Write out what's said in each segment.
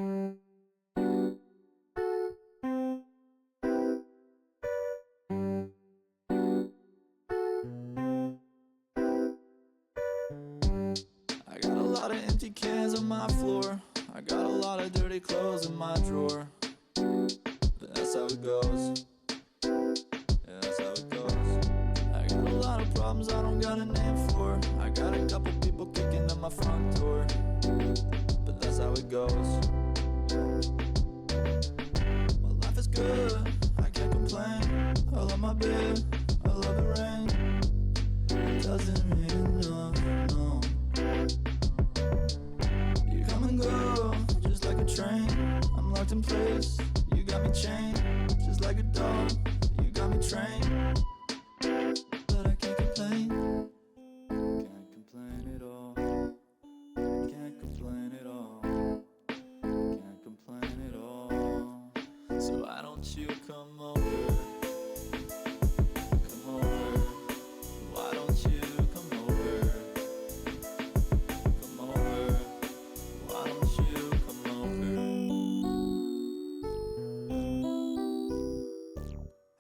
I got a lot of empty cans on my floor. I got a lot of dirty clothes in my drawer. But that's how it goes. Yeah, that's how it goes. I got a lot of problems I don't got a name for. I got a couple people kicking at my front door. But that's how it goes. My life is good, I can't complain. I love my bed, I love the rain. It doesn't rain enough, no. You come and go, just like a train. I'm locked in place, you got me chained. Just like a dog, you got me trained. But I can't complain. Can't complain at all. Can't complain at all. Can't complain at all. So why don't you come over? Come over. Why don't you come over? Come over. Why don't you come over?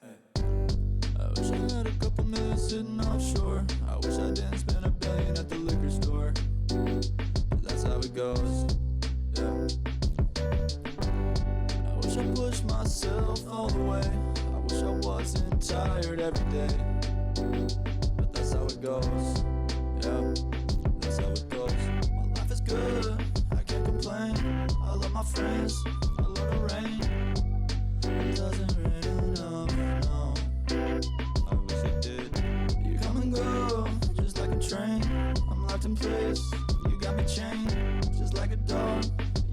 Hey. I wish I had a couple million sitting offshore. I wish I didn't spend $1 billion at the liquor store. But that's how it goes. Yeah. I wish I pushed myself all the way. I wish I wasn't tired every day. But that's how it goes. Yeah. That's how it goes. My life is good, I can't complain. I love my friends, I love the rain. It doesn't rain enough, no. I wish it did. You come and go, just like a train. I'm locked in place, you got me chained. Just like a dog,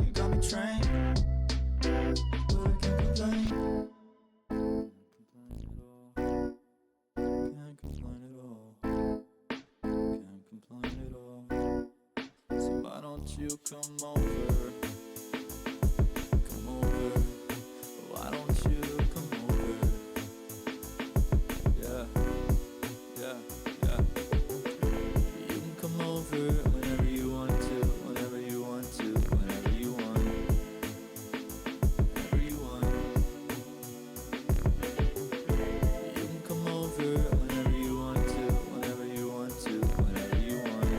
you got me trained. But I can't complain. Can't complain at all. Can't complain at all. So why don't you come over? Come over. Why don't you come over? Yeah, yeah, yeah. You can come over whenever you want to, whenever you want to, whenever you want. Whenever you want. You can come over whenever you want to, whenever you want to, whenever you want.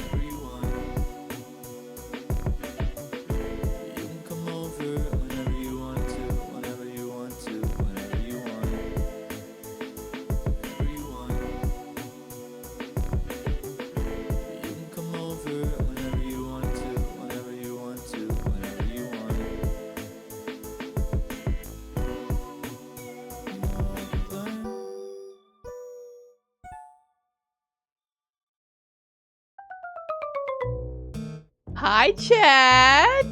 Whenever you want. You can come over whenever you want to, whenever you want to, whenever you want. Whenever you want. You can come over whenever you want to, whenever you want to, whenever you want. Hi, chat.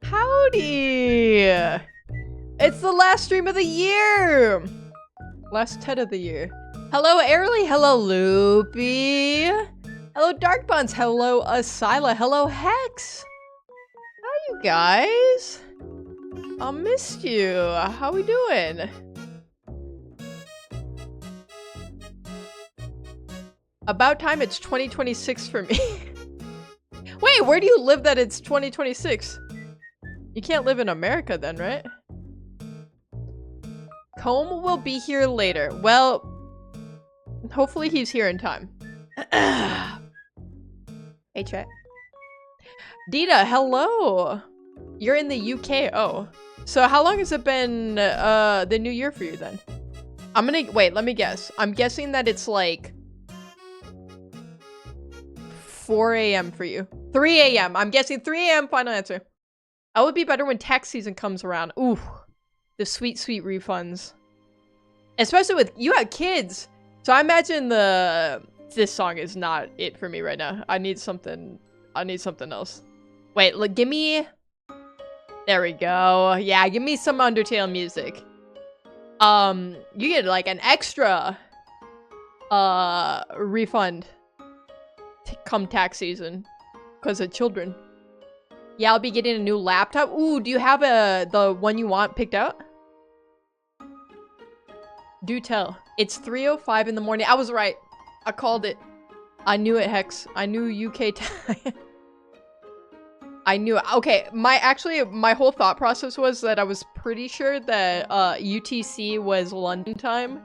Howdy. It's the last stream of the year. Last TED of the year. Hello, Airly. Hello, Loopy. Hello, Dark Buns. Hello, Asyla. Hello, Hex. How you guys? I missed you. How we doing? About time it's 2026 for me. Wait, where do you live that it's 2026? You can't live in America then, right? Comb will be here later. Well, hopefully he's here in time. Hey, chat. Dita, hello. You're in the UK. Oh. So how long has it been the new year for you then? Wait, let me guess. I'm guessing that it's like 4 a.m. for you. 3 a.m. I'm guessing 3 a.m. final answer. That would be better when tax season comes around. Ooh, the sweet, sweet refunds. Especially with, you have kids. So I imagine this song is not it for me right now. I need something else. Wait, look, give me, there we go. Yeah, give me some Undertale music. You get like an extra, refund come tax season because of children. Yeah, I'll be getting a new laptop. Ooh, do you have the one you want picked out? Do tell. It's 3:05 in the morning. I was right. I called it. I knew it, Hex. I knew UK time. I knew. Okay, my whole thought process was that I was pretty sure that UTC was London time,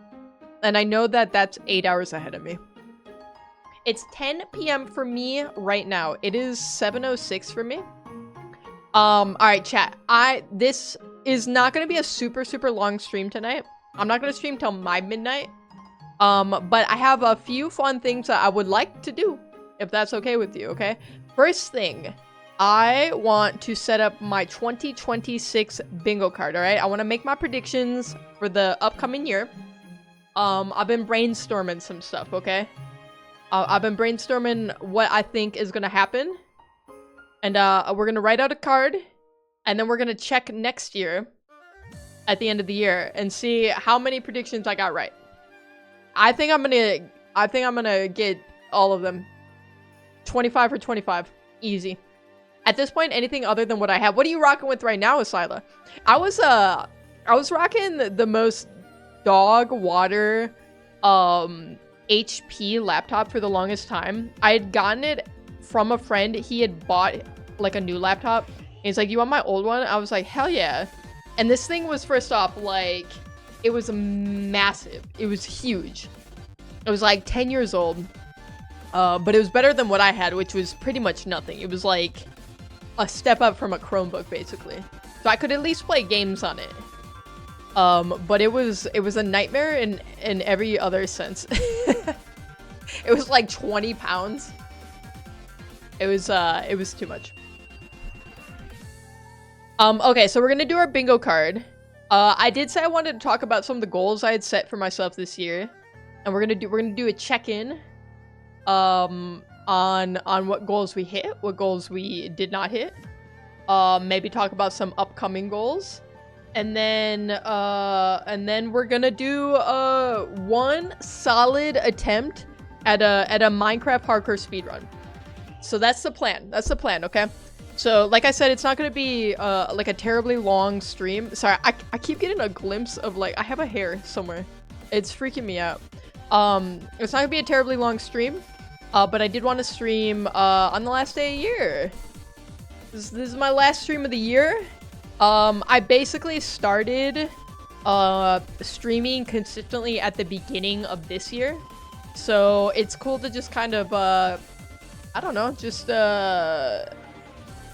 and I know that that's 8 hours ahead of me. It's 10 p.m. for me right now. It is 7:06 for me. All right, chat. This is not gonna be a super long stream tonight. I'm not gonna stream till my midnight. But I have a few fun things that I would like to do, if that's okay with you. Okay. First thing. I want to set up my 2026 bingo card, all right? I want to make my predictions for the upcoming year. I've been brainstorming some stuff, okay? I've been brainstorming what I think is going to happen. And we're going to write out a card, and then we're going to check next year at the end of the year and see how many predictions I got right. I think I'm going to get all of them. 25 for 25. Easy. At this point, anything other than what I have. What are you rocking with right now, Asila? I was rocking the most dog water HP laptop for the longest time. I had gotten it from a friend. He had bought like a new laptop. And he's like, "You want my old one?" I was like, "Hell yeah." And this thing was, first off, like, it was massive. It was huge. It was like 10 years old. But it was better than what I had, which was pretty much nothing. It was like a step up from a Chromebook, basically. So I could at least play games on it. But it was a nightmare in every other sense. It was like 20 pounds. It was too much. Okay, so we're gonna do our bingo card. I did say I wanted to talk about some of the goals I had set for myself this year, and we're gonna do a check-in. On what goals we hit, what goals we did not hit. Maybe talk about some upcoming goals. And then we're gonna do one solid attempt at a Minecraft hardcore speedrun. So that's the plan. That's the plan, okay? So like I said, it's not gonna be like a terribly long stream. Sorry, I keep getting a glimpse of, like, I have a hair somewhere. It's freaking me out. It's not gonna be a terribly long stream. But I did want to stream on the last day of the year. This is my last stream of the year. I basically started streaming consistently at the beginning of this year. So it's cool to just kind of, I don't know, just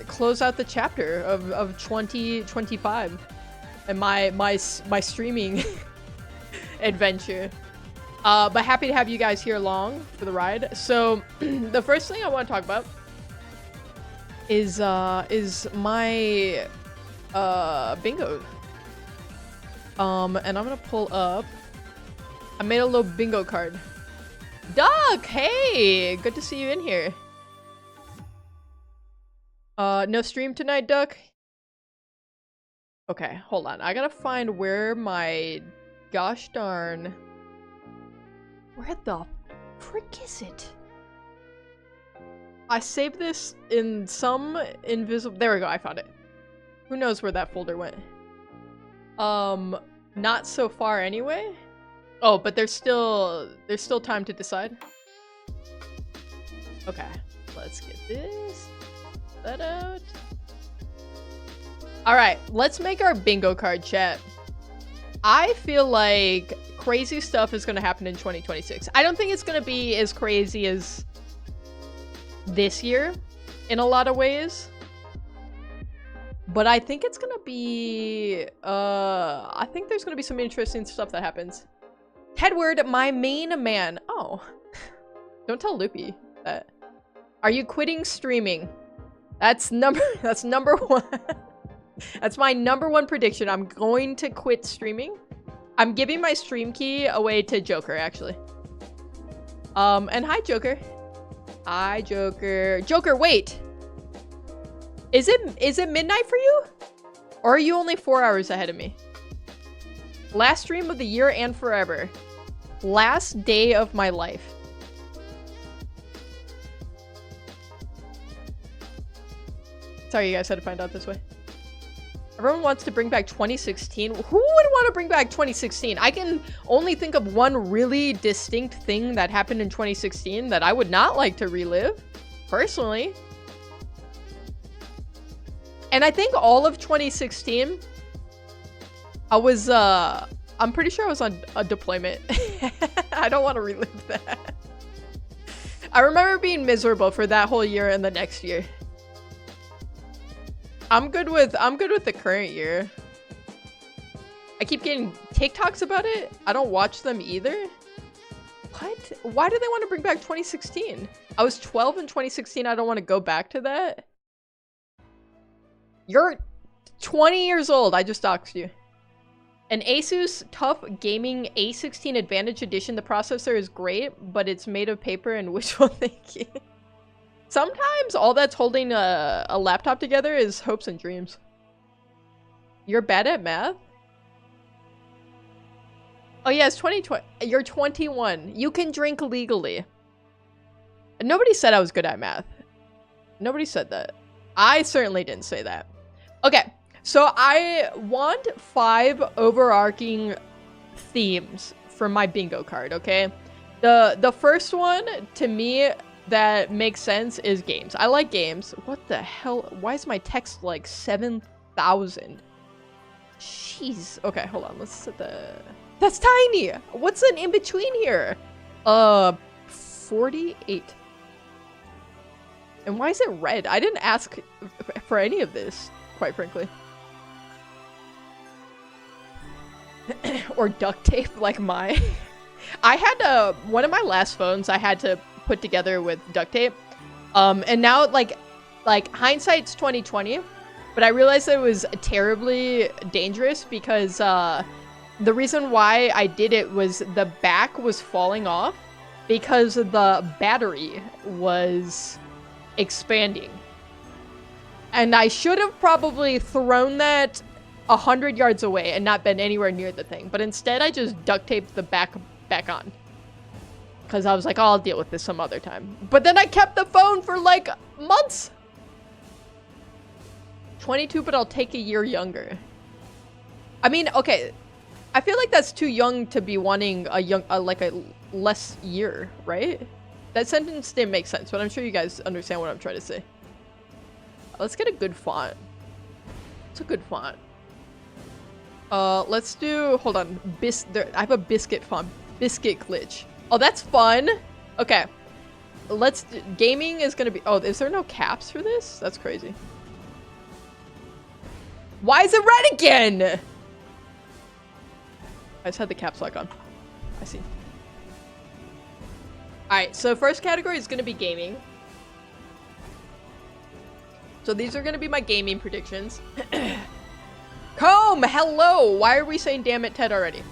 close out the chapter of 2025 and my streaming adventure. But happy to have you guys here along for the ride. So the first thing I want to talk about is my bingo. And I'm gonna pull up. I made a little bingo card. Doug, hey, good to see you in here. No stream tonight, Duck? Okay, hold on. I gotta find where my gosh darn... Where the frick is it? I saved this in some invisible... There we go, I found it. Who knows where that folder went? Not so far anyway. Oh, but there's still time to decide. Okay, let's get this. That out. Alright, let's make our bingo card, chat. I feel like crazy stuff is going to happen in 2026. I don't think it's going to be as crazy as this year in a lot of ways. But I think it's going to be... I think there's going to be some interesting stuff that happens. Tedward, my main man. Oh. Don't tell Loopy that. Are you quitting streaming? That's number one. That's my number one prediction. I'm going to quit streaming. I'm giving my stream key away to Joker, actually. And hi, Joker. Hi, Joker. Joker, wait. Is it midnight for you? Or are you only 4 hours ahead of me? Last stream of the year and forever. Last day of my life. Sorry you guys had to find out this way. Everyone wants to bring back 2016. Who would want to bring back 2016? I can only think of one really distinct thing that happened in 2016 that I would not like to relive, personally. And I think all of 2016, I was, I'm pretty sure I was on a deployment. I don't want to relive that. I remember being miserable for that whole year and the next year. I'm good with the current year. I keep getting TikToks about it. I don't watch them either. What? Why do they want to bring back 2016? I was 12 in 2016. I don't want to go back to that. You're 20 years old. I just doxed you. An Asus TUF Gaming A16 Advantage Edition. The processor is great, but it's made of paper and wishful thinking. Sometimes all that's holding a laptop together is hopes and dreams. You're bad at math? Oh yeah, it's 2020. You're 21. You can drink legally. Nobody said I was good at math. Nobody said that. I certainly didn't say that. Okay, so I want 5 overarching themes for my bingo card, okay? The first one, to me, that makes sense is games. I like games. What the hell? Why is my text like 7,000? Jeez. Okay, hold on. Let's set the... That's tiny! What's an in-between here? 48. And why is it red? I didn't ask for any of this, quite frankly. Or duct tape, like my... I had one of my last phones I had to put together with duct tape. And now, like hindsight's 2020, but I realized that it was terribly dangerous because, the reason why I did it was the back was falling off because the battery was expanding. And I should have probably thrown that 100 yards away and not been anywhere near the thing. But instead, I just duct taped the back on. Because I was like, oh, I'll deal with this some other time. But then I kept the phone for like months. 22, but I'll take a year younger. I mean, okay. I feel like that's too young to be wanting like a less year, right? That sentence didn't make sense, but I'm sure you guys understand what I'm trying to say. Let's get a good font. It's a good font. Let's do, hold on. I have a biscuit font. Biscuit glitch. Oh, that's fun. Okay. Gaming is gonna be, oh, is there no caps for this? That's crazy. Why is it red again? I just had the caps lock on. I see. Alright, so first category is going to be gaming. So these are going to be my gaming predictions. Comb, hello! Why are we saying damn it, Ted, already?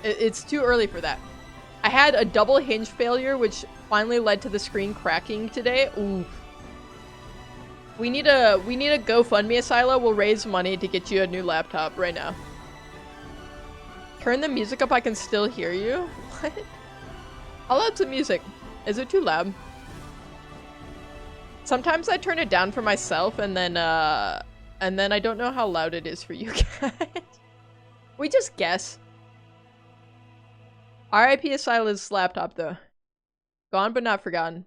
It's too early for that. I had a double hinge failure, which finally led to the screen cracking today. Ooh. We need a GoFundMe, Asila. We'll raise money to get you a new laptop right now. Turn the music up, I can still hear you. What? How loud's the music? Is it too loud? Sometimes I turn it down for myself and then I don't know how loud it is for you guys. We just guess. RIP Asila's laptop though. Gone but not forgotten.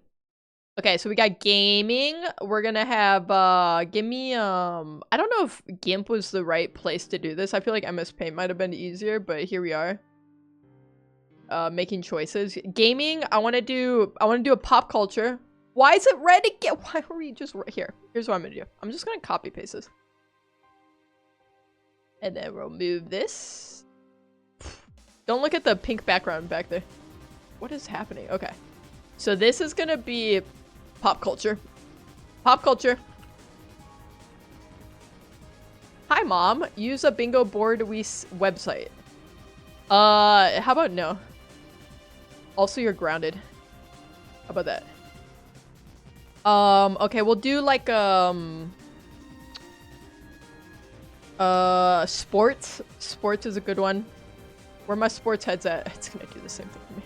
Okay, so we got gaming. We're gonna have, give me, I don't know if GIMP was the right place to do this. I feel like MS Paint might have been easier, but here we are. Making choices. Gaming, I wanna do a pop culture. Why is it red again? Why are we just, here. Here's what I'm gonna do. I'm just gonna copy paste this. And then we'll move this. Don't look at the pink background back there. What is happening? Okay. So this is gonna be pop culture. Pop culture. Hi, Mom. Use a bingo board website. How about no? Also, you're grounded. How about that? Okay, we'll do like, sports. Sports is a good one. Where my sports head's at? It's gonna do the same thing for me.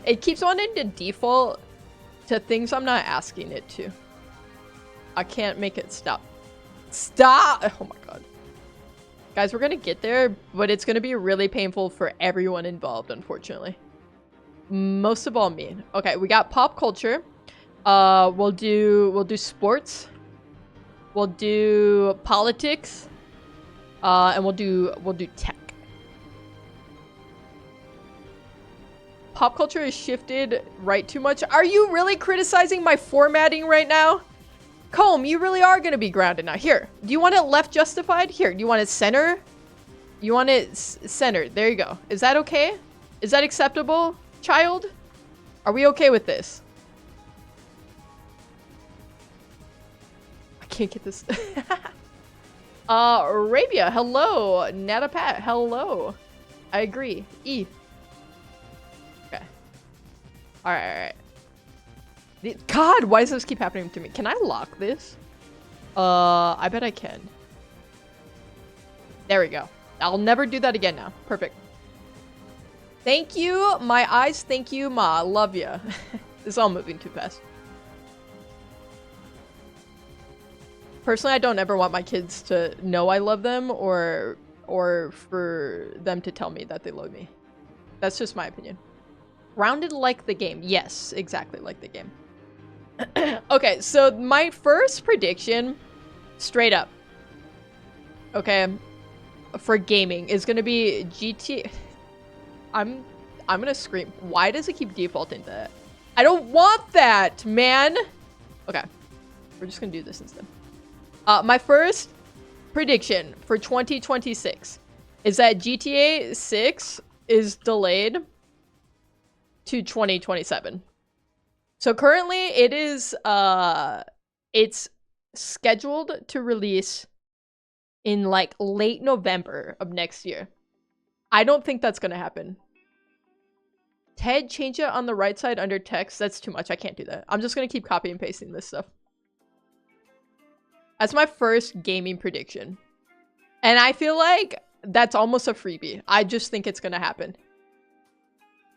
It keeps wanting to default to things I'm not asking it to. I can't make it stop. Stop! Oh my god. Guys, we're gonna get there, but it's gonna be really painful for everyone involved, unfortunately. Most of all me. Okay, we got pop culture. We'll do sports. We'll do politics. And we'll do tech. Pop culture has shifted right too much. Are you really criticizing my formatting right now? Comb, you really are gonna be grounded now. Here, do you want it left justified? Here, do you want it center? You want it centered. There you go. Is that okay? Is that acceptable, child? Are we okay with this? I can't get this. Arabia, hello. Natapat, hello. I agree. E. Okay. Alright. God, why does this keep happening to me? Can I lock this? I bet I can. There we go. I'll never do that again now. Perfect. Thank you, my eyes. Thank you, ma. Love ya. This is all moving too fast. Personally, I don't ever want my kids to know I love them or for them to tell me that they love me. That's just my opinion. Rounded like the game. Yes, exactly like the game. Okay, so my first prediction, straight up, okay, for gaming is gonna be GT. I'm gonna scream. Why does it keep defaulting to that? I don't want that, man. Okay, we're just gonna do this instead. My first prediction for 2026 is that GTA 6 is delayed to 2027. So currently it is it's scheduled to release in like late November of next year. I don't think that's gonna happen. Ted, change it on the right side under text. That's too much. I can't do that. I'm just gonna keep copy and pasting this stuff. That's my first gaming prediction. And I feel like that's almost a freebie. I just think it's gonna happen.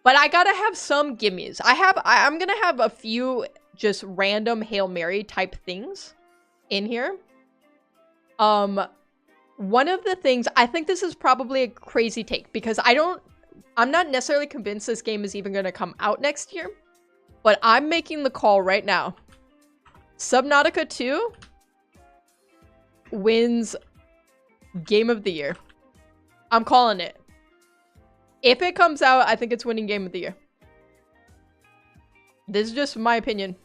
But I gotta have some gimmies. I'm gonna have a few just random Hail Mary type things in here. One of the things, I think this is probably a crazy take because I'm not necessarily convinced this game is even gonna come out next year. But I'm making the call right now. Subnautica 2 wins Game of the Year. I'm calling it. If it comes out, I think it's winning Game of the Year. This is just my opinion.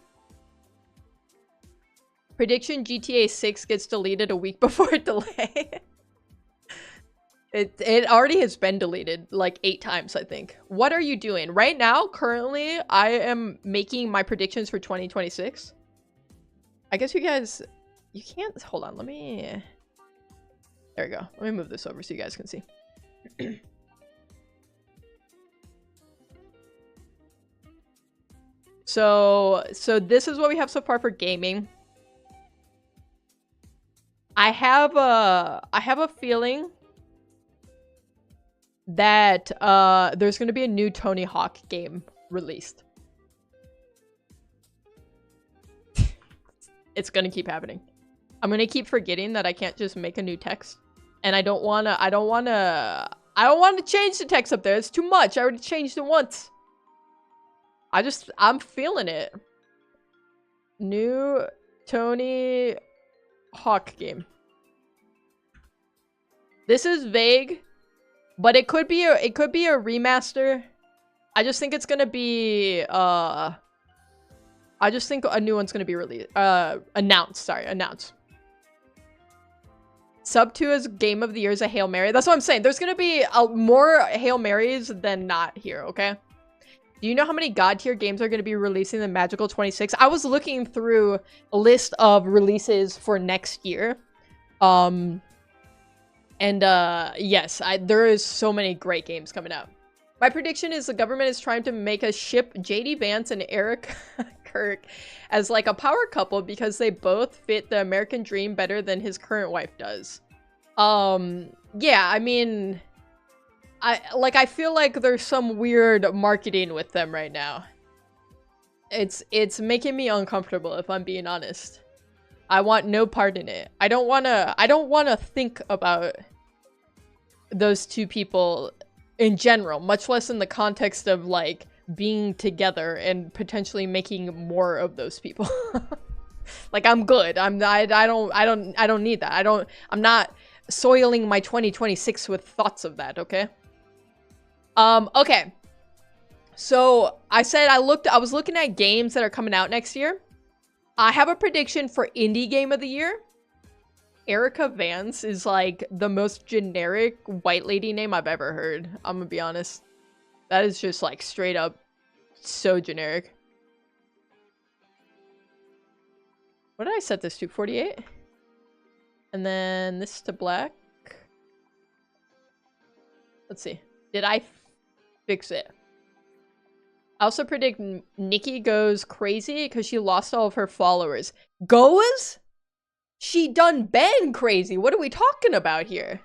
Prediction, GTA 6 gets deleted a week before delay. It already has been deleted like 8 times, I think. What are you doing? Right now, currently, I am making my predictions for 2026. I guess you guys... You can't... Hold on, let me... There we go. Let me move this over so you guys can see. So this is what we have so far for gaming. I have a feeling that there's going to be a new Tony Hawk game released. It's going to keep happening. I'm going to keep forgetting that I can't just make a new text. And I don't want to change the text up there. It's too much. I already changed it once. I'm feeling it. New Tony Hawk game. This is vague, but it could be a remaster. I just think it's gonna be I just think a new one's gonna be released. Announced. Sub 2 is Game of the Year is a Hail Mary. That's what I'm saying. There's gonna be more Hail Marys than not here, okay? Do you know how many God tier games are going to be releasing in Magical 26? I was looking through a list of releases for next year. Yes, there is so many great games coming out. My prediction is the government is trying to make us ship JD Vance and Eric Kirk as like a power couple because they both fit the American dream better than his current wife does. Yeah, I mean... I feel like there's some weird marketing with them right now. It's making me uncomfortable if I'm being honest. I want no part in it. I don't wanna think about those two people in general, much less in the context of like being together and potentially making more of those people. Like, I'm good. I don't need that. I'm not soiling my 2026 with thoughts of that, okay? Okay. So I said I was looking at games that are coming out next year. I have a prediction for Indie Game of the Year. Erica Vance is like the most generic white lady name I've ever heard. I'm gonna be honest. That is just like straight up so generic. What did I set this to? 48? And then this to black. Let's see. Did I fix it? I also predict Nikki goes crazy because she lost all of her followers. Goes? She done been crazy. What are we talking about here?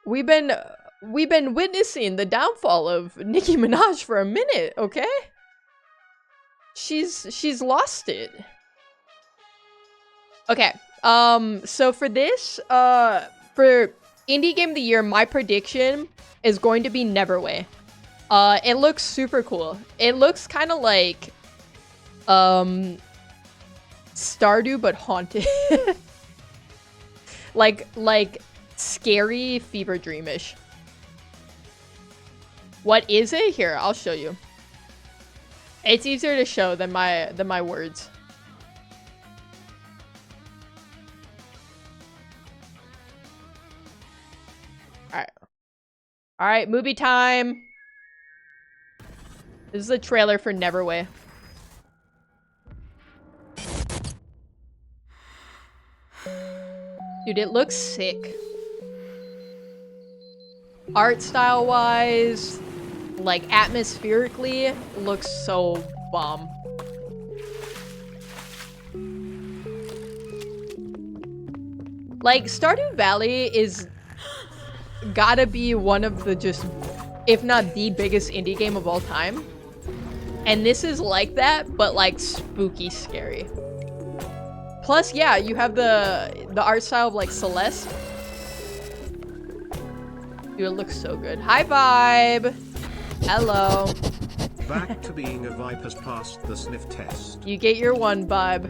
We've been witnessing the downfall of Nicki Minaj for a minute, okay? She's lost it. Okay. So for this, for Indie Game of the Year, my prediction is going to be Neverway. It looks super cool. It looks kind of like Stardew but haunted. like scary fever dreamish. What is it? Here, I'll show you. It's easier to show than my words. All right, movie time. This is a trailer for Neverway. Dude, it looks sick. Art style wise, like atmospherically, looks so bomb. Like, Stardew Valley is gotta be one of the just, if not the biggest indie game of all time. And this is like that, but like spooky scary. Plus, yeah, you have the art style of like Celeste. Dude, it looks so good. Hi, Vibe. Hello. Back to being a Viper's passed the sniff test. You get your one, Vibe.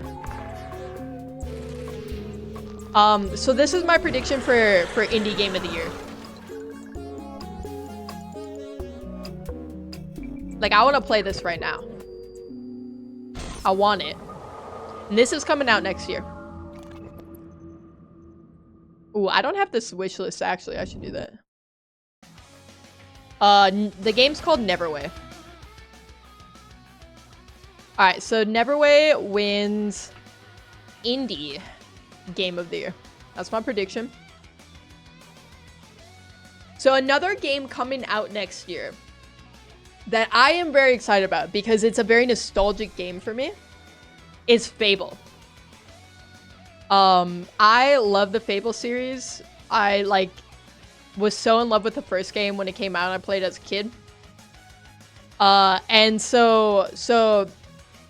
So this is my prediction for Indie Game of the Year. Like, I want to play this right now. I want it. And this is coming out next year. Ooh, I don't have this wish list, actually. I should do that. The game's called Neverway. Alright, so Neverway wins Indie Game of the Year. That's my prediction. So another game coming out next year that I am very excited about because it's a very nostalgic game for me is Fable. I love the Fable series. I was so in love with the first game when it came out and I played as a kid. And so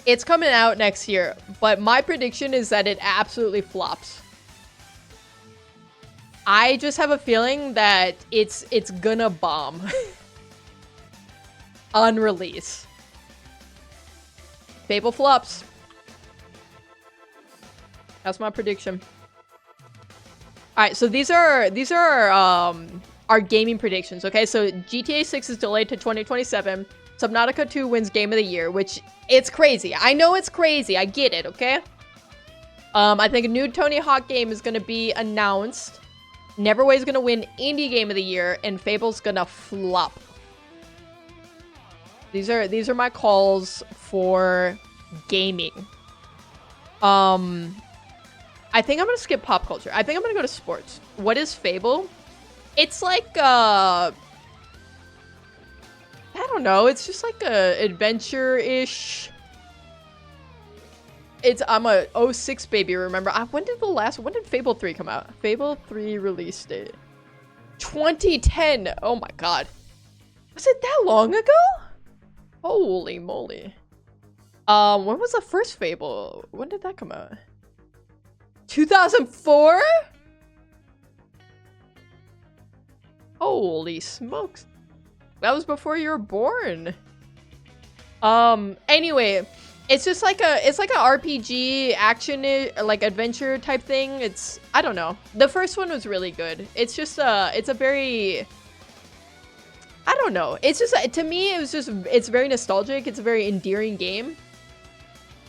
it's coming out next year, but my prediction is that it absolutely flops. I just have a feeling that it's gonna bomb on release. Fable flops. That's my prediction. All right, so these are our gaming predictions. Okay, so GTA 6 is delayed to 2027. Subnautica 2 wins Game of the Year, which it's crazy. I know it's crazy. I get it. Okay. I think a new Tony Hawk game is gonna be announced. Neverway is gonna win Indie Game of the Year, and Fable's gonna flop. These are my calls for gaming. I think I'm gonna skip pop culture. I think I'm gonna go to sports. What is Fable? It's like I don't know. It's just like a adventure-ish. I'm a 06 baby, remember? When did Fable 3 come out? Fable 3 release date. 2010. Oh my god. Was it that long ago? Holy moly. When was the first Fable? When did that come out? 2004? Holy smokes. That was before you were born. Anyway, it's just like it's like a RPG action, like adventure type thing. It's, I don't know. The first one was really good. It's just, it's a very, I don't know. It's just, to me, it's very nostalgic. It's a very endearing game.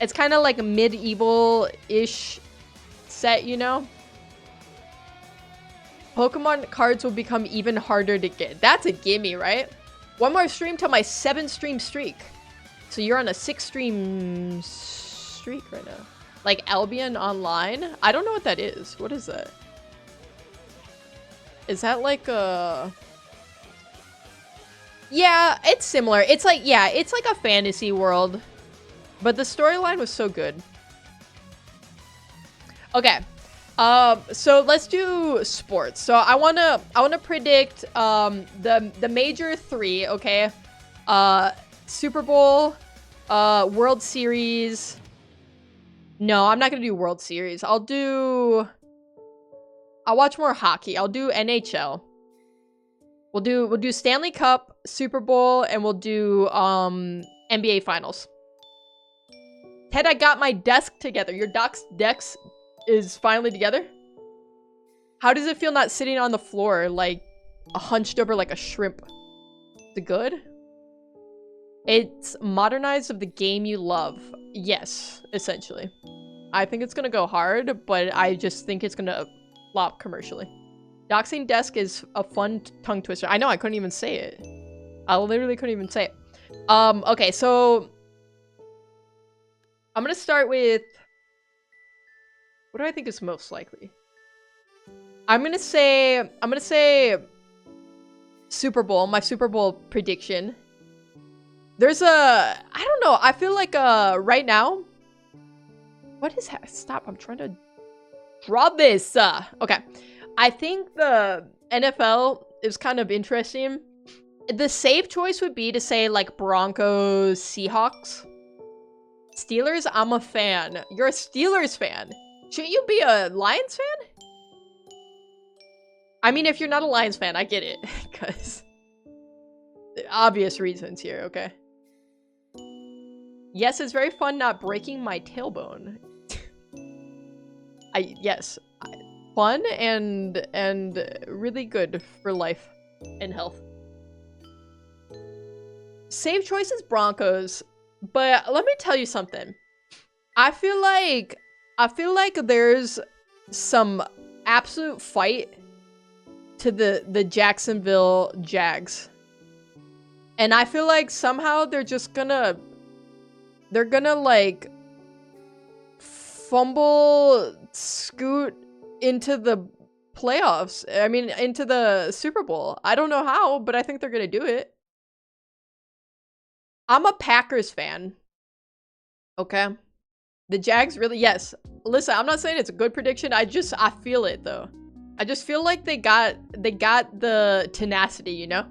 It's kind of like a medieval-ish set, you know? Pokemon cards will become even harder to get. That's a gimme, right? One more stream till my 7-stream streak. So you're on a 6-stream streak right now. Like Albion Online? I don't know what that is. What is that? Is that like a... Yeah, it's similar. It's like, yeah, it's like a fantasy world. But the storyline was so good. Okay. So let's do sports. So I wanna predict the major 3, okay? Super Bowl, World Series. No, I'm not gonna do World Series. I'll watch more hockey. I'll do NHL. We'll do Stanley Cup, Super Bowl, and we'll do NBA Finals. Ted, I got my desk together. Your desk is finally together? How does it feel not sitting on the floor, like hunched over like a shrimp? Is it good? It's modernized of the game you love. Yes, essentially. I think it's gonna go hard, but I just think it's gonna flop commercially. Doxing desk is a fun tongue twister. I know, I couldn't even say it. I literally couldn't even say it. Okay, so I'm gonna start with, what do I think is most likely? I'm gonna say Super Bowl, my Super Bowl prediction. There's I don't know, I feel like right now, what is that? Stop, I'm trying to draw this. Okay. I think the NFL is kind of interesting. The safe choice would be to say like Broncos, Seahawks. Steelers, I'm a fan. You're a Steelers fan. Shouldn't you be a Lions fan? I mean, if you're not a Lions fan, I get it. Because obvious reasons here, okay? Yes, it's very fun not breaking my tailbone. Yes. Fun and really good for life and health. Safe choice is Broncos, but let me tell you something. I feel like there's some absolute fight to the Jacksonville Jags. And I feel like somehow they're gonna like fumble scoot into the playoffs. I mean, into the Super Bowl. I don't know how, but I think they're gonna do it. I'm a Packers fan. Okay. The Jags really, yes. Listen, I'm not saying it's a good prediction. I feel it though. I just feel like they got the tenacity, you know?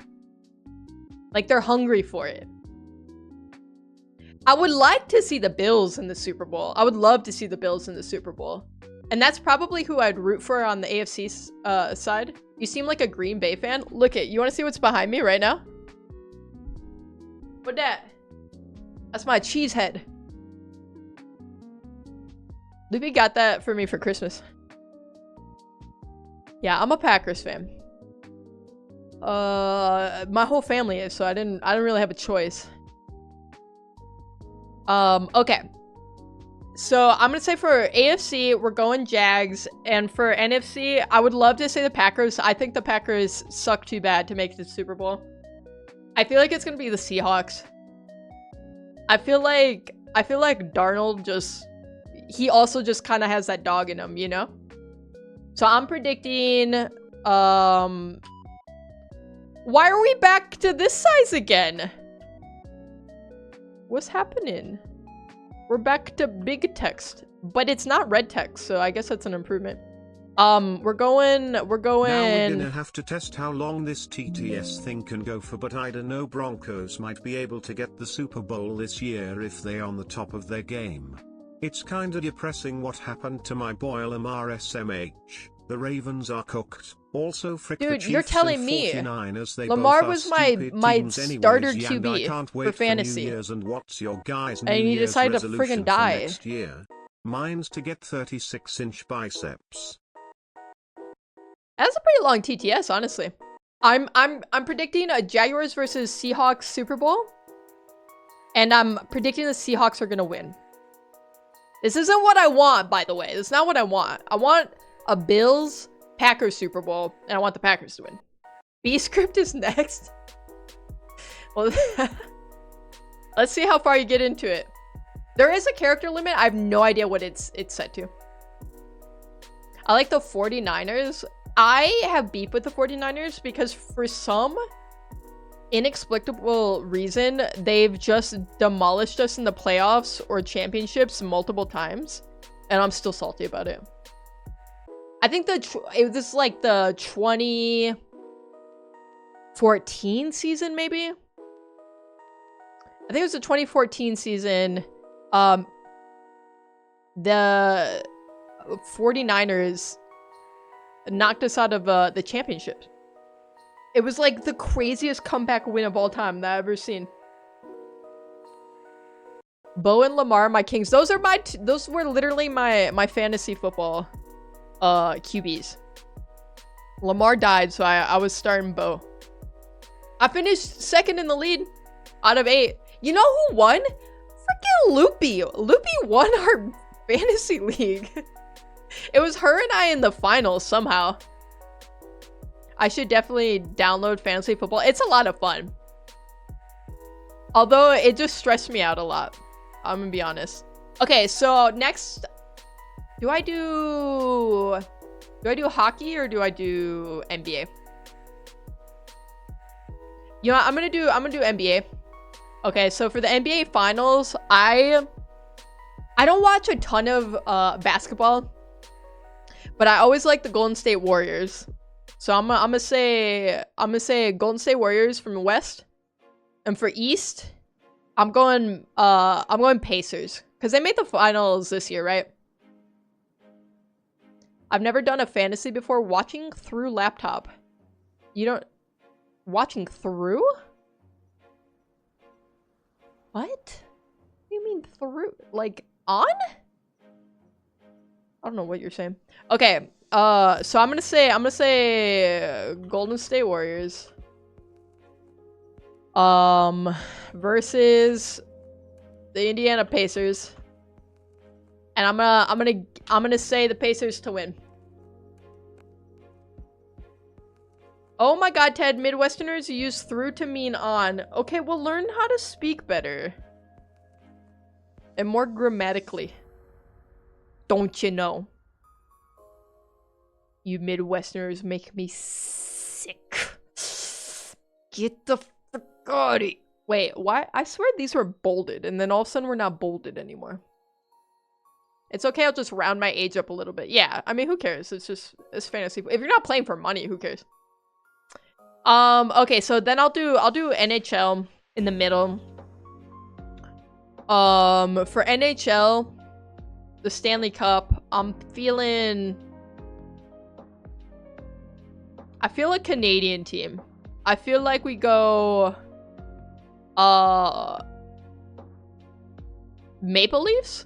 Like they're hungry for it. I would like to see the Bills in the Super Bowl. I would love to see the Bills in the Super Bowl. And that's probably who I'd root for on the AFC side. You seem like a Green Bay fan. Look it, you want to see what's behind me right now? What that? That's my cheese head. Libby got that for me for Christmas. Yeah, I'm a Packers fan. My whole family is, so I didn't really have a choice. Okay. So I'm gonna say for AFC, we're going Jags, and for NFC, I would love to say the Packers. I think the Packers suck too bad to make it to the Super Bowl. I feel like it's gonna be the Seahawks. I feel like Darnold he also just kind of has that dog in him, you know? So I'm predicting, why are we back to this size again? What's happening? We're back to big text, but it's not red text, so I guess that's an improvement. We're going. Now we're gonna have to test how long this TTS thing can go for, but I don't know, Broncos might be able to get the Super Bowl this year if they're on the top of their game. It's kinda depressing what happened to my boy Lamar SMH. The Ravens are cooked. Also, frick the Dude, Chiefs you're telling and me. 49ers. They Lamar both are was my stupid teams starter anyways, and I QB can't wait for for fantasy. New Year's. And what's your guys' And New he Year's decided to resolution friggin' for die. next year? Mine's to get 36-inch biceps. That's a pretty long TTS, honestly. I'm predicting a Jaguars versus Seahawks Super Bowl. And I'm predicting the Seahawks are gonna win. This isn't what I want, by the way. This is not what I want. I want a Bills Packers Super Bowl, and I want the Packers to win. B script is next. Well, let's see how far you get into it. There is a character limit. I have no idea what it's set to. I like the 49ers. I have beef with the 49ers because for some inexplicable reason, they've just demolished us in the playoffs or championships multiple times, and I'm still salty about it. I think this is like the 2014 season, maybe? I think it was the 2014 season. The 49ers knocked us out of the championship. It was like the craziest comeback win of all time that I've ever seen. Bo and Lamar, my kings. Those were literally my fantasy football QBs. Lamar died, so I was starting Bo. I finished second in the lead out of 8. You know who won? Freaking Loopy. Loopy won our fantasy league. It was her and I in the finals somehow. I should definitely download fantasy football. It's a lot of fun. Although it just stressed me out a lot. I'm gonna be honest. Okay, so next, do I do hockey or do I do NBA? You know what, I'm gonna do NBA. Okay, so for the NBA finals, I don't watch a ton of basketball, but I always like the Golden State Warriors. So I'm gonna say Golden State Warriors from the West, and for East, I'm going Pacers because they made the finals this year, right? I've never done a fantasy before. Watching through laptop. You don't watching through? What? What do you mean through? Like on? I don't know what you're saying. Okay. So I'm gonna say Golden State Warriors. Versus the Indiana Pacers. And I'm gonna say the Pacers to win. Oh my god, Ted, Midwesterners use through to mean on. Okay, well, learn how to speak better. And more grammatically. Don't you know? You Midwesterners make me sick. Get the fuck out of here. Wait, why? I swear these were bolded, and then all of a sudden we're not bolded anymore. It's okay, I'll just round my age up a little bit. Yeah, I mean, who cares? It's fantasy. If you're not playing for money, who cares? Okay, so then I'll do NHL in the middle. For NHL, the Stanley Cup, I feel a Canadian team. I feel like we go Maple Leafs?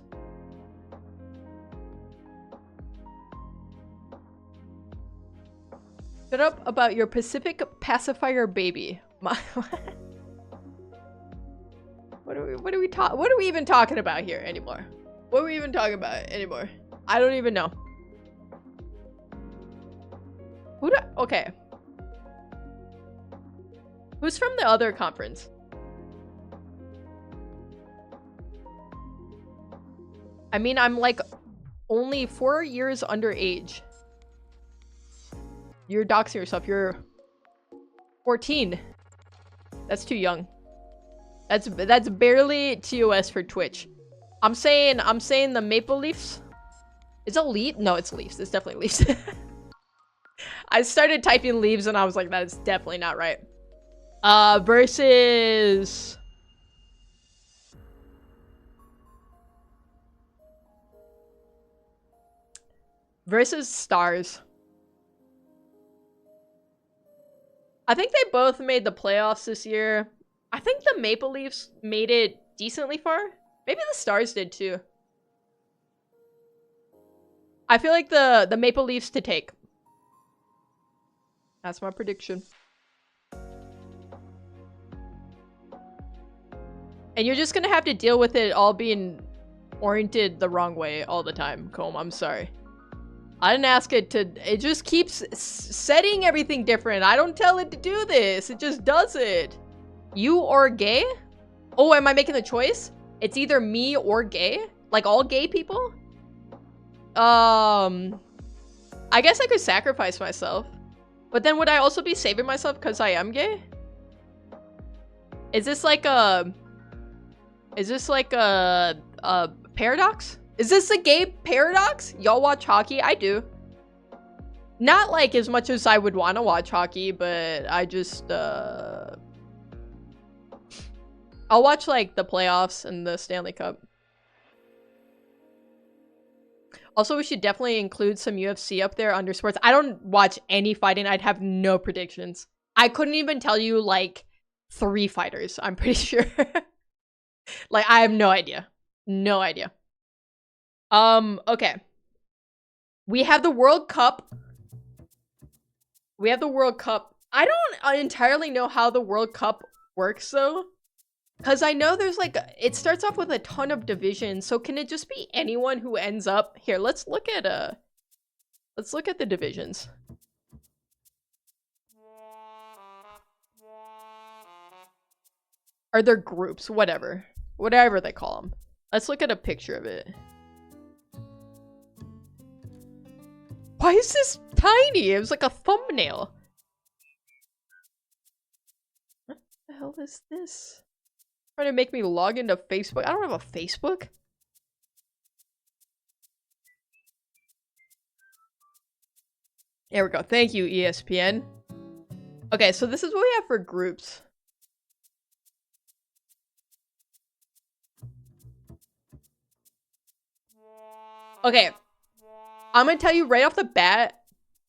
Shut up about your Pacific pacifier baby. What are we even talking about here anymore? What are we even talking about anymore? I don't even know. Okay. Who's from the other conference? I mean, I'm like only 4 years underage. You're doxing yourself. You're 14. That's too young. That's barely TOS for Twitch. I'm saying the Maple Leafs. Is it Leaf? No, it's Leafs. It's definitely Leafs. I started typing Leaves and I was like, that is definitely not right. Versus Stars. I think they both made the playoffs this year. I think the Maple Leafs made it decently far. Maybe the Stars did too. I feel like the Maple Leafs to take. That's my prediction. And you're just gonna have to deal with it all being oriented the wrong way all the time, Comb. I'm sorry. I didn't ask it to... It just keeps setting everything different. I don't tell it to do this. It just does it. You or gay? Oh, am I making the choice? It's either me or gay? Like all gay people? I guess I could sacrifice myself. But then would I also be saving myself because I am gay? Is this like a... Is this like a paradox? Is this a gay paradox? Y'all watch hockey? I do. Not like as much as I would want to watch hockey, but I just, I'll watch like the playoffs and the Stanley Cup. Also, we should definitely include some UFC up there under sports. I don't watch any fighting. I'd have no predictions. I couldn't even tell you like 3 fighters, I'm pretty sure. Like, I have no idea. No idea. Okay. We have the World Cup. We have the World Cup. I don't entirely know how the World Cup works, though. Because I know there's, like, it starts off with a ton of divisions. So can it just be anyone who ends up... Here, let's look at the divisions. Are there groups? Whatever. Whatever they call them. Let's look at a picture of it. Why is this tiny? It was like a thumbnail. What the hell is this? Trying to make me log into Facebook. I don't have a Facebook. There we go. Thank you, ESPN. Okay, so this is what we have for groups. Okay. I'm gonna tell you right off the bat,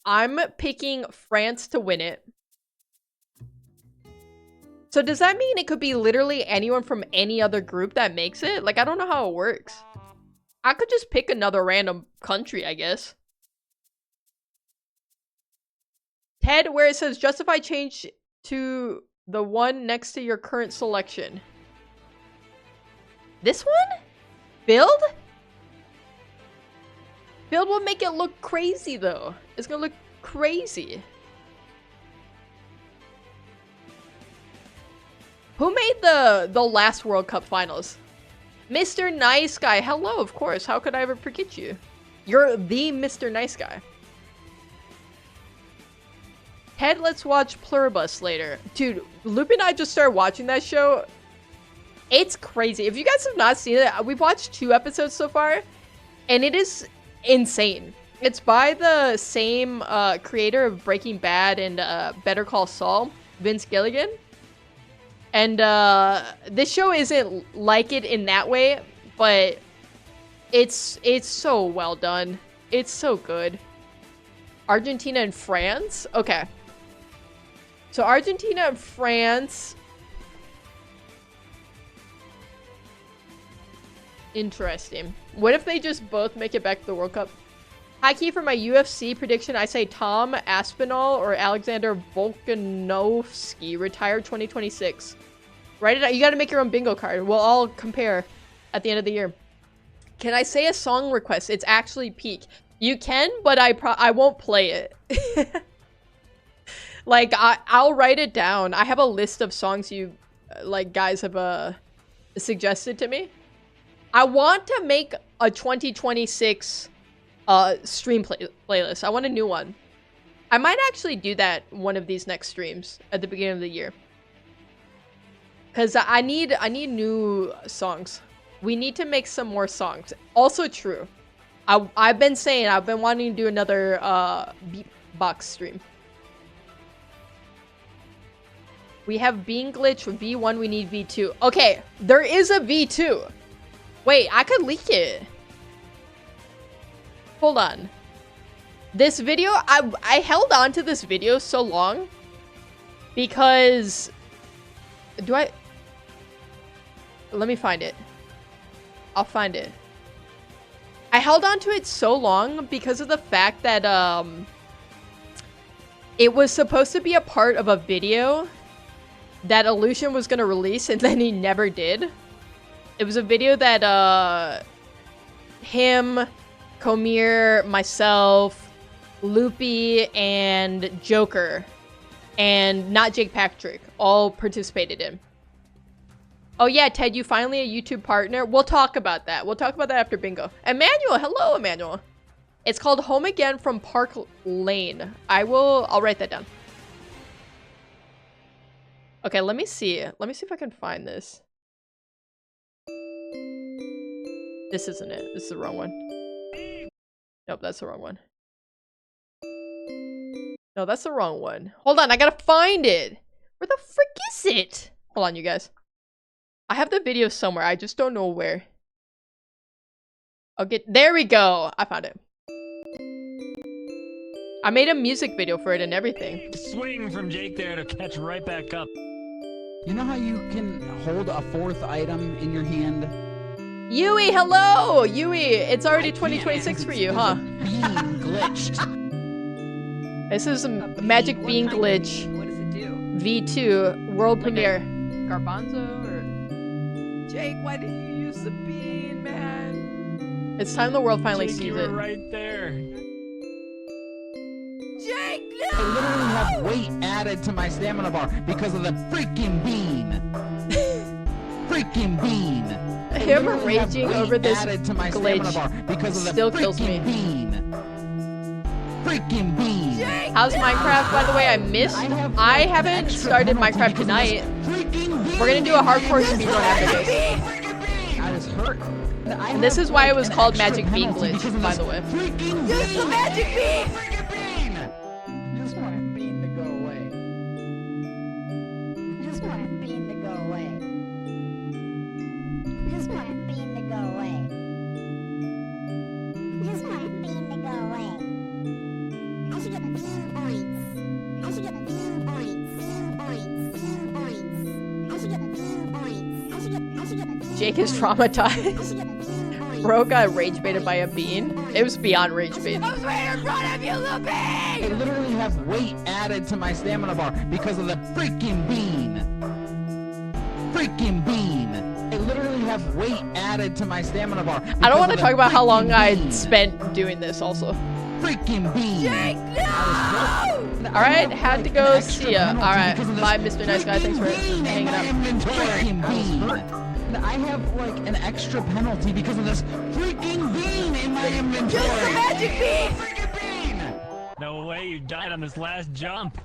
I'm picking France to win it. So does that mean it could be literally anyone from any other group that makes it? Like, I don't know how it works. I could just pick another random country, I guess. Ted, where it says justify change to the one next to your current selection. This one? Build? Build will make it look crazy, though. It's gonna look crazy. Who made the last World Cup finals? Mr. Nice Guy. Hello, of course. How could I ever forget you? You're the Mr. Nice Guy. Ted, let's watch Pluribus later. Dude, Loop and I just started watching that show. It's crazy. If you guys have not seen it, we've watched 2 episodes so far. And it is insane. It's by the same creator of Breaking Bad and Better Call Saul, Vince Gilligan. And this show isn't like it in that way, but it's so well done. It's so good. Argentina and France? Okay. So Argentina and France. Interesting. What if they just both make it back to the World Cup? Hi, Key, for my UFC prediction, I say Tom Aspinall or Alexander Volkanovski, retired 2026. Write it out. You gotta make your own bingo card. We'll all compare at the end of the year. Can I say a song request? It's actually peak. You can, but I won't play it. Like, I'll write it down. I have a list of songs you, like, guys have suggested to me. I want to make a 2026 stream playlist. I want a new one. I might actually do that one of these next streams at the beginning of the year. Because I need new songs. We need to make some more songs. Also true. I've been saying I've been wanting to do another beatbox stream. We have Being Glitch V1, we need V2. Okay, there is a V2. Wait, I could leak it. Hold on. This video, I held on to this video so long Because... Let me find it. I'll find it. I held on to it so long because of the fact that, it was supposed to be a part of a video that Illusion was going to release, and then he never did. It was a video that, him, Komir, myself, Loopy, and Joker, and not Jake Patrick, all participated in. Oh yeah, Ted, you finally a YouTube partner? We'll talk about that. We'll talk about that after bingo. Emmanuel, hello, Emmanuel. It's called Home Again from Park Lane. I'll write that down. Okay, let me see. Let me see if I can find this. This isn't it. This is the wrong one. Nope, that's the wrong one. No, that's the wrong one. Hold on, I gotta find it. Where the frick is it? Hold on, you guys. I have the video somewhere. I just don't know where. There we go. I found it. I made a music video for it and everything. Swing from Jake there to catch right back up. You know how you can hold a fourth item in your hand? Yui, hello! Yui, it's already 2026 for you, huh? Being glitched. This is a Magic Bean Glitch. What does it do? V2 world premiere. Garbanzo or Jake? Why did you use the bean, man? It's time the world finally Jake, sees you were it. right there. Jake, I literally have weight added to my stamina bar because of the freaking bean. Freaking bean. Him raging over this glitch still kills me. Freaking bean. How's Minecraft, by the way? I haven't started Minecraft tonight. We're gonna do a hardcore speedrun after this. I was hurt. And this is why it was called Magic Bean Glitch, by the way. use the magic bean! I just want bean to go away. I just want bean to go away. I just want bean to go away. I just want bean to go away. I should get bean points. I should get bean points. Bean points. Bean points. I should get bean points. I should get bean Jake is traumatized. Bro got rage baited by a bean. It was beyond rage bait. I was right in front of you, Loopy! I literally have weight added to my stamina bar because of the freaking bean. Freaking bean. I literally have weight added to my stamina bar. I don't want to because talk of the about how long I freaking bean. spent doing this also. Freaking bean. Jake, no! Alright, had to go see ya. Alright, bye Mr. Nice Guy, thanks for hanging out. Freaking bean. I have like an extra penalty because of this freaking bean in my inventory. Use the magic bean! Freaking bean. No way, you died on this last jump.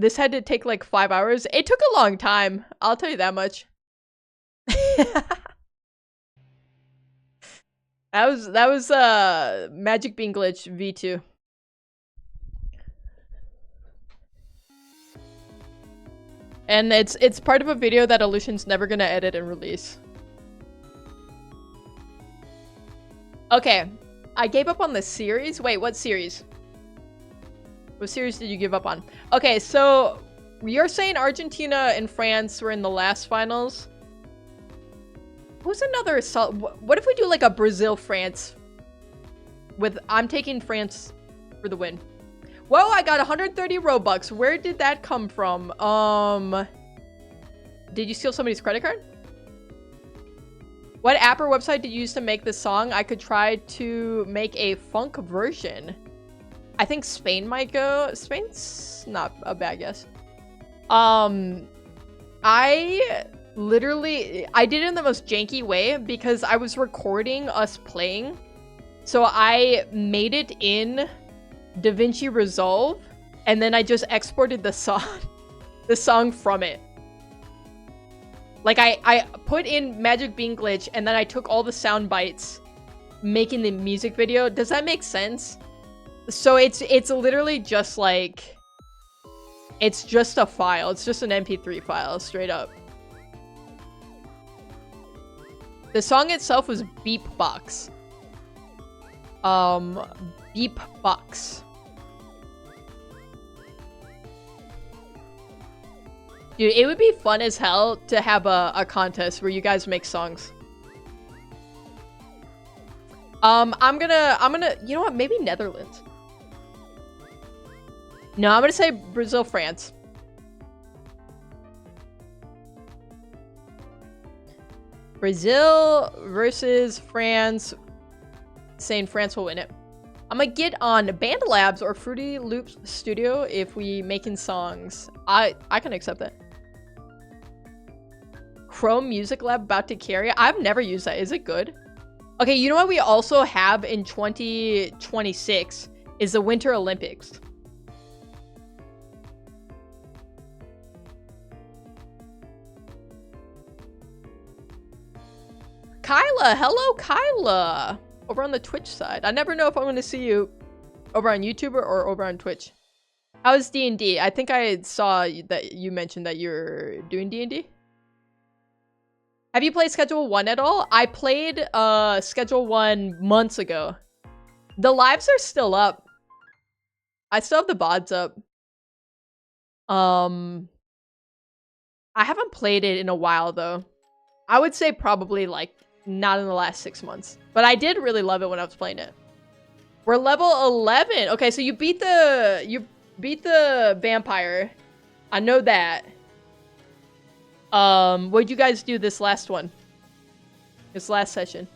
This had to take like 5 hours. It took a long time. I'll tell you that much. That was Magic Bean Glitch V2. And it's part of a video that Illusion's never gonna edit and release. Okay, I gave up on the series. Wait, what series? What series did you give up on? Okay, so you're saying Argentina and France were in the last finals. Who's another? What if we do like a Brazil-France? I'm taking France for the win. Whoa, I got 130 Robux. Where did that come from? Did you steal somebody's credit card? What app or website did you use to make this song? I could try to make a funk version. I think Spain might go. Spain's not a bad guess. I did it in the most janky way because I was recording us playing. So I made it in DaVinci Resolve and then I just exported the song from it. Like I put in Magic Bean Glitch and then I took all the sound bites making the music video. Does that make sense? So it's literally just like, it's just a file. It's just an MP3 file, straight up. The song itself was Beepbox. Beepbox. Dude, it would be fun as hell to have a contest where you guys make songs. I'm gonna, you know what? Maybe Netherlands. No, I'm gonna say Brazil, France. Brazil versus France. Saying France will win it. I'm gonna get on Band Labs or Fruity Loops Studio if we making songs. I can accept that. Chrome Music Lab about to carry. I've never used that. Is it good? Okay, you know what we also have in 2026 is the Winter Olympics. Kyla, hello Kyla. Over on the Twitch side. I never know if I'm going to see you over on YouTube or over on Twitch. How is D&D? I think I saw that you mentioned that you're doing D&D. Have you played Schedule 1 at all? I played Schedule 1 months ago. The lives are still up. I still have the VODs up. I haven't played it in a while though. I would say probably like not in the last 6 months. But I did really love it when I was playing it. We're level 11. Okay, so you beat the vampire. I know that. What'd you guys do this last one? This last session?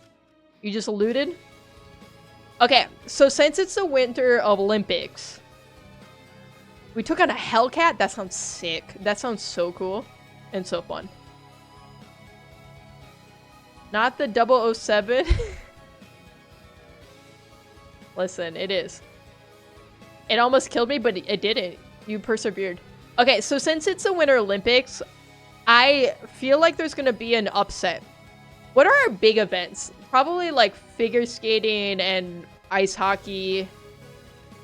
You just looted? Okay, so since it's the Winter Olympics, we took out a Hellcat? That sounds sick. That sounds so cool and so fun. Not the 007. Listen, it is. It almost killed me, but it didn't. You persevered. Okay, so since it's the Winter Olympics, I feel like there's gonna be an upset. What are our big events? Probably like figure skating and ice hockey.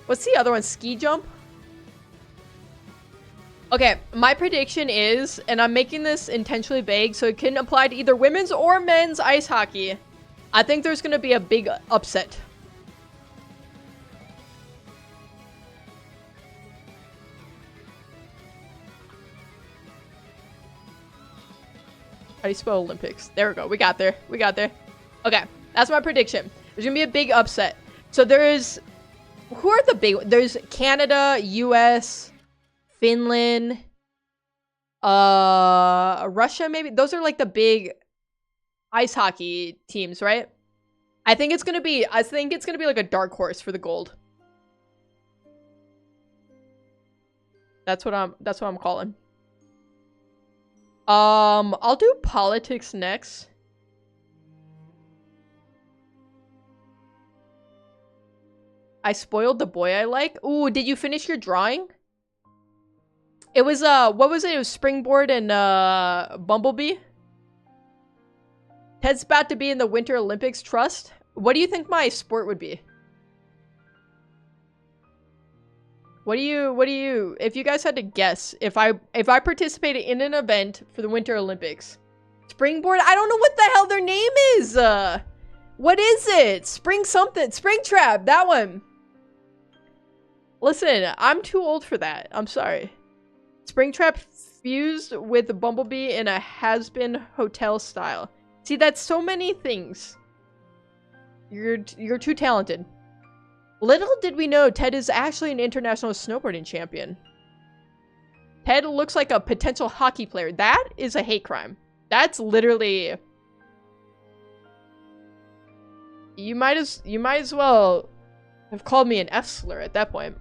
What's the other one? Ski jump? Okay, my prediction is, and I'm making this intentionally vague so it can apply to either women's or men's ice hockey. I think there's gonna be a big upset. How do you spell Olympics? There we go. We got there. We got there. Okay. That's my prediction. There's going to be a big upset. So there is... Who are the big... There's Canada, US, Finland, Russia maybe? Those are like the big ice hockey teams, right? I think it's going to be... like a dark horse for the gold. That's what I'm calling. I'll do politics next. I spoiled the boy I like. Ooh, did you finish your drawing? It was, what was it? It was Springboard and, Bumblebee. Ted's about to be in the Winter Olympics. Trust. What do you think my sport would be? What do you, if you guys had to guess, if I participated in an event for the Winter Olympics, Springboard, I don't know what the hell their name is. What is it? Spring something, Springtrap, that one. Listen, I'm too old for that. I'm sorry. Springtrap fused with Bumblebee in a has-been hotel style. See, that's so many things. You're too talented. Little did we know Ted is actually an international snowboarding champion. Ted looks like a potential hockey player. That is a hate crime. That's literally... You might as well have called me an F slur at that point.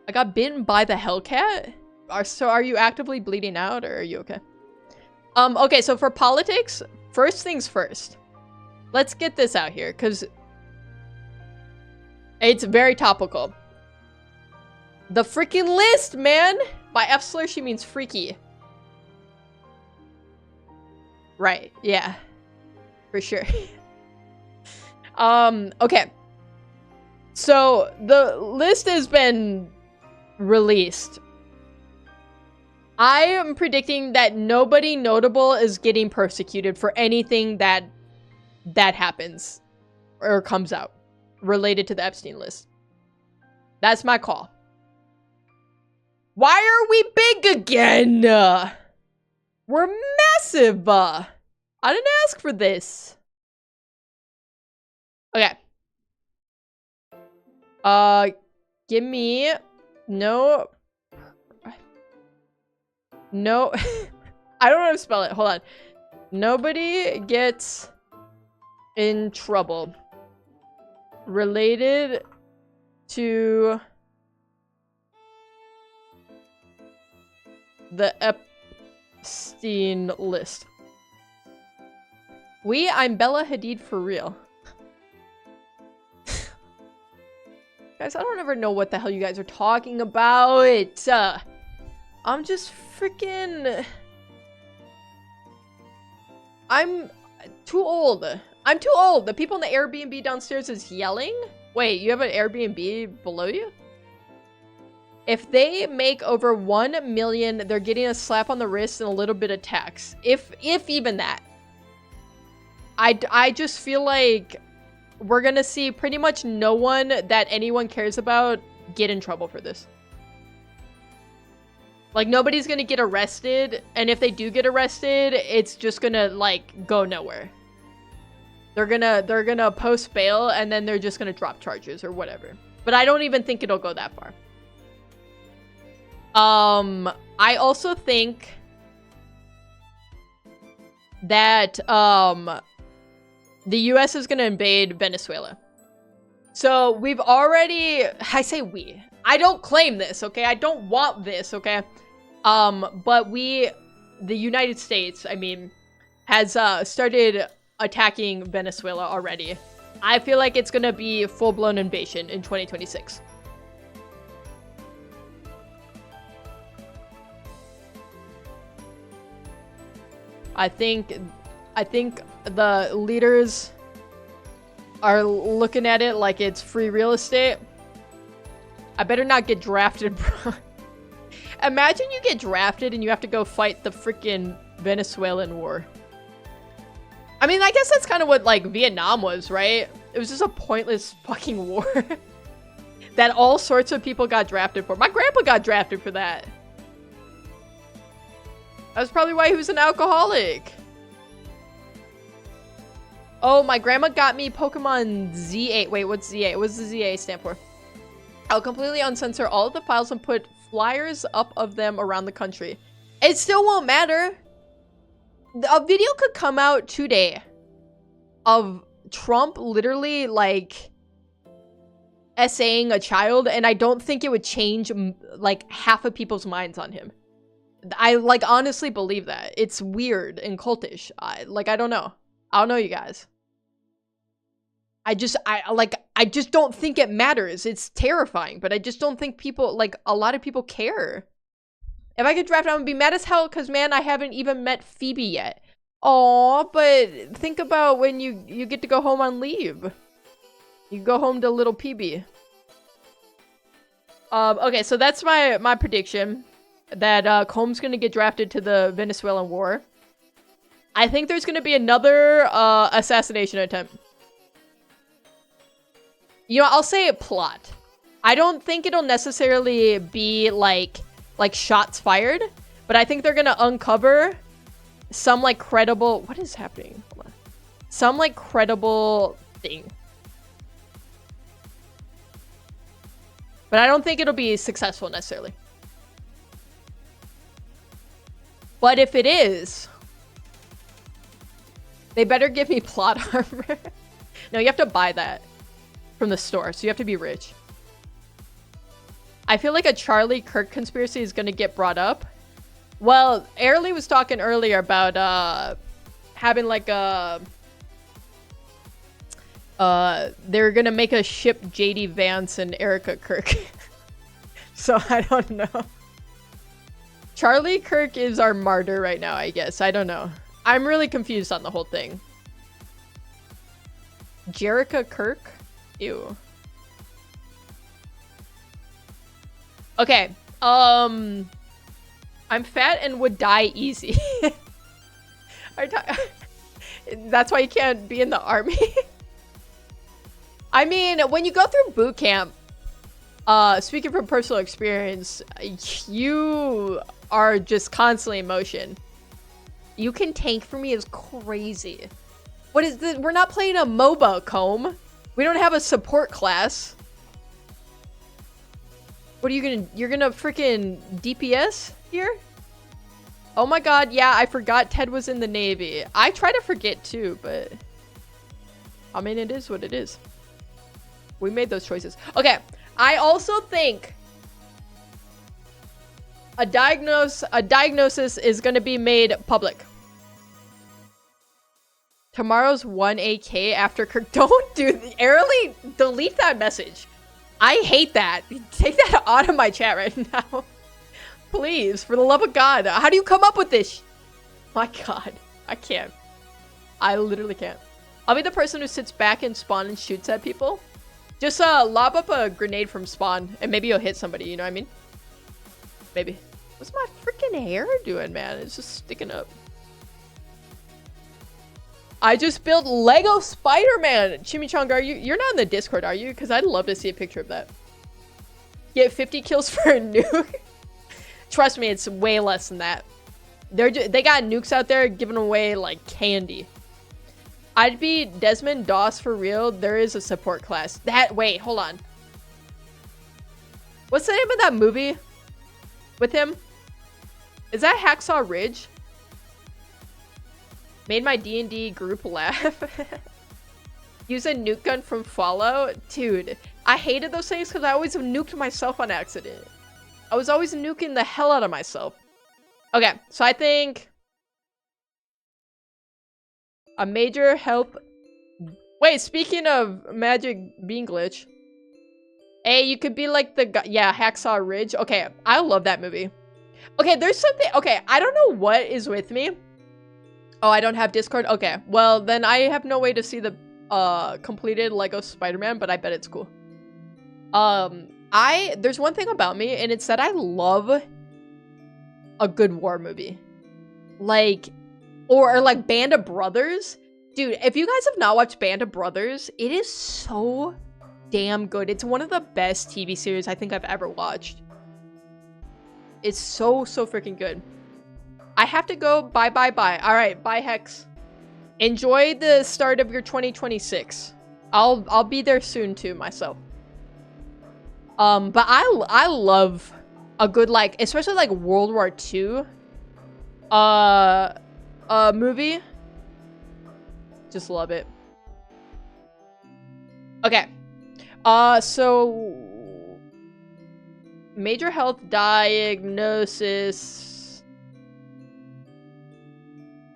I got bitten by the Hellcat? So are you actively bleeding out or are you okay? Okay, so for politics, first things first. Let's get this out here, because it's very topical. The freaking list, man! By F slur, she means freaky. Right, yeah. For sure. Okay. So, the list has been released. I am predicting that nobody notable is getting persecuted for anything that happens. or comes out related to the Epstein list. That's my call. Why are we big again? We're massive. I didn't ask for this. Okay. Give me no. I don't know how to spell it. Hold on. Nobody gets in trouble related to the Epstein list. I'm Bella Hadid for real. Guys, I don't ever know what the hell you guys are talking about. I'm just freaking... I'm too old. I'm too old. The people in the Airbnb downstairs is yelling. Wait, you have an Airbnb below you? If they make over 1 million, they're getting a slap on the wrist and a little bit of tax. If even that. I just feel like we're gonna see pretty much no one that anyone cares about get in trouble for this. Like, nobody's gonna get arrested, and if they do get arrested, it's just gonna, like, go nowhere. They're gonna post bail, and then they're just gonna drop charges or whatever. But I don't even think it'll go that far. I also think that, the US is gonna invade Venezuela. So, we've already... I say we. I don't claim this, okay? I don't want this, okay? But the United States, I mean, has started attacking Venezuela already. I feel like it's gonna be full-blown invasion in 2026. I think the leaders are looking at it like it's free real estate. I better not get drafted, bro. Imagine you get drafted and you have to go fight the freaking Venezuelan war. I mean, I guess that's kind of what, like, Vietnam was, right? It was just a pointless fucking war that all sorts of people got drafted for. My grandpa got drafted for that. That's probably why he was an alcoholic. Oh, my grandma got me Pokemon Z8. Wait, what's Z8? What's the Z8 stand for? I'll completely uncensor all of the files and put flyers up of them around the country. It still won't matter. A video could come out today of Trump literally, like, essaying a child, and I don't think it would change, like, half of people's minds on him. I, like, honestly believe that. It's weird and cultish. I don't know. I don't know, you guys. I just don't think it matters. It's terrifying, but I just don't think people, like, a lot of people care. If I get drafted, I'm gonna be mad as hell because, man, I haven't even met Phoebe yet. Aw, but think about when you get to go home on leave. You go home to little PB. Okay, so that's my prediction. That Combs gonna get drafted to the Venezuelan war. I think there's gonna be another assassination attempt. You know, I'll say a plot. I don't think it'll necessarily be like shots fired, but I think they're gonna uncover some, like, credible... What is happening? Hold on. Some, like, credible thing. But I don't think it'll be successful necessarily. But if it is, they better give me plot armor. No, you have to buy that from the store, so you have to be rich. I feel like a Charlie Kirk conspiracy is gonna get brought up. Well, Airly was talking earlier about having like a they're gonna make a ship JD Vance and Erica Kirk. So I don't know. Charlie Kirk is our martyr right now, I guess. I don't know. I'm really confused on the whole thing. Jerica Kirk? Ew. Okay. I'm fat and would die easy. That's why you can't be in the army. I mean, when you go through boot camp, speaking from personal experience, you are just constantly in motion. You can tank for me is crazy. What is this? We're not playing a MOBA, Comb. We don't have a support class. What are you gonna, you're gonna freaking DPS here? Oh my god, yeah, I forgot Ted was in the Navy. I try to forget too, but I mean, it is what it is. We made those choices. Okay, I also think a diagnosis is gonna be made public. Tomorrow's 1AK after Kirk. Don't do the Airly, delete that message. I hate that. Take that out of my chat right now. Please, for the love of God. How do you come up with this? My God, I can't. I literally can't. I'll be the person who sits back in spawn and shoots at people. Just lob up a grenade from spawn and maybe you'll hit somebody, you know what I mean? Maybe. What's my freaking hair doing, man? It's just sticking up. I just built Lego Spider-Man. Chimichanga, you're not in the Discord, are you? Because I'd love to see a picture of that. Get 50 kills for a nuke. Trust me, it's way less than that. They got nukes out there giving away like candy. I'd be Desmond Doss for real. There is a support class. Wait, hold on. What's the name of that movie with him? Is that Hacksaw Ridge? Made my D&D group laugh. Use a nuke gun from Fallout. Dude, I hated those things because I always nuked myself on accident. I was always nuking the hell out of myself. Okay, so I think a major help. Wait, speaking of magic bean glitch. Hey, you could be like the guy. Yeah, Hacksaw Ridge. Okay, I love that movie. Okay, there's something. Okay, I don't know what is with me. Oh, I don't have Discord? Okay, well, then I have no way to see the completed Lego Spider-Man, but I bet it's cool. There's one thing about me, and it's that I love a good war movie. Like, or like Band of Brothers. Dude, if you guys have not watched Band of Brothers, it is so damn good. It's one of the best TV series I think I've ever watched. It's so freaking good. I have to go. Bye. All right, bye, Hex. Enjoy the start of your 2026. I'll be there soon too myself. But I love a good, like, especially like World War II movie. Just love it. Okay. So major health diagnosis.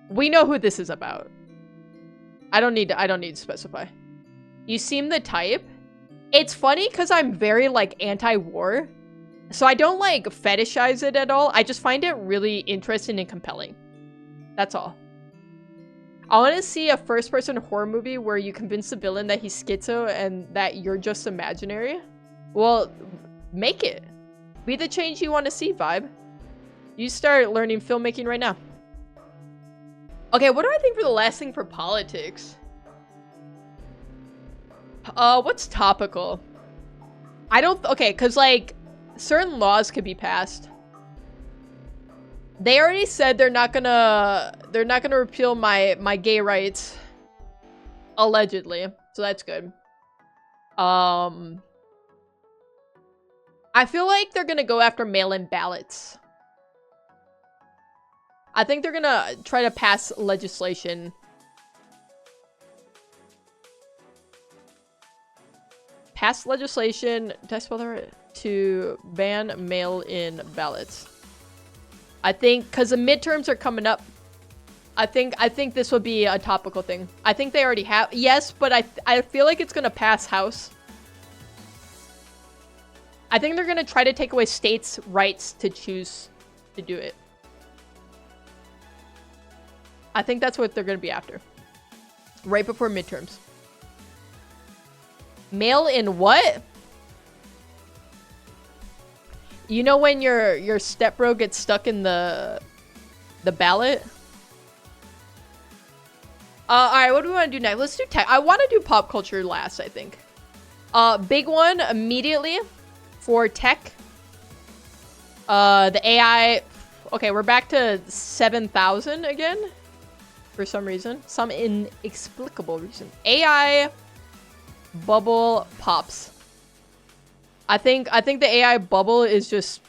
We know who this is about. I don't need to specify. You seem the type. It's funny because I'm very like anti-war. So I don't like fetishize it at all. I just find it really interesting and compelling. That's all. I want to see a first-person horror movie where you convince the villain that he's schizo and that you're just imaginary. Well, make it. Be the change you want to see, Vibe. You start learning filmmaking right now. Okay, what do I think for the last thing for politics? What's topical? I don't... Okay, because, like, certain laws could be passed. They already said they're not gonna repeal my gay rights. Allegedly. So that's good. I feel like they're gonna go after mail-in ballots. I think they're gonna try to pass legislation. Pass legislation, did I spell that right? To ban mail-in ballots. I think, because the midterms are coming up, I think this would be a topical thing. I think they already have, yes, but I feel like it's gonna pass House. I think they're gonna try to take away states' rights to choose to do it. I think that's what they're gonna be after. Right before midterms. Mail in what? You know when your stepbro gets stuck in the ballot? Alright, what do we want to do next? Let's do tech. I want to do pop culture last, I think. Big one immediately for tech. The AI. Okay, we're back to 7,000 again. For some reason. Some inexplicable reason. AI bubble pops. I think the AI bubble is just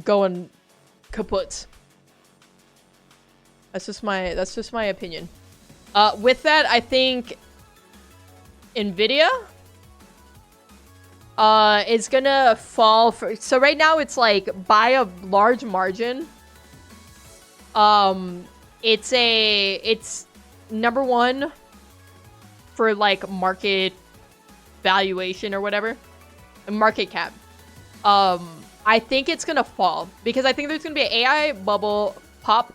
going kaput. That's just my opinion. With that, I think Nvidia is gonna fall for, so right now it's like by a large margin. It's number one for like market valuation or whatever, market cap. I think it's gonna fall because I think there's gonna be an AI bubble pop,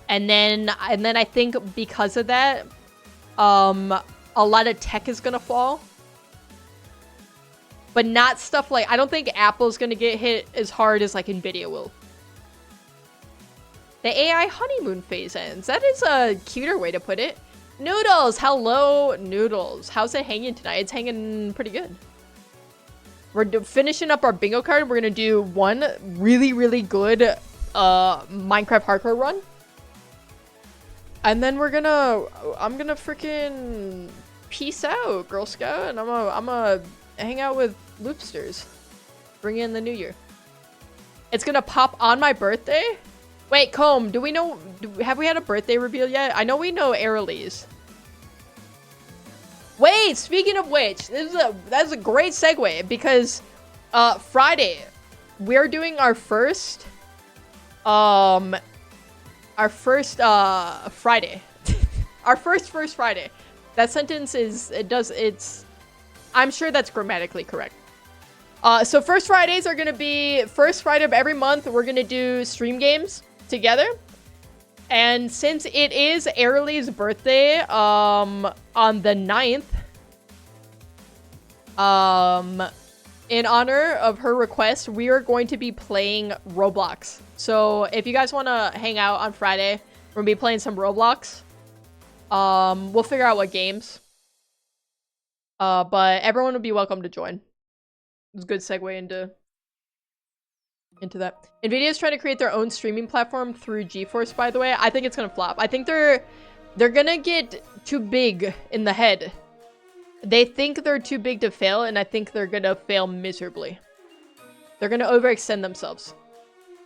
and then I think because of that, a lot of tech is gonna fall, but not stuff like, I don't think Apple's gonna get hit as hard as like Nvidia will. The AI honeymoon phase ends. That is a cuter way to put it. Noodles, hello, Noodles. How's it hanging tonight? It's hanging pretty good. We're finishing up our bingo card. We're gonna do one really, really good Minecraft hardcore run. And then I'm gonna freaking peace out, Girl Scout, and I'm gonna hang out with Loopsters. Bring in the new year. It's gonna pop on my birthday? Wait, Comb, have we had a birthday reveal yet? I know we know Aerolise. Wait, speaking of which, that's a great segue because Friday we're doing our first Friday. Our first Friday. That sentence I'm sure that's grammatically correct. So first Fridays are gonna be first Friday of every month. We're gonna do stream games together. And since it is Aeroli's birthday, on the 9th, in honor of her request, we are going to be playing Roblox. So if you guys want to hang out on Friday, we're gonna be playing some Roblox. We'll figure out what games. But everyone will be welcome to join. It's a good segue into that. Nvidia is trying to create their own streaming platform through GeForce, by the way. I think it's gonna flop. I think they're gonna get too big in the head. They think they're too big to fail, and I think they're gonna fail miserably. They're gonna overextend themselves.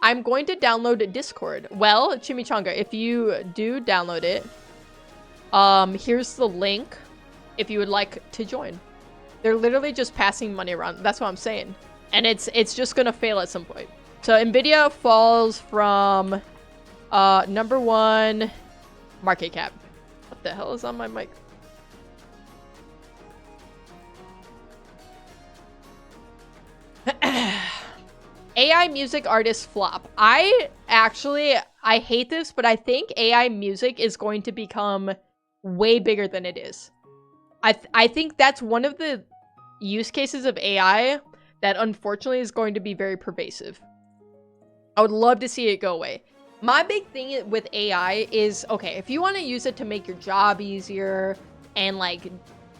I'm going to download Discord. Well, Chimichanga, if you do download it, here's the link if you would like to join. They're literally just passing money around. That's what I'm saying. And it's just gonna fail at some point. So Nvidia falls from number one market cap. What the hell is on my mic? AI music artists flop. I hate this, but I think AI music is going to become way bigger than it is. I think that's one of the use cases of AI that unfortunately is going to be very pervasive. I would love to see it go away. My big thing with AI is, okay, if you want to use it to make your job easier and like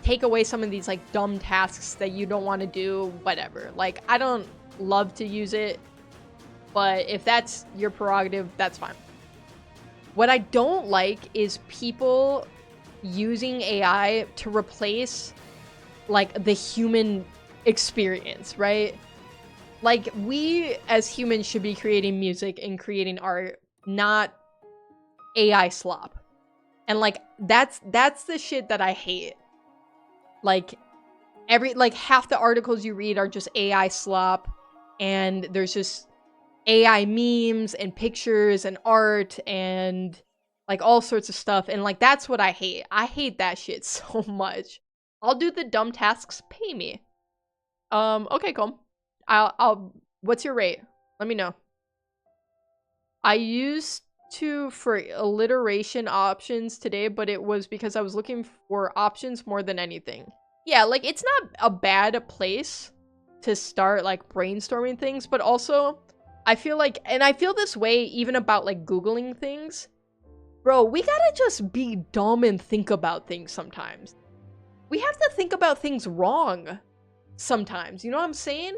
take away some of these like dumb tasks that you don't want to do, whatever. Like, I don't love to use it, but if that's your prerogative, that's fine. What I don't like is people using AI to replace like the human experience, right? Like, we as humans should be creating music and creating art, not AI slop. And like that's the shit that I hate. Like half the articles you read are just AI slop, and there's just AI memes and pictures and art and like all sorts of stuff, and like that's what I hate. I hate that shit so much. I'll do the dumb tasks, pay me. Okay, cool. I'll what's your rate? Let me know. I used to for alliteration options today, but it was because I was looking for options more than anything. Yeah, like it's not a bad place to start like brainstorming things, but also I feel like, and I feel this way even about like Googling things. Bro, we gotta just be dumb and think about things sometimes. we have to think about things wrong sometimes. You know what I'm saying?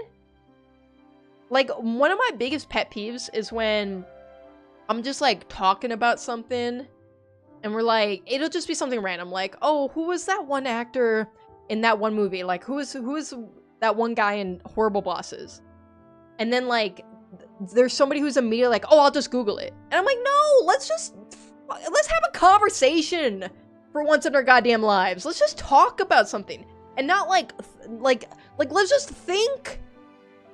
Like, one of my biggest pet peeves is when I'm just, like, talking about something, and we're like, it'll just be something random, like, oh, who was that one actor in that one movie? Like, who is that one guy in Horrible Bosses? And then, like, there's somebody who's immediately like, oh, I'll just Google it. And I'm like, no, let's have a conversation for once in our goddamn lives. Let's just talk about something. And not, like, let's just think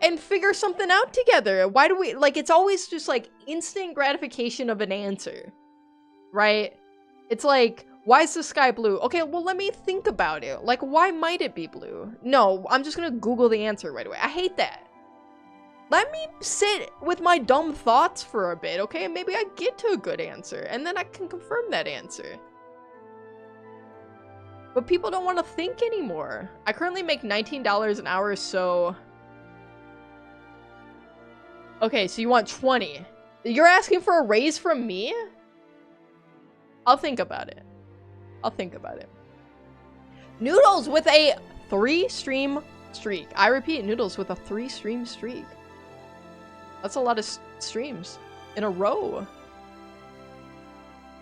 and figure something out together. Why do we, like, it's always just, like, instant gratification of an answer, right? It's like, why is the sky blue? Okay, well, let me think about it. Like, why might it be blue? No, I'm just gonna Google the answer right away. I hate that. Let me sit with my dumb thoughts for a bit, okay? Maybe I get to a good answer, and then I can confirm that answer. But people don't want to think anymore. I currently make $19 an hour, so... Okay, so you want 20. You're asking for a raise from me? I'll think about it. I'll think about it. Noodles with a 3-stream streak. I repeat, Noodles with a 3-stream streak. That's a lot of streams in a row.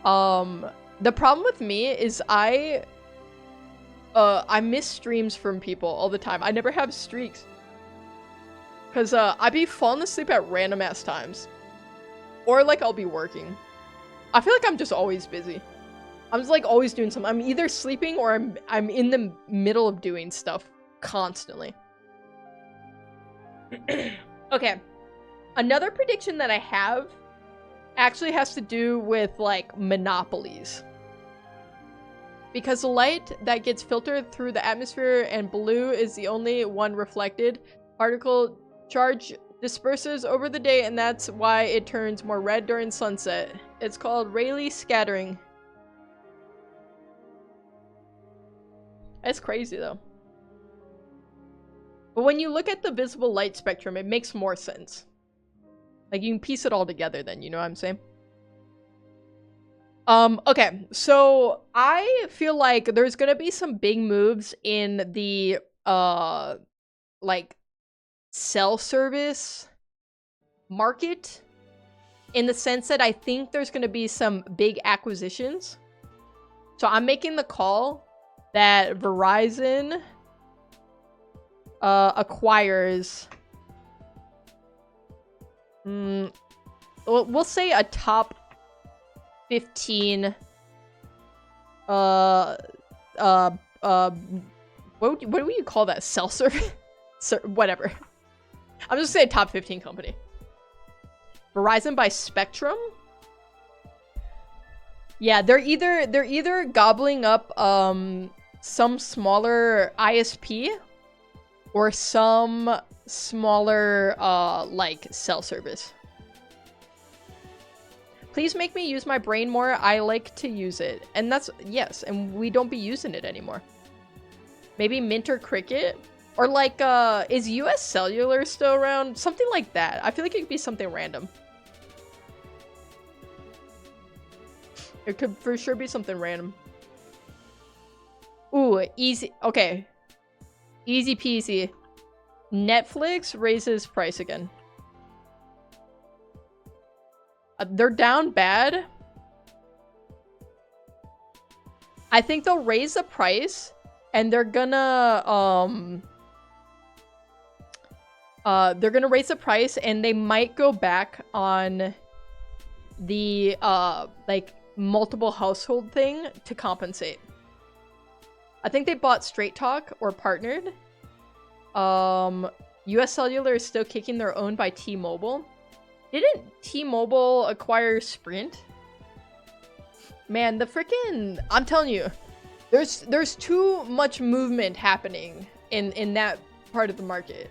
The problem with me is I miss streams from people all the time. I never have streaks. Because I be falling asleep at random ass times. Or like I'll be working. I feel like I'm just always busy. I'm just like always doing something. I'm either sleeping or I'm in the middle of doing stuff constantly. Okay. Another prediction that I have actually has to do with like monopolies. Because the light that gets filtered through the atmosphere and blue is the only one reflected, particle charge disperses over the day, and that's why it turns more red during sunset. It's called Rayleigh scattering. That's crazy though. But when you look at the visible light spectrum, it makes more sense. Like, you can piece it all together then, you know what I'm saying? Okay, so I feel like there's gonna be some big moves in the, like, cell service market, in the sense that I think there's gonna be some big acquisitions. So I'm making the call that Verizon acquires, we'll say a top 15 what do you call that? Cell service? Whatever. I'm just saying top 15 company. Verizon by Spectrum? Yeah, they're either gobbling up some smaller ISP or some smaller like cell service. Please make me use my brain more. I like to use it. And that's, yes, and we don't be using it anymore. Maybe Mint or Cricket? Or like, is US Cellular still around? Something like that. I feel like it could be something random. It could for sure be something random. Ooh, easy. Okay. Easy peasy. Netflix raises price again. They're down bad. I think they'll raise the price and they're gonna raise the price and they might go back on the like multiple household thing to compensate. I think they bought Straight Talk or partnered. US Cellular is still kicking their own by T-Mobile. Didn't T-Mobile acquire Sprint? Man, the freaking... I'm telling you, there's too much movement happening in that part of the market.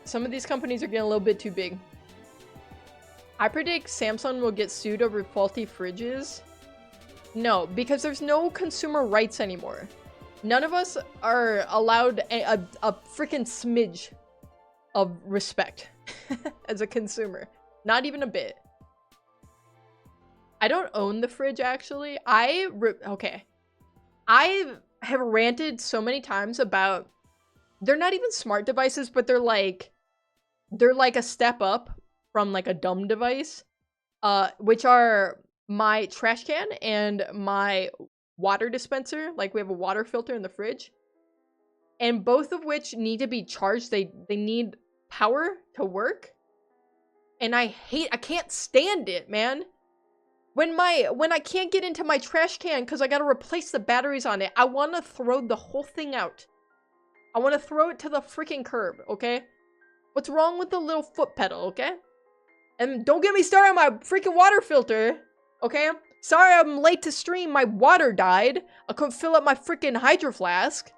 Some of these companies are getting a little bit too big. I predict Samsung will get sued over faulty fridges. No, because there's no consumer rights anymore. None of us are allowed a freaking smidge of respect as a consumer. Not even a bit. I don't own the fridge, actually. Okay. I have ranted so many times about, they're not even smart devices, but they're like a step up from like a dumb device, which are my trash can and my water dispenser. Like we have a water filter in the fridge, and both of which need to be charged. They need power to work, and I can't stand it, man. When I can't get into my trash can because I gotta replace the batteries on it, I want to throw the whole thing out. I want to throw it to the freaking curb, okay? What's wrong with the little foot pedal, okay? And don't get me started on my freaking water filter, okay? Sorry I'm late to stream. My water died. I couldn't fill up my freaking hydro flask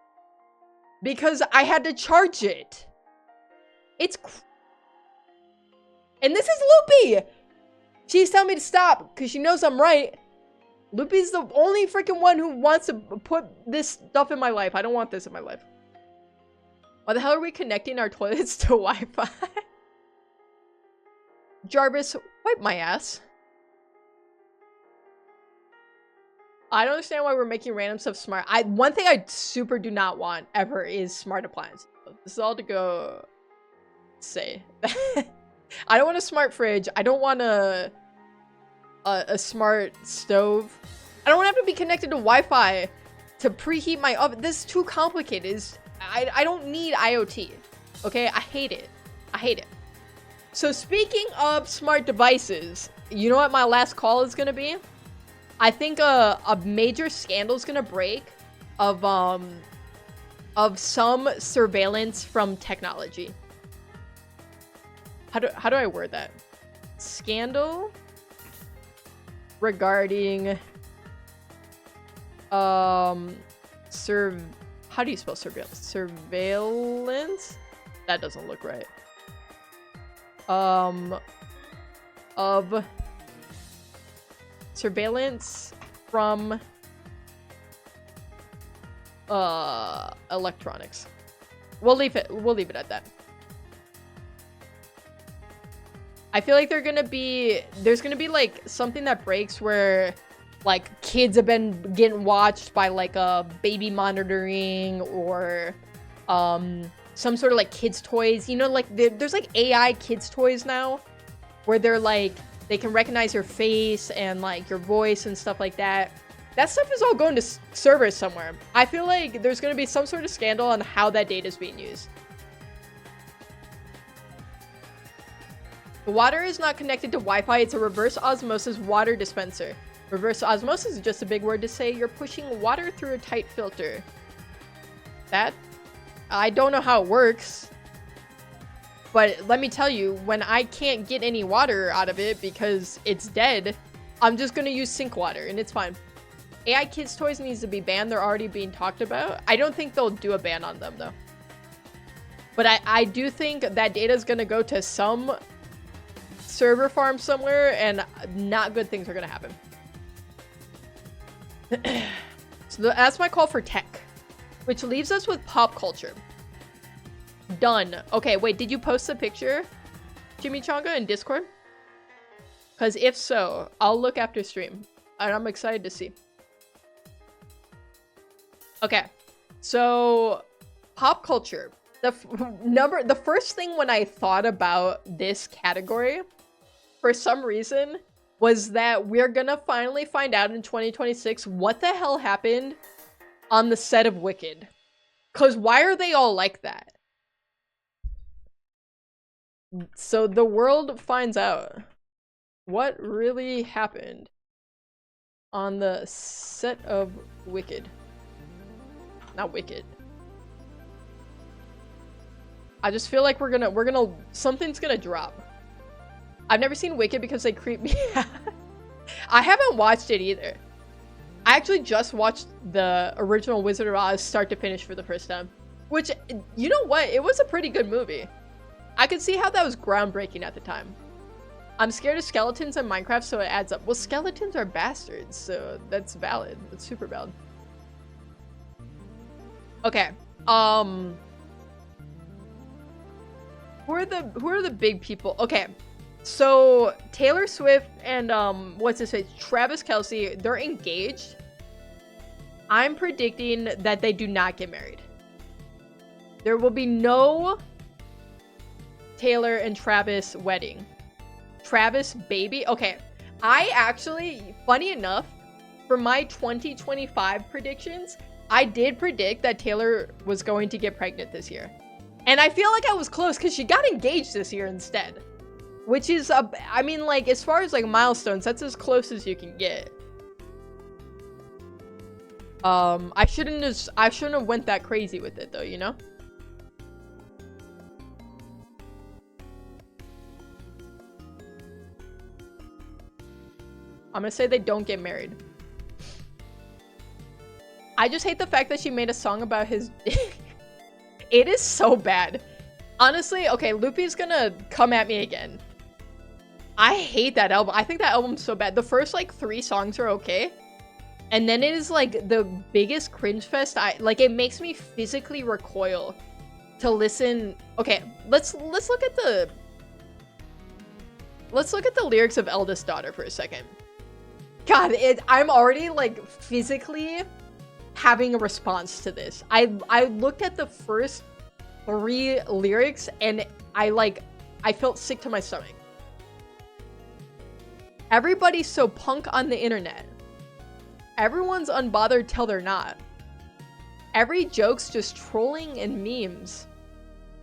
because I had to charge it. And this is Loopy! She's telling me to stop because she knows I'm right. Loopy's the only freaking one who wants to put this stuff in my life. I don't want this in my life. Why the hell are we connecting our toilets to Wi-Fi? Jarvis, wipe my ass. I don't understand why we're making random stuff smart. One thing I super do not want ever is smart appliances. This is all to go say. I don't want a smart fridge. I don't want a smart stove. I don't want to have to be connected to Wi-Fi to preheat my oven. This is too complicated. I don't need IoT. Okay? I hate it. I hate it. So speaking of smart devices, you know what my last call is gonna be? I think a major scandal is gonna break of some surveillance from technology. How do I word that? Scandal regarding how do you spell surveillance? Surveillance? That doesn't look right. Of surveillance from electronics. We'll leave it at that. I feel like there's gonna be like something that breaks where like kids have been getting watched by like a baby monitoring or some sort of like kids toys. You know, like there's like AI kids toys now where they're like they can recognize your face and like your voice and stuff like that. That stuff is all going to servers somewhere. I feel like there's going to be some sort of scandal on how that data is being used. The water is not connected to Wi-Fi. It's a reverse osmosis water dispenser. Reverse osmosis is just a big word to say you're pushing water through a tight filter. That, I don't know how it works. But let me tell you, when I can't get any water out of it because it's dead, I'm just going to use sink water and it's fine. AI kids toys needs to be banned. They're already being talked about. I don't think they'll do a ban on them though. But I do think that data is going to go to some server farm somewhere and not good things are going to happen. So that's my call for tech, which leaves us with pop culture. Done. Okay, wait, did you post the picture, Chimichanga, in Discord? Because if so, I'll look after stream. And I'm excited to see. Okay, so pop culture. The first thing when I thought about this category, for some reason, was that we're gonna finally find out in 2026 what the hell happened on the set of Wicked. Because why are they all like that? So the world finds out what really happened on the set of Wicked. Not Wicked. I just feel like something's gonna drop. I've never seen Wicked because they creep me out. I haven't watched it either. I actually just watched the original Wizard of Oz start to finish for the first time. Which, you know what? It was a pretty good movie. I could see how that was groundbreaking at the time. I'm scared of skeletons in Minecraft, so it adds up. Well, skeletons are bastards, so that's valid. That's super valid. Okay. Who are the big people? Okay. So Taylor Swift and what's his face? Travis Kelce, they're engaged. I'm predicting that they do not get married. There will be no Taylor and Travis wedding. Travis baby? Okay. I actually, funny enough, for my 2025 predictions, I did predict that Taylor was going to get pregnant this year. And I feel like I was close because she got engaged this year instead. Which is, I mean, like, as far as, like, milestones, that's as close as you can get. I shouldn't have went that crazy with it, though, you know? I'm gonna say they don't get married. I just hate the fact that she made a song about his dick. It is so bad. Honestly, okay, Loopy's gonna come at me again. I hate that album. I think that album's so bad. The first, like, 3 songs are okay. And then it is, like, the biggest cringe fest. It makes me physically recoil to listen. Okay, let's look at the... Let's look at the lyrics of Eldest Daughter for a second. God, I'm already, like, physically having a response to this. I looked at the first 3 lyrics and I felt sick to my stomach. Everybody's so punk on the internet. Everyone's unbothered till they're not. Every joke's just trolling and memes.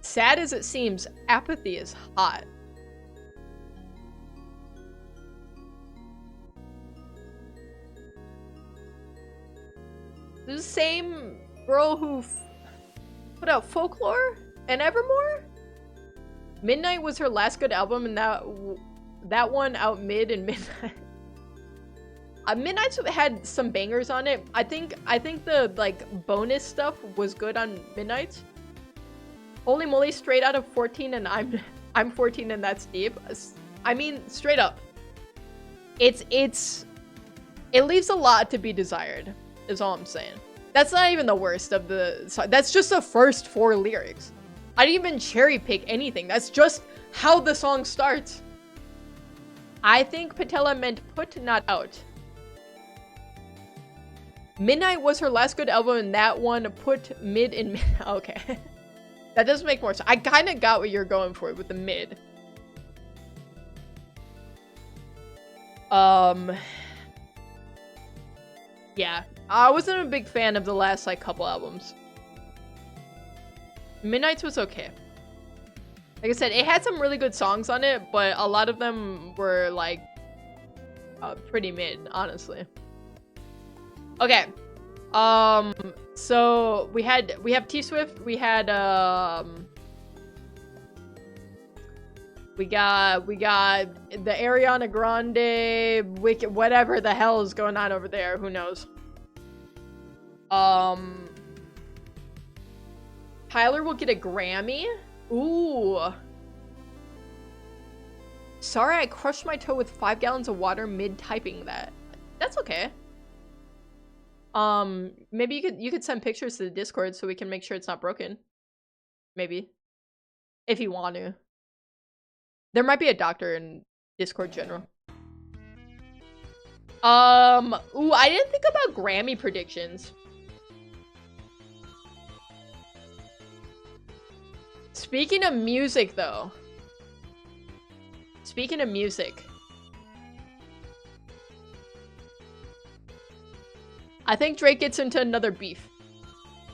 Sad as it seems, apathy is hot. The same girl who put out Folklore and Evermore? Midnight was her last good album, and that one out mid and Midnight. Midnight's had some bangers on it. I think the, like, bonus stuff was good on Midnight's. Holy moly, straight out of 14 and I'm 14 and that's deep. I mean, straight up. It leaves a lot to be desired, is all I'm saying. That's not even the worst of the song. That's just the first 4 lyrics. I didn't even cherry pick anything. That's just how the song starts. I think Patella meant put, not out. Midnight was her last good album, and that one put mid in mid. Okay. That does make more sense. I kind of got what you're going for with the mid. Yeah. I wasn't a big fan of the last, like, couple albums. Midnight's was okay. Like I said, it had some really good songs on it, but a lot of them were, like, pretty mid, honestly. Okay. So we have T-Swift, we had, we got the Ariana Grande, Wicked, whatever the hell is going on over there, who knows. Tyler will get a Grammy. Ooh. Sorry, I crushed my toe with 5 gallons of water mid-typing that. That's okay. Maybe you could send pictures to the Discord so we can make sure it's not broken. Maybe. If you want to. There might be a doctor in Discord general. Ooh, I didn't think about Grammy predictions. Speaking of music, though. Speaking of music. I think Drake gets into another beef.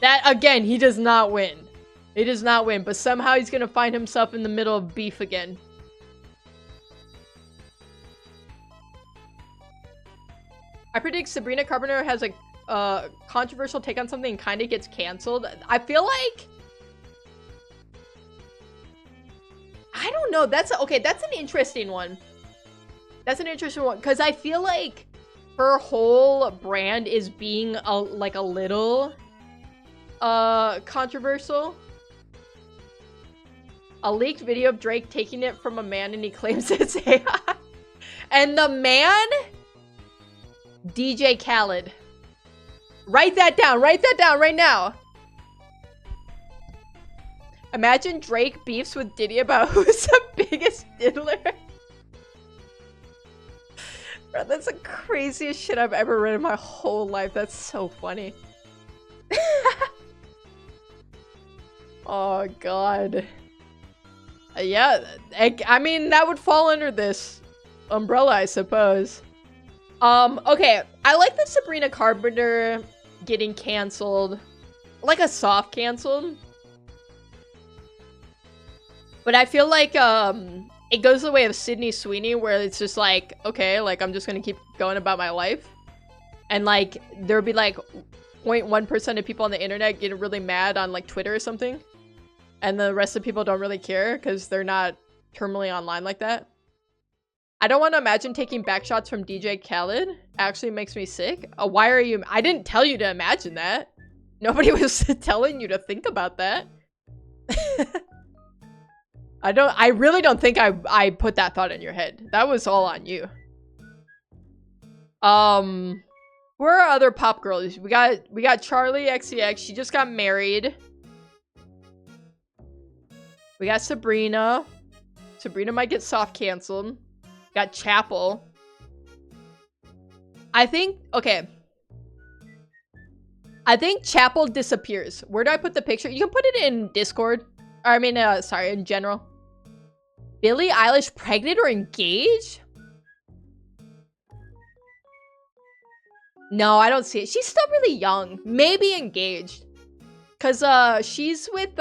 That, again, he does not win. He does not win, but somehow he's gonna find himself in the middle of beef again. I predict Sabrina Carpenter has a controversial take on something and kind of gets canceled. I feel like... I don't know. That's an interesting one. That's an interesting one. Because I feel like her whole brand is being a little controversial. A leaked video of Drake taking it from a man and he claims it's AI. And the man... DJ Khaled. Write that down right now. Imagine Drake beefs with Diddy about who's the biggest diddler. Bro, that's the craziest shit I've ever read in my whole life. That's so funny. Oh, God. Yeah, I mean, that would fall under this umbrella, I suppose. Okay. I like the Sabrina Carpenter getting canceled. Like a soft canceled. But I feel like, it goes the way of Sydney Sweeney, where it's just like, okay, like, I'm just gonna keep going about my life. And, like, there'll be, like, 0.1% of people on the internet getting really mad on, like, Twitter or something. And the rest of the people don't really care because they're not terminally online like that. I don't want to imagine taking backshots from DJ Khaled. Actually makes me sick. Why are you... I didn't tell you to imagine that. Nobody was telling you to think about that. I really don't think I put that thought in your head. That was all on you. Who are our other pop girls? We got Charlie XCX. She just got married. We got Sabrina. Sabrina might get soft canceled. Got Chapel. I think, okay. I think Chapel disappears. Where do I put the picture? You can put it in Discord. Or, I mean, sorry, in general. Billie Eilish pregnant or engaged? No, I don't see it. She's still really young. Maybe engaged. Cause she's with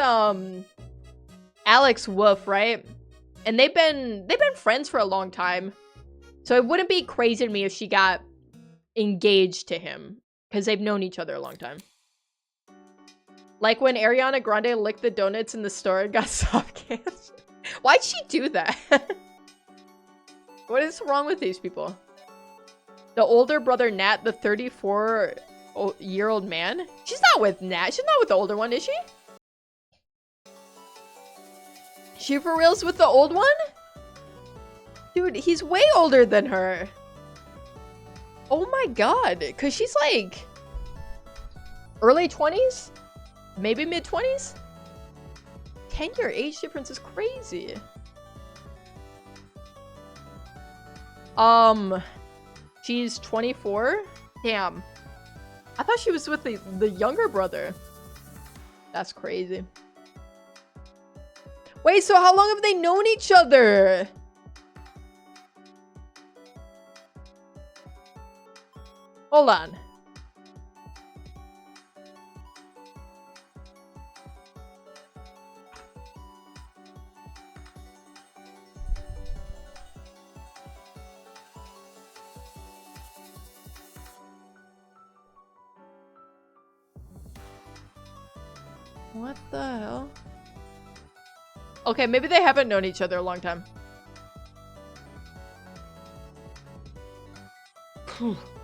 Alex Wolff, right? And they've been friends for a long time. So it wouldn't be crazy to me if she got engaged to him. Because they've known each other a long time. Like when Ariana Grande licked the donuts in the store and got soft cancer. Why'd she do that? What is wrong with these people? The older brother Nat, the 34-year-old man? She's not with Nat. She's not with the older one, is she? She for reals with the old one? Dude, he's way older than her. Oh my god. Because she's like... early 20s? Maybe mid-20s? 10-year age difference is crazy. She's 24? Damn. I thought she was with the younger brother. That's crazy. Wait, so how long have they known each other? Hold on. What the hell? Okay, maybe they haven't known each other a long time.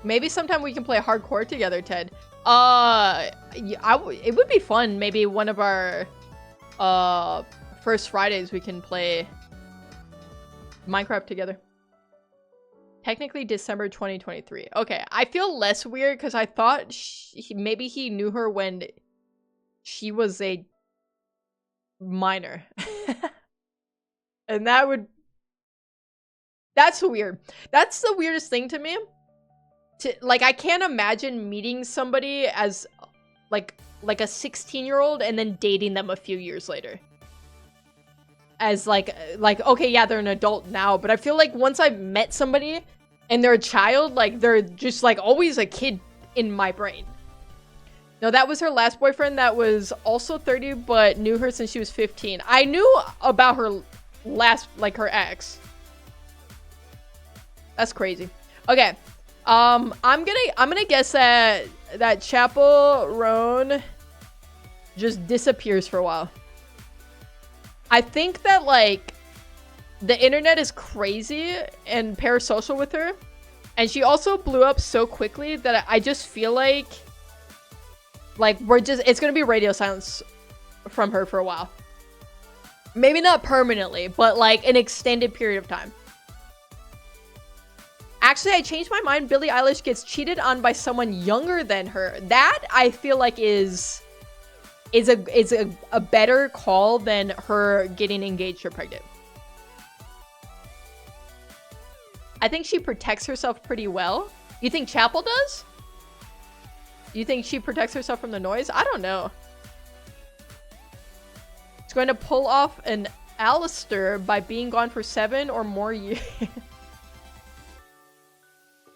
Maybe sometime we can play hardcore together, Ted. It would be fun. Maybe one of our first Fridays we can play Minecraft together. Technically December 2023. Okay, I feel less weird because I thought maybe he knew her when she was a minor. And that's weird. That's the weirdest thing to me. Like, I can't imagine meeting somebody as like a 16-year-old and then dating them a few years later. As like okay, yeah, they're an adult now, but I feel like once I've met somebody and they're a child, like they're just like always a kid in my brain. No, that was her last boyfriend that was also 30, but knew her since she was 15. I knew about her last, like her ex. That's crazy. Okay. I'm gonna guess that Chapel Roan just disappears for a while. I think that like the internet is crazy and parasocial with her, and she also blew up so quickly that I just feel like it's gonna be radio silence from her for a while. Maybe not permanently, but like an extended period of time. Actually, I changed my mind. Billie Eilish gets cheated on by someone younger than her. That I feel like is a better call than her getting engaged or pregnant. I think she protects herself pretty well. You think Chapel does? You think she protects herself from the noise? I don't know. It's going to pull off an Alistair by being gone for 7 or more years.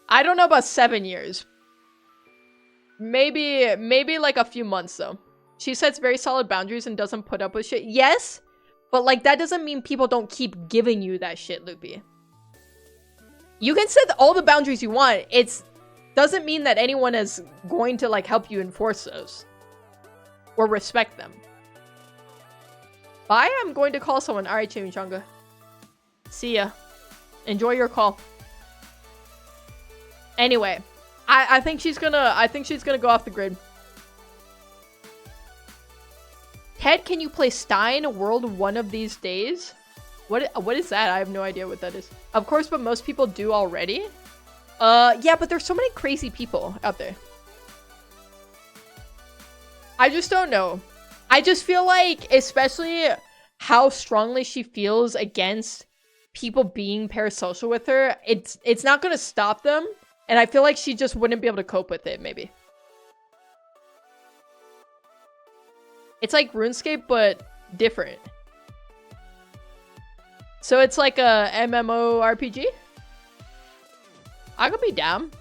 I don't know about 7 years. Maybe like a few months though. She sets very solid boundaries and doesn't put up with shit. Yes, but like that doesn't mean people don't keep giving you that shit, Loopy. You can set all the boundaries you want. It doesn't mean that anyone is going to like help you enforce those or respect them. Bye, I'm going to call someone. Alright, Chimichanga. See ya. Enjoy your call. Anyway, I think she's gonna go off the grid. Ted, can you play Stein World one of these days? What is that? I have no idea what that is. Of course, but most people do already. Yeah, but there's so many crazy people out there. I just don't know. I just feel like, especially how strongly she feels against people being parasocial with her, it's not gonna stop them, and I feel like she just wouldn't be able to cope with it, maybe. It's like RuneScape, but different. So it's like a MMORPG? I could be down.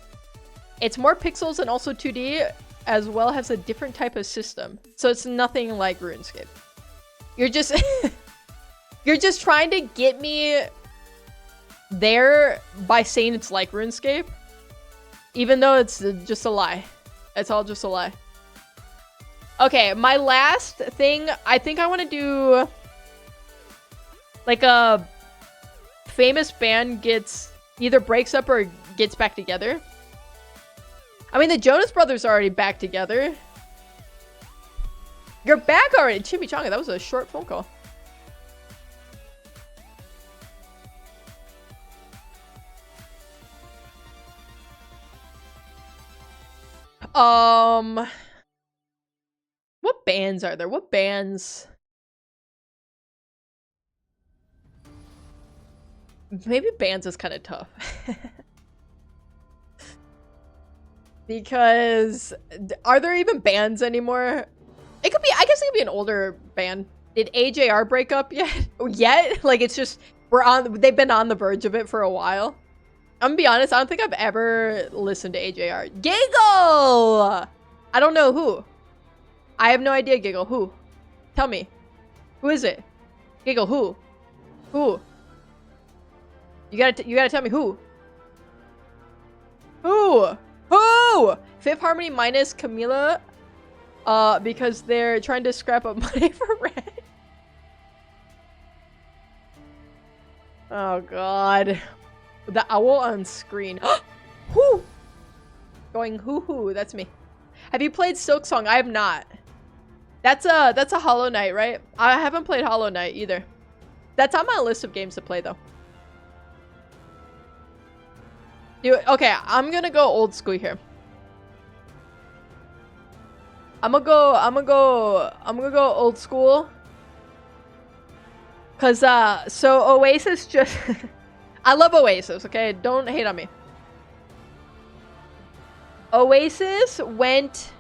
It's more pixels and also 2D, as well as a different type of system. So it's nothing like RuneScape. You're just you're just trying to get me there by saying it's like RuneScape, even though it's just a lie. It's all just a lie. Okay, my last thing, I think I want to do like a famous band gets either breaks up or gets back together. I mean, the Jonas Brothers are already back together. You're back already, Chimichanga. That was a short phone call. What bands are there? What bands? Maybe bands is kind of tough. Because are there even bands anymore? It could be, I guess it could be an older band. Did AJR break up yet? Yet? Like it's just, they've been on the verge of it for a while. I'm gonna be honest, I don't think I've ever listened to AJR. Giggle! I don't know who. I have no idea, Giggle. Who? Tell me. Who is it? Giggle, who? Who? You gotta tell me who. Who? Who? Fifth Harmony minus Camila. Because they're trying to scrap up money for rent. Oh god. The owl on screen. Whoo! Going hoo-hoo, that's me. Have you played Silk Song? I have not. That's a Hollow Knight, right? I haven't played Hollow Knight either. That's on my list of games to play though. Okay, I'm gonna go old school here. I'm gonna go old school. Cause so Oasis just I love Oasis, okay? Don't hate on me. Oasis went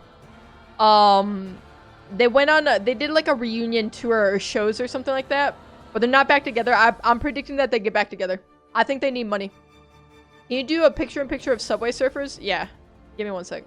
they went on they did like a reunion tour or shows or something like that, but they're not back together. I'm predicting that they get back together. I think they need money. Can you do a picture-in-picture of Subway Surfers? Yeah. Give me 1 sec.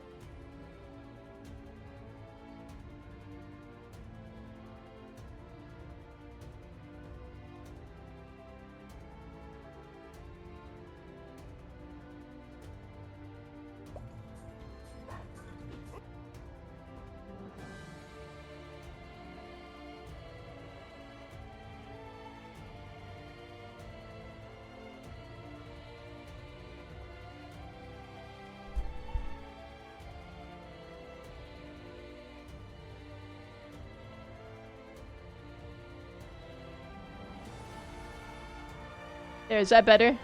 There, is that better?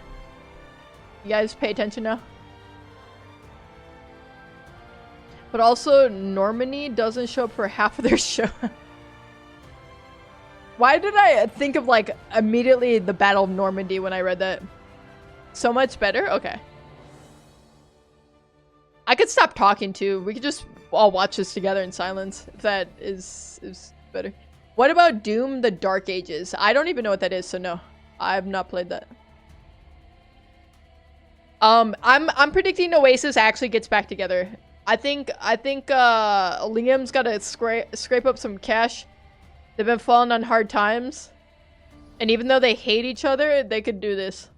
You guys pay attention now? But also, Normandy doesn't show up for half of their show. Why did I think of, like, immediately the Battle of Normandy when I read that? So much better? Okay. I could stop talking too. We could just all watch this together in silence, if that is better. What about Doom the Dark Ages? I don't even know what that is, so no. I have not played that. I'm predicting Oasis actually gets back together. I think Liam's gotta scrape up some cash. They've been falling on hard times. And even though they hate each other, they could do this.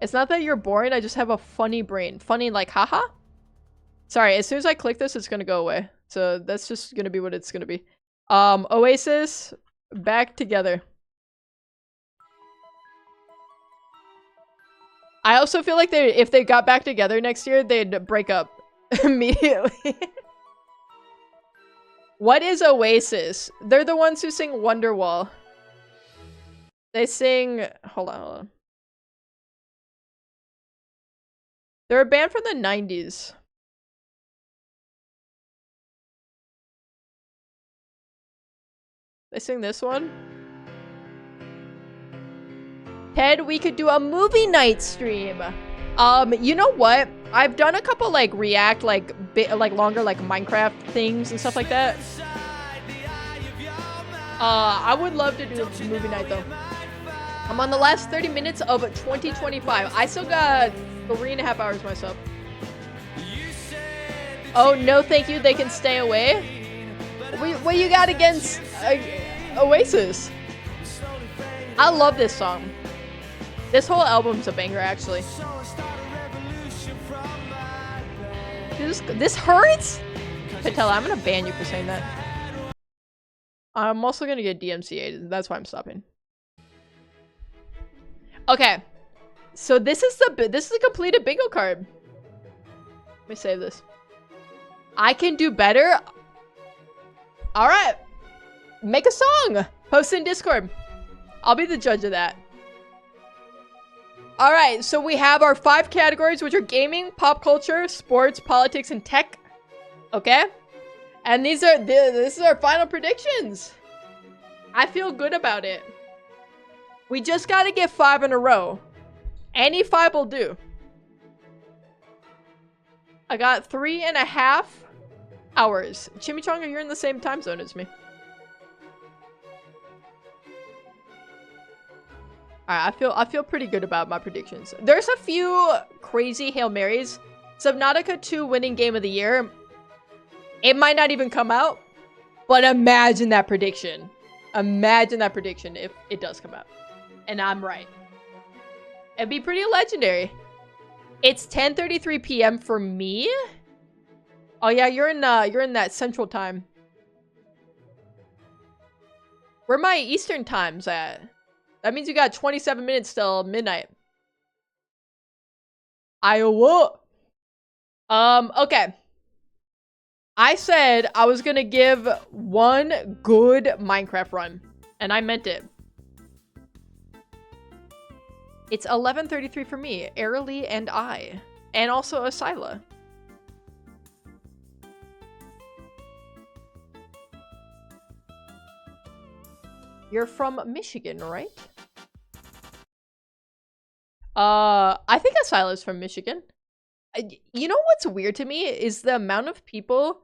It's not that you're boring, I just have a funny brain. Funny like, haha? Sorry, as soon as I click this, it's gonna go away. So that's just gonna be what it's gonna be. Oasis, back together. I also feel like if they got back together next year, they'd break up immediately. What is Oasis? They're the ones who sing Wonderwall. They sing... Hold on. They're a band from the 90s. They sing this one. Ted, we could do a movie night stream. You know what? I've done a couple like React, like longer like Minecraft things and stuff like that. I would love to do a movie night though. I'm on the last 30 minutes of 2025. I still got 3.5 hours myself. Oh no, thank you. They can stay away. What you got against Oasis? I love this song. This whole album's a banger, actually. This hurts? Patella, I'm gonna ban you for saying that. I'm also gonna get DMCA'd. That's why I'm stopping. Okay, so this is a completed bingo card. Let me save this. I can do better. All right, make a song. Post it in Discord. I'll be the judge of that. All right, so we have our 5 categories, which are gaming, pop culture, sports, politics, and tech. Okay, and this is our final predictions. I feel good about it. We just gotta get 5 in a row. Any 5 will do. I got 3.5 hours. Chimichanga, you're in the same time zone as me. Alright, I feel pretty good about my predictions. There's a few crazy Hail Marys. Subnautica 2 winning game of the year. It might not even come out, but imagine that prediction. Imagine that prediction if it does come out. And I'm right. It'd be pretty legendary. It's 10:33 p.m. for me. Oh yeah, you're in that central time. Where my Eastern time's at? That means you got 27 minutes till midnight. Iowa. Okay. I said I was gonna give 1 good Minecraft run, and I meant it. It's 11:33 for me, Airly and I, and also Asila. You're from Michigan, right? I think Asila's from Michigan. You know what's weird to me is the amount of people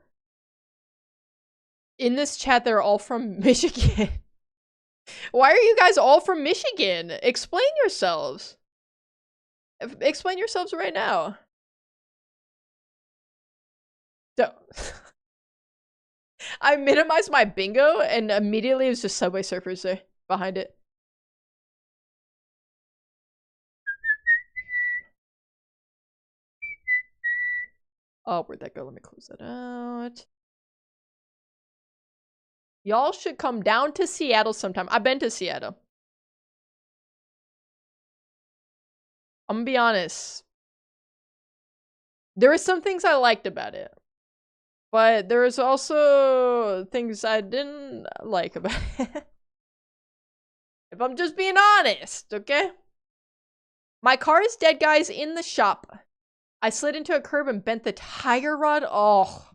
in this chat that are all from Michigan. Why are you guys all from Michigan? Explain yourselves. Explain yourselves right now. I minimized my bingo and immediately it was just Subway Surfers there behind it. Oh, where'd that go? Let me close that out. Y'all should come down to Seattle sometime. I've been to Seattle. I'm gonna be honest. There were some things I liked about it. But there was also things I didn't like about it. If I'm just being honest, okay? My car is dead, guys, in the shop. I slid into a curb and bent the tire rod. Oh,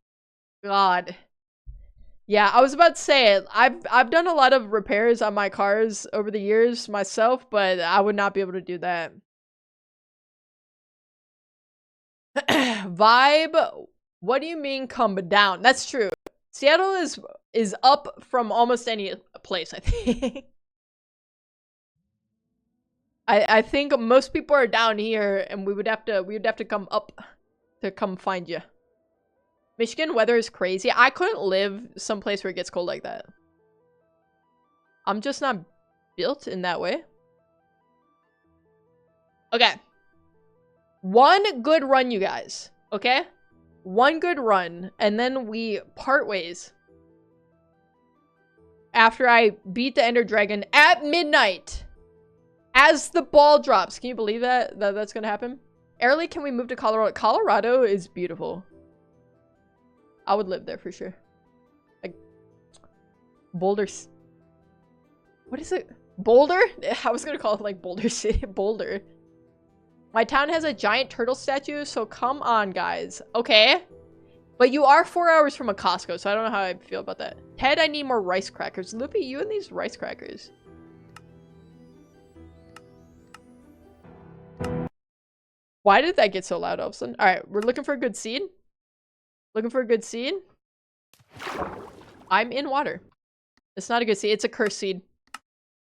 God. Yeah, I was about to say it. I've done a lot of repairs on my cars over the years myself, but I would not be able to do that. Vibe, what do you mean come down? That's true. Seattle is up from almost any place, I think. I think most people are down here and we would have to come up to come find you. Michigan weather is crazy. I couldn't live someplace where it gets cold like that. I'm just not built in that way. Okay. One good run, you guys. Okay? One good run, and then we part ways. After I beat the Ender Dragon at midnight. As the ball drops. Can you believe that? That's gonna happen? Airly, can we move to Colorado? Colorado is beautiful. I would live there for sure. Like, Boulder. What is it? Boulder? I was gonna call it like Boulder City. Boulder. My town has a giant turtle statue, so come on, guys. Okay. But you are 4 hours from a Costco, so I don't know how I feel about that. Ted, I need more rice crackers. Loopy, you and these rice crackers. Why did that get so loud all of a sudden? Alright, we're looking for a good seed. Looking for a good seed. I'm in water. It's not a good seed. It's a cursed seed.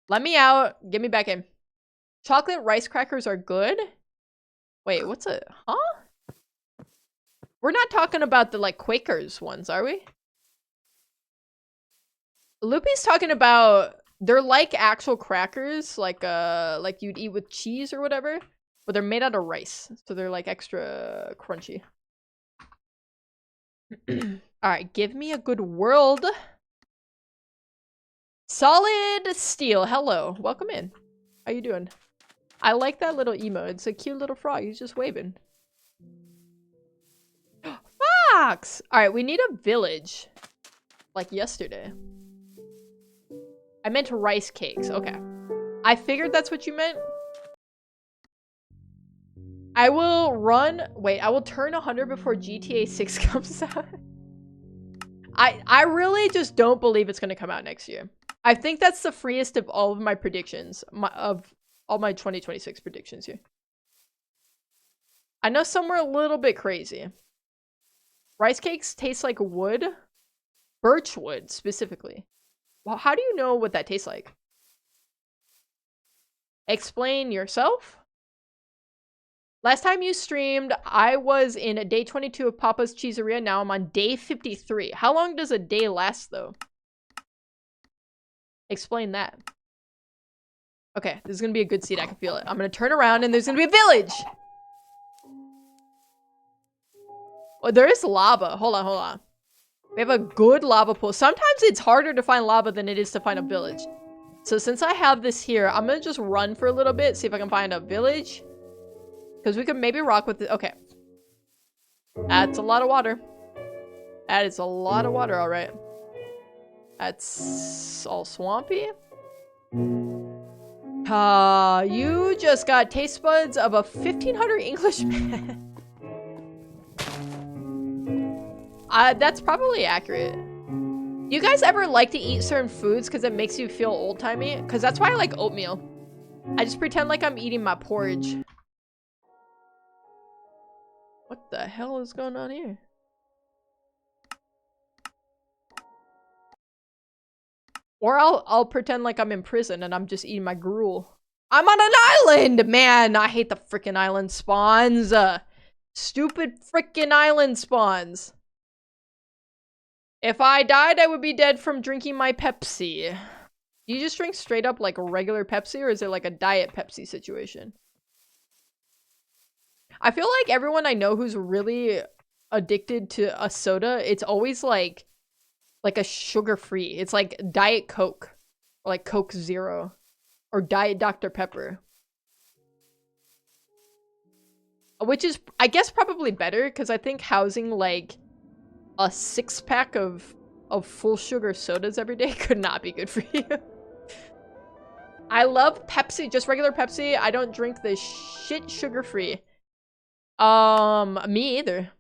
Let me out. Get me back in. Chocolate rice crackers are good. Wait, what's it? Huh? We're not talking about the, like, Quakers ones, are we? Loopy's talking about... They're like actual crackers. Like you'd eat with cheese or whatever. But they're made out of rice. So they're, like, extra crunchy. Alright, give me a good world. Solid Steel, hello. Welcome in. How you doing? I like that little emo. It's a cute little frog. He's just waving. Fox! Alright, we need a village. Like yesterday. I meant rice cakes. Okay. I figured that's what you meant. I will run... Wait, I will turn 100 before GTA 6 comes out. I really just don't believe it's going to come out next year. I think that's the freest of all of my predictions. Of all my 2026 predictions here. I know some were a little bit crazy. Rice cakes taste like wood. Birch wood, specifically. Well, how do you know what that tastes like? Explain yourself? Last time you streamed, I was in day 22 of Papa's Cheeseria. Now I'm on day 53. How long does a day last, though? Explain that. Okay, this is gonna be a good seed. I can feel it. I'm gonna turn around and there's gonna be a village! Oh, there is lava. Hold on, hold on. We have a good lava pool. Sometimes it's harder to find lava than it is to find a village. So since I have this here, I'm gonna just run for a little bit, see if I can find a village. Because we could maybe rock with it. Okay. That's a lot of water. That is a lot of water, alright. That's all swampy. You just got taste buds of a 1500 Englishman. That's probably accurate. Do you guys ever like to eat certain foods because it makes you feel old-timey? Because that's why I like oatmeal. I just pretend like I'm eating my porridge. What the hell is going on here? Or I'll pretend like I'm in prison and I'm just eating my gruel. I'm on an island! Man, I hate the freaking island spawns. Stupid freaking island spawns. If I died, I would be dead from drinking my Pepsi. Do you just drink straight up like a regular Pepsi, or is it like a diet Pepsi situation? I feel like everyone I know who's really addicted to a soda, it's always like a sugar-free. It's like Diet Coke, or like Coke Zero, or Diet Dr. Pepper. Which is, I guess, probably better, because I think housing like a 6-pack of full sugar sodas every day could not be good for you. I love Pepsi, just regular Pepsi. I don't drink the shit sugar-free. Me either.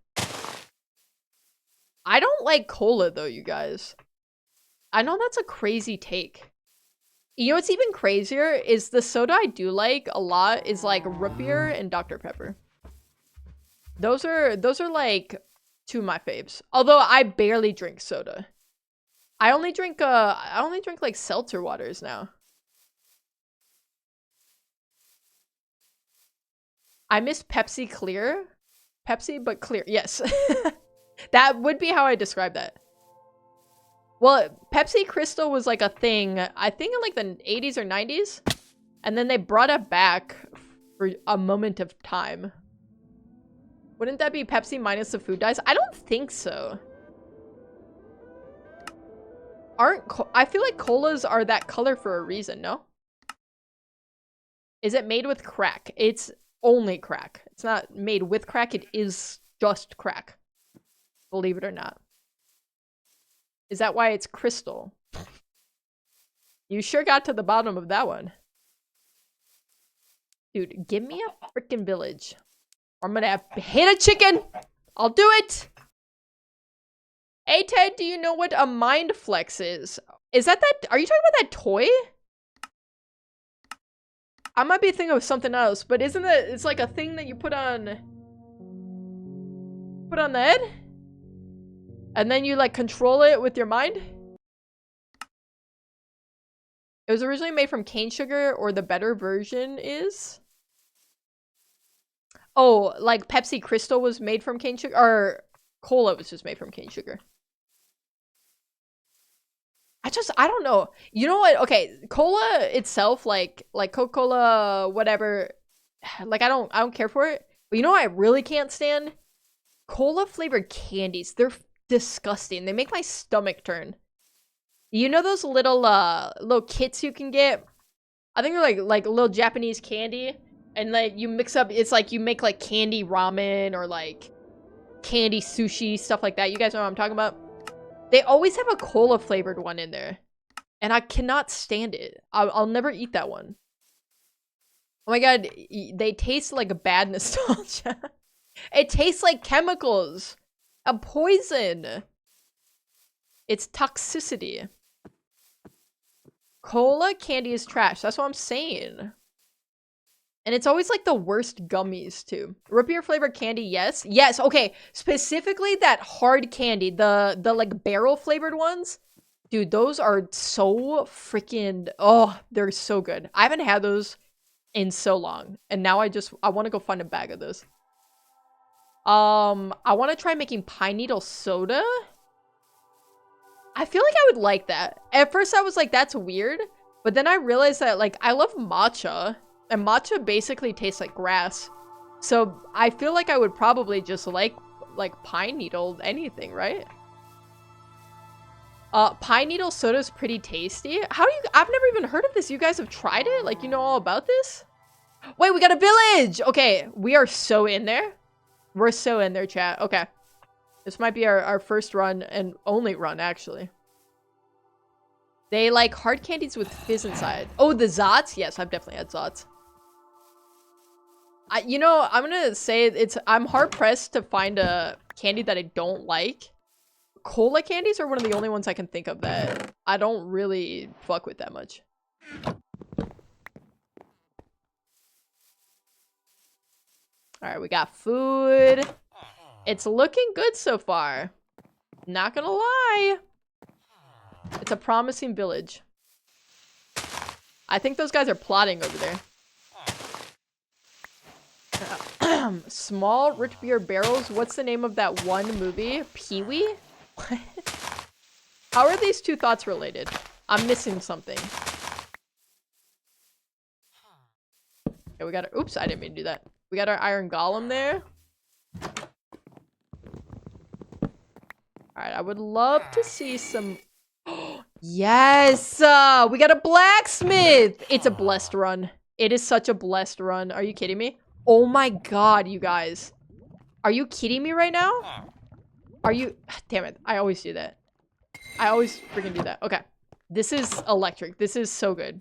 I don't like cola though, you guys. I know that's a crazy take. You know what's even crazier is the soda I do like a lot is like root beer and Dr. Pepper. Those are like two of my faves. Although I barely drink soda. I only drink like seltzer waters now. I miss Pepsi Clear. Pepsi but clear. Yes. That would be how I describe that. Well, Pepsi Crystal was like a thing, I think in like the 80s or 90s. And then they brought it back for a moment of time. Wouldn't that be Pepsi minus the food dyes? I don't think so. I feel like colas are that color for a reason, no? Is it made with crack? It's only crack. It's not made with crack, it is just crack. Believe it or not. Is that why it's crystal? You sure got to the bottom of that one. Dude, give me a freaking village. Or I'm gonna hit a chicken! I'll do it! Hey Ted, do you know what a mind flex is? Is that are you talking about that toy? I might be thinking of something else, but isn't it, it's like a thing that you put on the head? And then you like control it with your mind? It was originally made from cane sugar, or the better version is? Oh, like Pepsi Crystal was made from cane sugar, or cola was just made from cane sugar. I don't know. You know what? Okay, cola itself, like Coca-Cola, whatever, like I don't care for it. But you know what I really can't stand? Cola flavored candies. They're disgusting. They make my stomach turn. You know those little kits you can get? I think they're like little Japanese candy, and like you mix up, it's like you make like candy ramen or like candy sushi, stuff like that. You guys know what I'm talking about? They always have a cola flavored one in there, and I cannot stand it. I'll never eat that one. Oh my god, they taste like a bad nostalgia. It tastes like chemicals. A poison. It's toxicity. Cola candy is trash. That's what I'm saying. And it's always like the worst gummies too. Root beer flavored candy, yes. Yes, okay. Specifically that hard candy, the like barrel flavored ones. Dude, those are so freaking, oh, they're so good. I haven't had those in so long. And now I want to go find a bag of those. I want to try making pine needle soda. I feel like I would like that. At first I was like, that's weird. But then I realized that like I love matcha. And matcha basically tastes like grass. So I feel like I would probably just like pine needle anything, right? Pine needle soda is pretty tasty. I've never even heard of this. You guys have tried it? Like, you know all about this? Wait, we got a village! Okay, we are so in there. We're so in there, chat. Okay. This might be our first run and only run, actually. They like hard candies with fizz inside. Oh, the Zots? Yes, I've definitely had Zots. You know, I'm gonna say I'm hard-pressed to find a candy that I don't like. Cola candies are one of the only ones I can think of that I don't really fuck with that much. Alright, we got food. It's looking good so far. Not gonna lie. It's a promising village. I think those guys are plotting over there. Small root beer barrels. What's the name of that one movie? Pee-wee? How are these two thoughts related? I'm missing something. Okay, we got our— oops, I didn't mean to do that. We got our iron golem there. Alright, I would love to see some— yes! We got a blacksmith! It's a blessed run. It is such a blessed run. Are you kidding me? Oh my god, you guys. Are you kidding me right now? Are you— damn it, I always do that. I always freaking do that. Okay. This is electric. This is so good.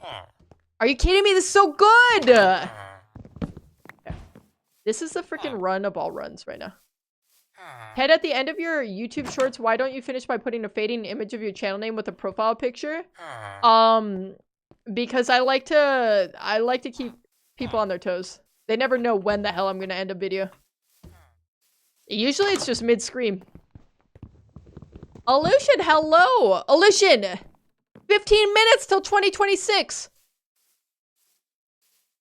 Are you kidding me? This is so good! Okay. This is the freaking run of all runs right now. Ted, at the end of your YouTube shorts, why don't you finish by putting a fading image of your channel name with a profile picture? Because I like to keep people on their toes. They never know when the hell I'm gonna end a video. Usually it's just mid-scream. Aleutian, hello! Aleutian! 15 minutes till 2026!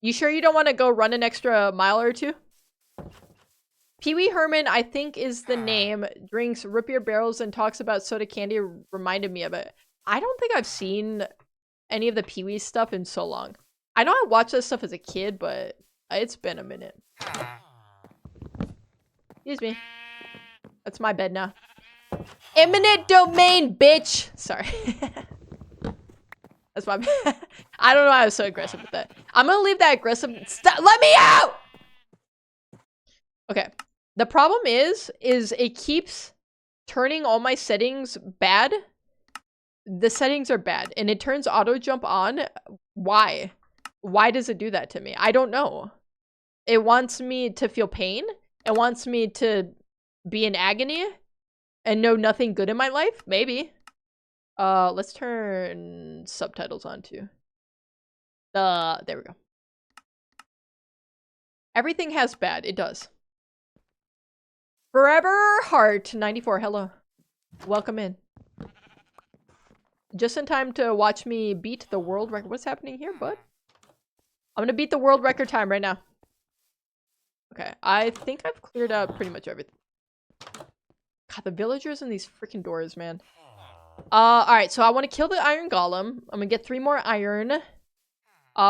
You sure you don't want to go run an extra mile or two? Pee-wee Herman, I think is the name, drinks root beer barrels and talks about soda candy, reminded me of it. I don't think I've seen any of the Pee-wee stuff in so long. I know I watched this stuff as a kid, but it's been a minute. Excuse me. That's my bed now. Eminent domain, bitch! Sorry. That's my bad. I don't know why I was so aggressive with that. I'm gonna leave that aggressive. Stop! Let me out! Okay. The problem is it keeps turning all my settings bad. The settings are bad, and it turns auto jump on. Why? Why does it do that to me? I don't know. It wants me to feel pain. It wants me to be in agony and know nothing good in my life. Maybe. Let's turn subtitles on too. There we go. Everything has bad. It does. Forever Heart 94. Hello. Welcome in. Just in time to watch me beat the world record. What's happening here, bud? I'm gonna beat the world record time right now. Okay, I think I've cleared out pretty much everything. God, the villagers in these freaking doors, man. Alright, so I want to kill the iron golem. I'm gonna get 3 more iron.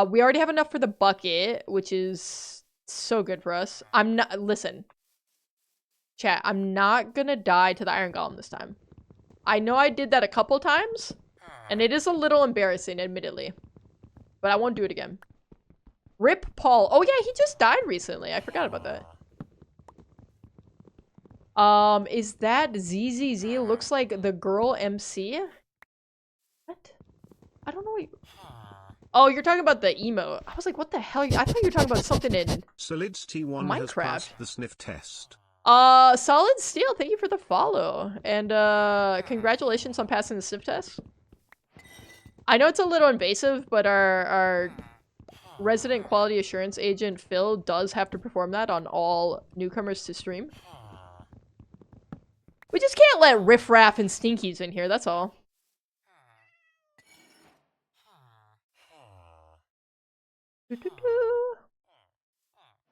We already have enough for the bucket, which is so good for us. Listen. Chat, I'm not gonna die to the iron golem this time. I know I did that a couple times, and it is a little embarrassing, admittedly. But I won't do it again. Rip Paul. Oh yeah, he just died recently. I forgot about that. Is that ZZZ? Looks like the girl MC? What? I don't know what you... Oh, you're talking about the emo. I was like, what the hell? I thought you were talking about something in Solids T1 has Minecraft. passed the sniff test. Solid Steel, thank you for the follow. And, congratulations on passing the sniff test. I know it's a little invasive, but our resident quality assurance agent, Phil, does have to perform that on all newcomers to stream. We just can't let riffraff and stinkies in here, that's all.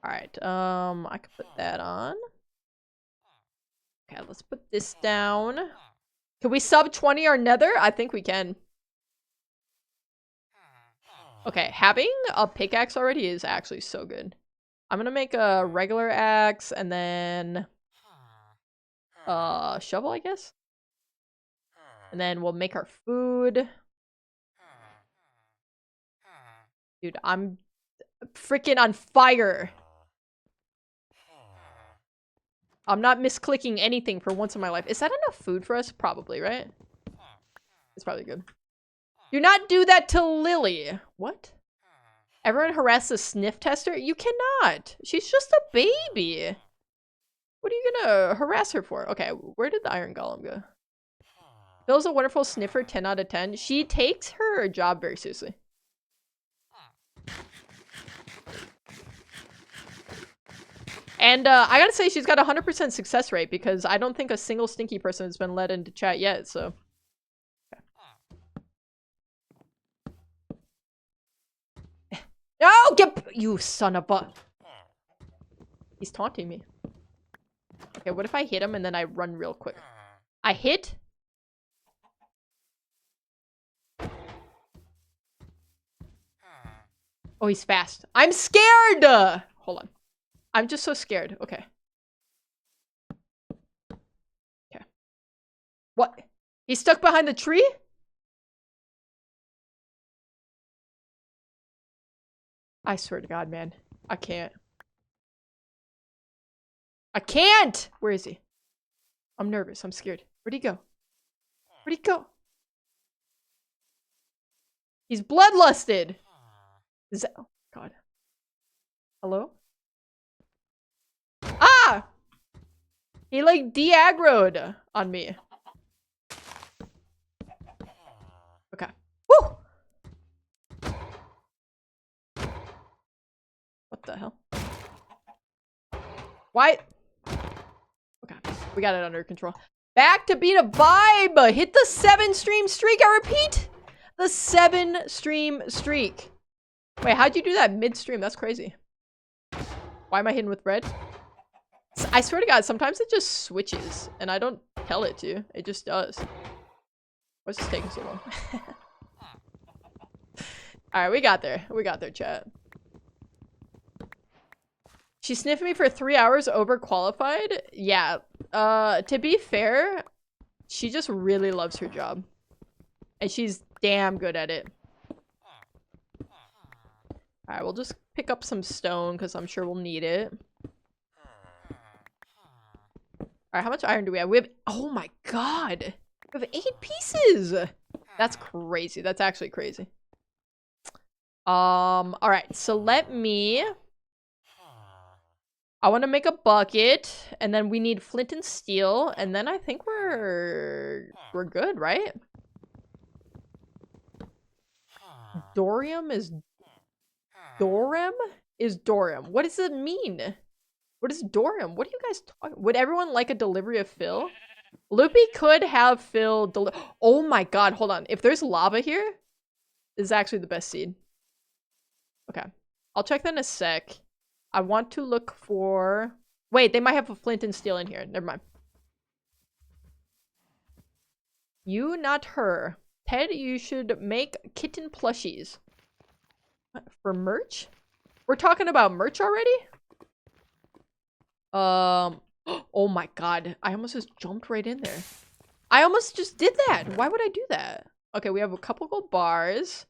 Alright, I can put that on. Okay, let's put this down. Can we sub 20 our nether? I think we can. Okay, having a pickaxe already is actually so good. I'm gonna make a regular axe and then shovel, I guess. And then we'll make our food. Dude, I'm freaking on fire. I'm not misclicking anything for once in my life. Is that enough food for us? Probably, right? It's probably good. Do not do that to Lily. What? Everyone harass the sniff tester? You cannot. She's just a baby. What are you gonna harass her for? Okay, where did the iron golem go? Phil's a wonderful sniffer, 10 out of 10. She takes her job very seriously. And I gotta say, she's got a 100% success rate because I don't think a single stinky person has been let into chat yet, so. Okay. No! Get- You son of a- He's taunting me. Okay, what if I hit him and then I run real quick? I hit? Oh, he's fast. I'm scared! Hold on. I'm just so scared. Okay. Okay. What? He's stuck behind the tree? I swear to God, man. I can't. I can't! Where is he? I'm nervous. I'm scared. Where'd he go? Where'd he go? He's bloodlusted! Is that- oh, God. Hello? Ah! He like de-aggroed on me. Okay. Woo! What the hell? Why? Okay, we got it under control. Back to beat a vibe! Hit the 7-stream streak, I repeat! The 7-stream streak. Wait, how'd you do that mid-stream? That's crazy. Why am I hitting with red? I swear to God, sometimes it just switches, and I don't tell it to. It just does. What's this taking so long? Alright, we got there. We got there, chat. She sniffed me for 3 hours, overqualified? Yeah. To be fair, she just really loves her job. And she's damn good at it. Alright, we'll just pick up some stone, because I'm sure we'll need it. Alright, how much iron do we have? We have- oh my god! We have 8 pieces! That's crazy. That's actually crazy. Alright, so let me... I want to make a bucket, and then we need flint and steel, and then I think we're good, right? Dorium is Dorem is Dorium. What does it mean? What is Dorium? What are you guys talking? Would everyone like a delivery of Phil? Loopy could have Phil oh my god, hold on. If there's lava here, this is actually the best seed. Okay. I'll check that in a sec. I want to look for... Wait, they might have a flint and steel in here. Never mind. You, not her. Ted, you should make kitten plushies. What, for merch? We're talking about merch already? Oh my god. I almost just jumped right in there. I almost just did that. Why would I do that? Okay, we have a couple gold bars.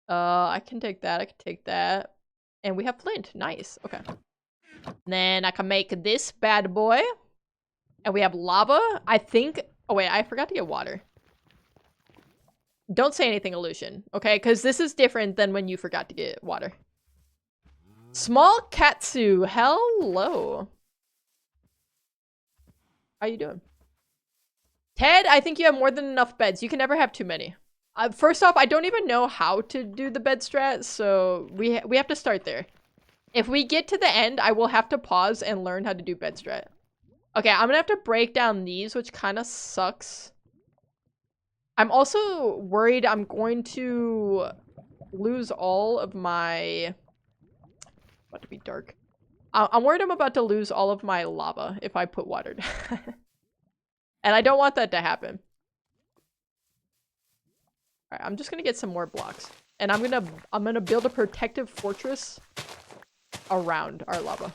I can take that. I can take that. And we have flint. Nice. Okay. Then I can make this bad boy. And we have lava. I think... Oh, wait. I forgot to get water. Don't say anything, Illusion. Okay? Because this is different than when you forgot to get water. Small Katsu. Hello. How you doing? Ted, I think you have more than enough beds. You can never have too many. First off, I don't even know how to do the bed strat, so we have to start there. If we get to the end, I will have to pause and learn how to do bed strat. Okay, I'm gonna have to break down these, which kind of sucks. I'm also worried I'm going to lose all of my... About to be dark. I'm worried I'm about to lose all of my lava if I put water down. And I don't want that to happen. Alright, I'm just gonna get some more blocks. And I'm gonna build a protective fortress around our lava.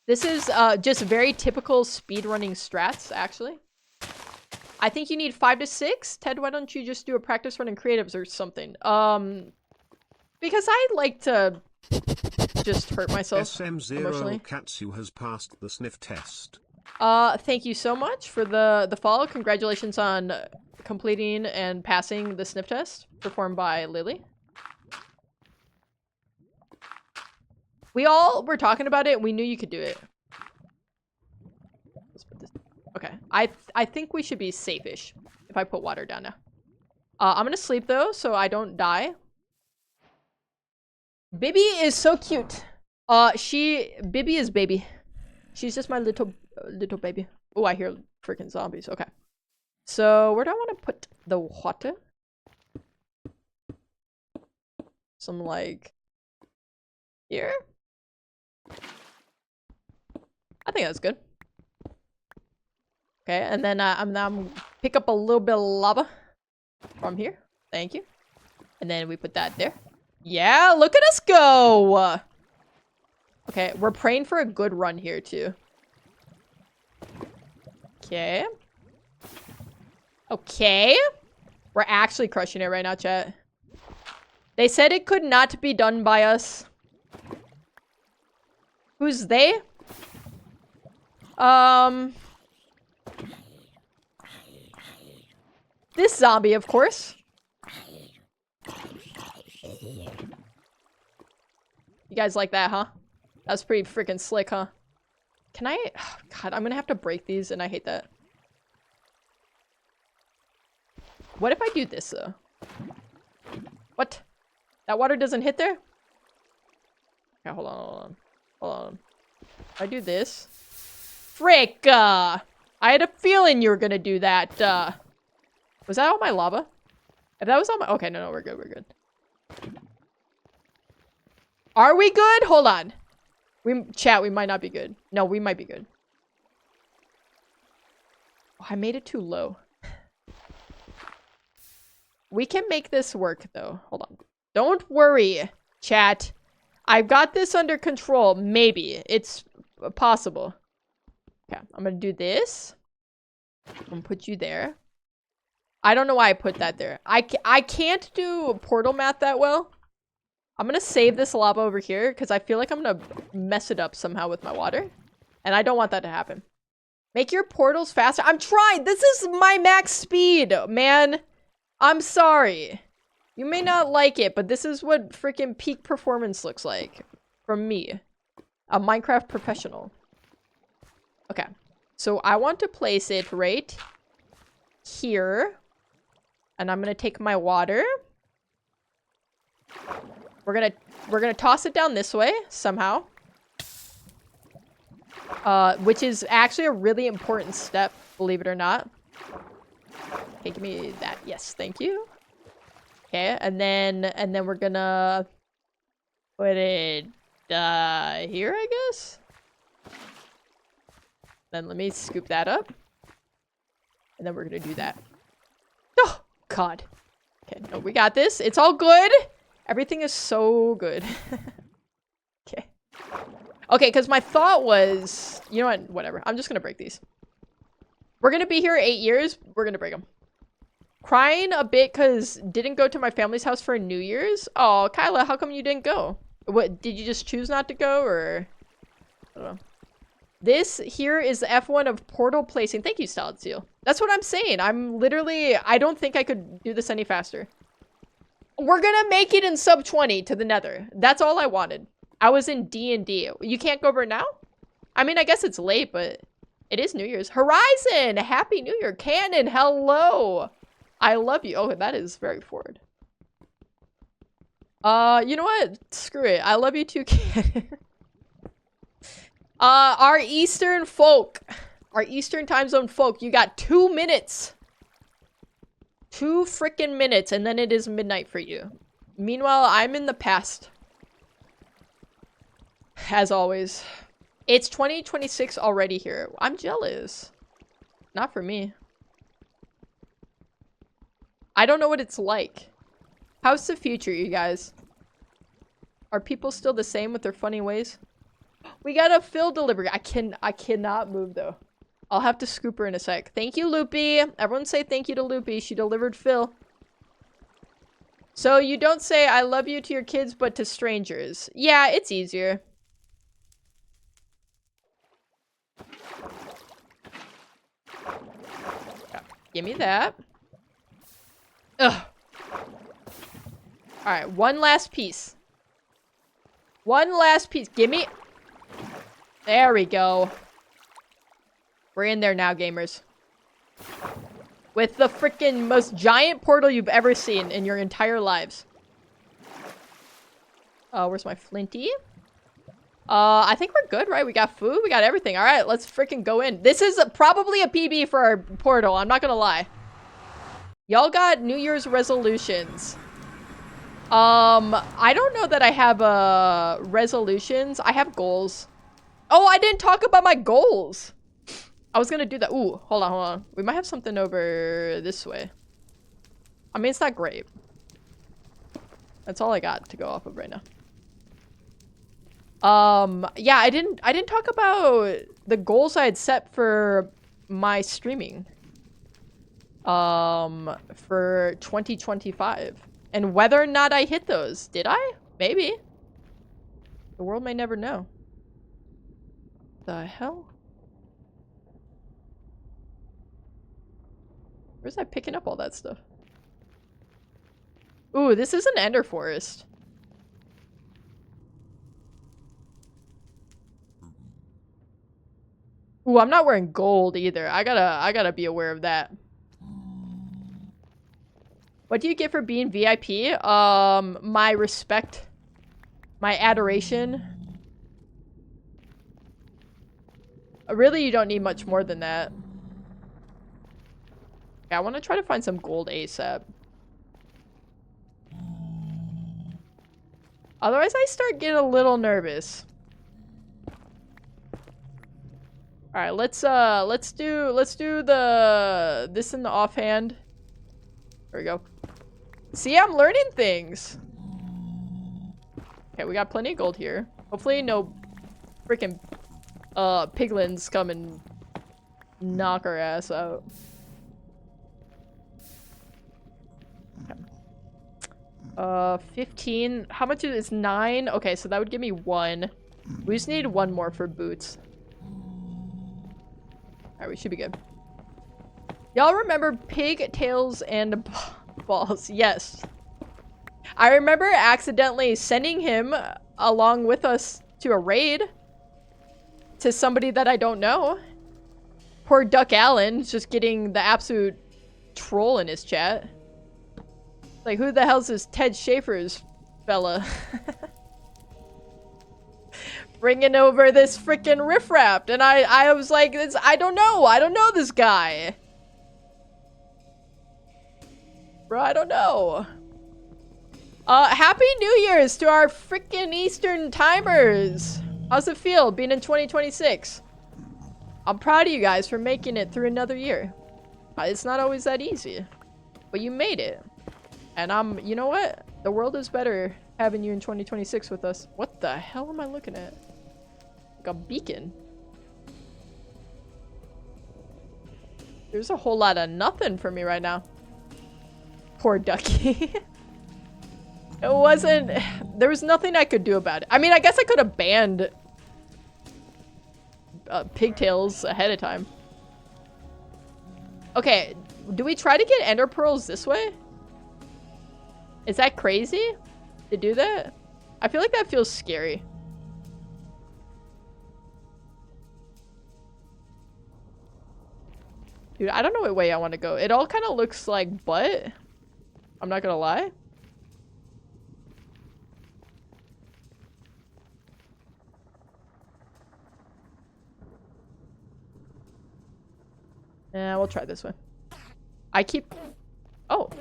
This is just very typical speedrunning strats, actually. I think you need 5 to 6. Ted, why don't you just do a practice run in creatives or something? Because I like to just hurt myself SM0 Katsu has passed the sniff test. Thank you so much for the follow. Congratulations on completing and passing the sniff test performed by Lily. We all were talking about it and we knew you could do it. Let's put this. Okay. I think we should be safe-ish if I put water down now. I'm gonna sleep though, so I don't die. Bibby is so cute. Bibby is baby. She's just my little baby. Oh, I hear freaking zombies. Okay. So where do I want to put the water? Some like here. I think that's good. Okay, and then I'm pick up a little bit of lava from here. Thank you. And then we put that there. Yeah, look at us go! Okay, we're praying for a good run here, too. Okay. Okay. We're actually crushing it right now, chat. They said it could not be done by us. Who's they? This zombie, of course. You guys like that, huh? That's pretty freaking slick, huh? Can I? Oh, God, I'm gonna have to break these, and I hate that. What if I do this, though? What? That water doesn't hit there? Okay, hold on. If I do this... Frick! I had a feeling you were gonna do that, Was that all my lava? If that was all my... Okay, no, we're good. Are we good? Hold on. Chat, we might not be good. No, we might be good. Oh, I made it too low. We can make this work, though. Hold on. Don't worry, chat. I've got this under control. Maybe. It's possible. Okay, I'm gonna do this. I'm gonna put you there. I don't know why I put that there. I can't do portal math that well. I'm gonna save this lava over here because I feel like I'm gonna mess it up somehow with my water. And I don't want that to happen. Make your portals faster. I'm trying. This is my max speed, man. I'm sorry. You may not like it, but this is what freaking peak performance looks like from me. A Minecraft professional. Okay. So I want to place it right here. And I'm gonna take my water. We're gonna toss it down this way somehow. Which is actually a really important step, believe it or not. Okay, give me that. Yes, thank you. Okay, and then we're gonna put it here, I guess. Then let me scoop that up. And then we're gonna do that. Oh, God. Okay, no, we got this. It's all good. Everything is so good. Okay. Okay, because my thought was... You know what? Whatever. I'm just going to break these. We're going to be here 8 years. We're going to break them. Crying a bit because didn't go to my family's house for New Year's. Oh, Kyla, how come you didn't go? What, did you just choose not to go, or... I don't know. This here is the F1 of portal placing. Thank you, Solid Seal. That's what I'm saying. I'm literally... I don't think I could do this any faster. We're gonna make it in sub 20 to the nether. That's all I wanted. I was in D&D. You can't go over now? I mean, I guess it's late, but it is New Year's. Horizon! Happy New Year. Cannon, hello! I love you. Oh, that is very forward. You know what? Screw it. I love you too, Cannon. Our Eastern folk. Our Eastern time zone folk. You got 2 minutes. 2 freaking minutes, and then it is midnight for you. Meanwhile, I'm in the past. As always. It's 2026 already here. I'm jealous. Not for me. I don't know what it's like. How's the future, you guys? Are people still the same with their funny ways? We got a fill delivery. I cannot move, though. I'll have to scoop her in a sec. Thank you, Loopy. Everyone say thank you to Loopy. She delivered Phil. So you don't say I love you to your kids, but to strangers. Yeah, it's easier. Yeah, give me that. Ugh. Alright, one last piece. One last piece. Give me... There we go. We're in there now, gamers. With the freaking most giant portal you've ever seen in your entire lives. Oh, where's my flinty? I think we're good, right? We got food, we got everything. All right, let's freaking go in. This is probably a PB for our portal, I'm not gonna lie. Y'all got New Year's resolutions. I don't know that I have, resolutions. I have goals. Oh, I didn't talk about my goals. I was gonna do that. Ooh, hold on. We might have something over this way. I mean, it's not great. That's all I got to go off of right now. Yeah, I didn't talk about the goals I had set for my streaming. For 2025. And whether or not I hit those. Did I? Maybe. The world may never know. The hell? Where's I picking up all that stuff? Ooh, this is an ender forest. Ooh, I'm not wearing gold either. I gotta be aware of that. What do you get for being VIP? My respect. My adoration. Really, you don't need much more than that. Yeah, I want to try to find some gold ASAP. Otherwise, I start getting a little nervous. All right, let's do this in the offhand. There we go. See, I'm learning things. Okay, we got plenty of gold here. Hopefully, no freaking piglins come and knock our ass out. 15. How much is 9? Okay, so that would give me 1. We just need 1 more for boots. Alright, we should be good. Y'all remember pigtails and balls? Yes. I remember accidentally sending him along with us to a raid to somebody that I don't know. Poor Duck Allen just getting the absolute troll in his chat. Like, who the hell's this tedshafers fella? Bringing over this freaking riffraff. And I was like, I don't know this guy. Bro, I don't know. Happy New Year's to our freaking Eastern timers. How's it feel being in 2026? I'm proud of you guys for making it through another year. It's not always that easy, but you made it. And you know what? The world is better having you in 2026 with us. What the hell am I looking at? Like a beacon. There's a whole lot of nothing for me right now. Poor ducky. It wasn't... There was nothing I could do about it. I mean, I guess I could have banned pigtails ahead of time. Okay, do we try to get ender pearls this way? Is that crazy to do that? I feel like that feels scary. Dude, I don't know what way I want to go. It all kind of looks like butt. I'm not gonna lie. Yeah, we'll try this one. I keep... Oh.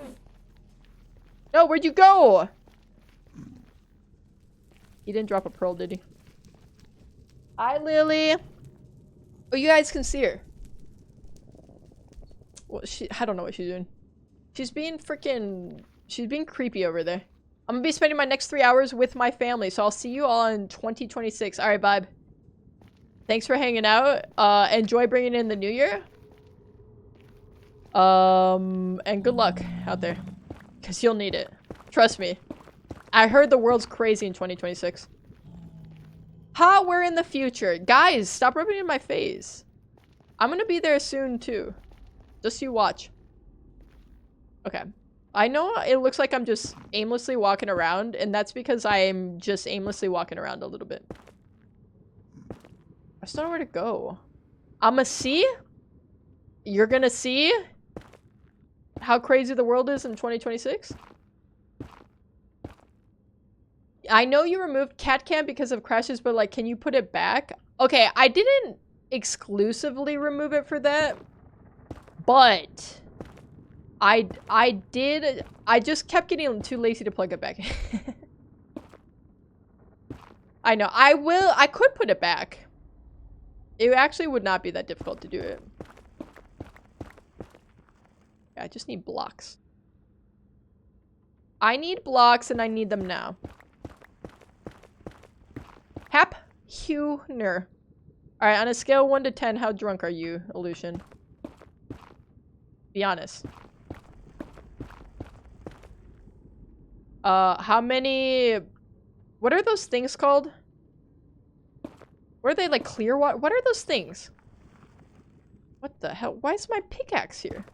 No, where'd you go? He didn't drop a pearl, did he? Hi, Lily. Oh, you guys can see her. Well, I don't know what she's doing. She's being creepy over there. I'm gonna be spending my next 3 hours with my family, so I'll see you all in 2026. All right, vibe. Thanks for hanging out. Enjoy bringing in the new year. And good luck out there. Because you'll need it. Trust me. I heard the world's crazy in 2026. Ha, we're in the future. Guys, stop rubbing it in my face. I'm gonna be there soon, too. Just you watch. Okay. I know it looks like I'm just aimlessly walking around, and that's because I'm just aimlessly walking around a little bit. I just don't know where to go. I'ma see? You're gonna see how crazy the world is in 2026? I know you removed cat cam because of crashes, but like, can you put it back? Okay, I didn't exclusively remove it for that, but I just kept getting too lazy to plug it back. I know, I could put it back. It actually would not be that difficult to do it. I just need blocks. I need blocks and I need them now. Hap Huner. Alright, on a scale of 1 to 10, how drunk are you, Aleutian? Be honest. How many... What are those things called? What are they, like clear water? What are those things? What the hell? Why is my pickaxe here?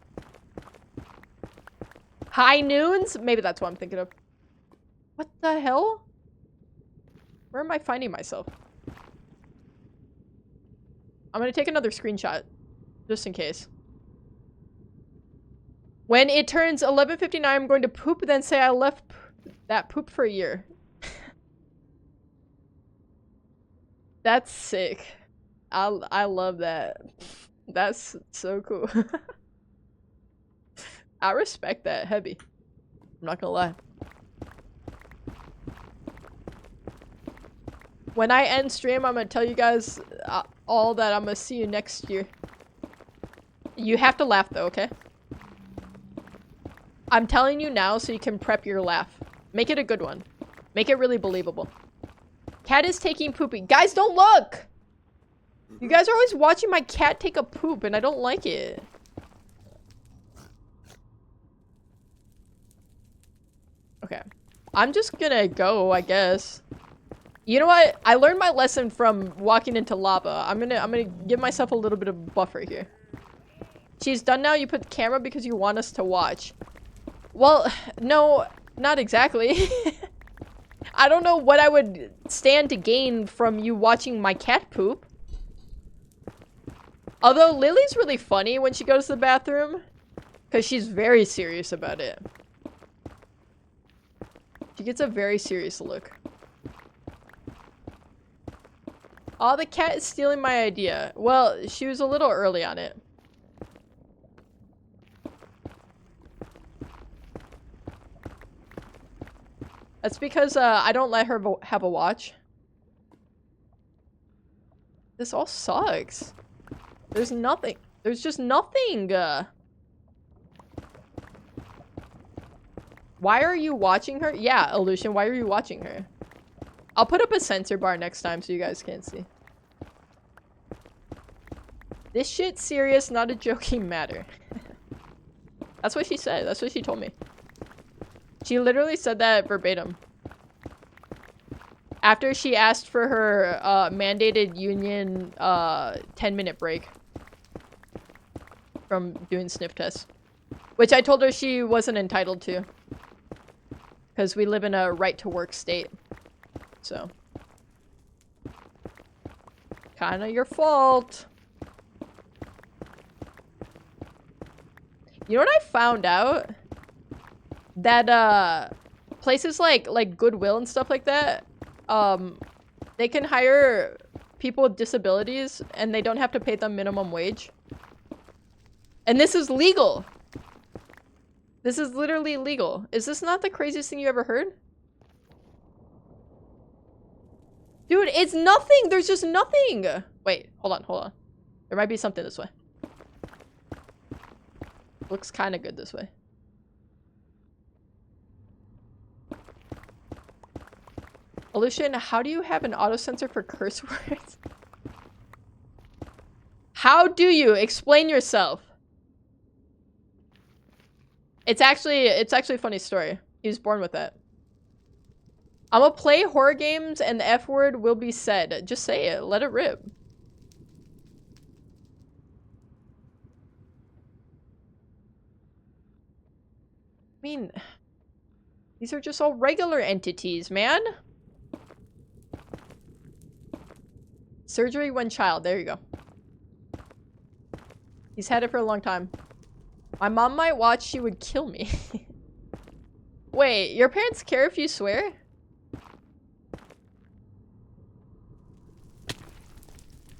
High noons? Maybe that's what I'm thinking of. What the hell? Where am I finding myself? I'm gonna take another screenshot. Just in case. When it turns 11:59, I'm going to poop, then say I left that poop for a year. That's sick. I love that. That's so cool. I respect that heavy. I'm not gonna lie. When I end stream, I'm gonna tell you guys all that I'm gonna see you next year. You have to laugh though, okay? I'm telling you now so you can prep your laugh. Make it a good one. Make it really believable. Cat is taking poopy. Guys, don't look! You guys are always watching my cat take a poop and I don't like it. Okay. I'm just gonna go, I guess. You know what? I learned my lesson from walking into lava. I'm gonna give myself a little bit of buffer here. She's done now. You put the camera because you want us to watch. Well, no, not exactly. I don't know what I would stand to gain from you watching my cat poop. Although Lily's really funny when she goes to the bathroom. Because she's very serious about it. She gets a very serious look. Oh, the cat is stealing my idea. Well, she was a little early on it. That's because I don't let her have a watch. This all sucks. There's nothing. There's just nothing. Why are you watching her? Yeah, Illusion, why are you watching her? I'll put up a censor bar next time so you guys can't see. This shit's serious, not a joking matter. That's what she said. That's what she told me. She literally said that verbatim. After she asked for her mandated union 10-minute break from doing sniff tests. Which I told her she wasn't entitled to. Because we live in a right-to-work state. So. Kinda your fault. You know what I found out? That places like Goodwill and stuff like that, they can hire people with disabilities and they don't have to pay them minimum wage. And this is legal. This is literally legal. Is this not the craziest thing you ever heard? Dude, it's nothing. There's just nothing. Wait, hold on. There might be something this way. Looks kind of good this way. Illusion, how do you have an auto censor for curse words? How do you? Explain yourself. It's actually a funny story. He was born with that. I'm gonna play horror games and the F word will be said. Just say it. Let it rip. I mean, these are just all regular entities, man. Surgery when child. There you go. He's had it for a long time. My mom might watch. She would kill me. Wait, your parents care if you swear?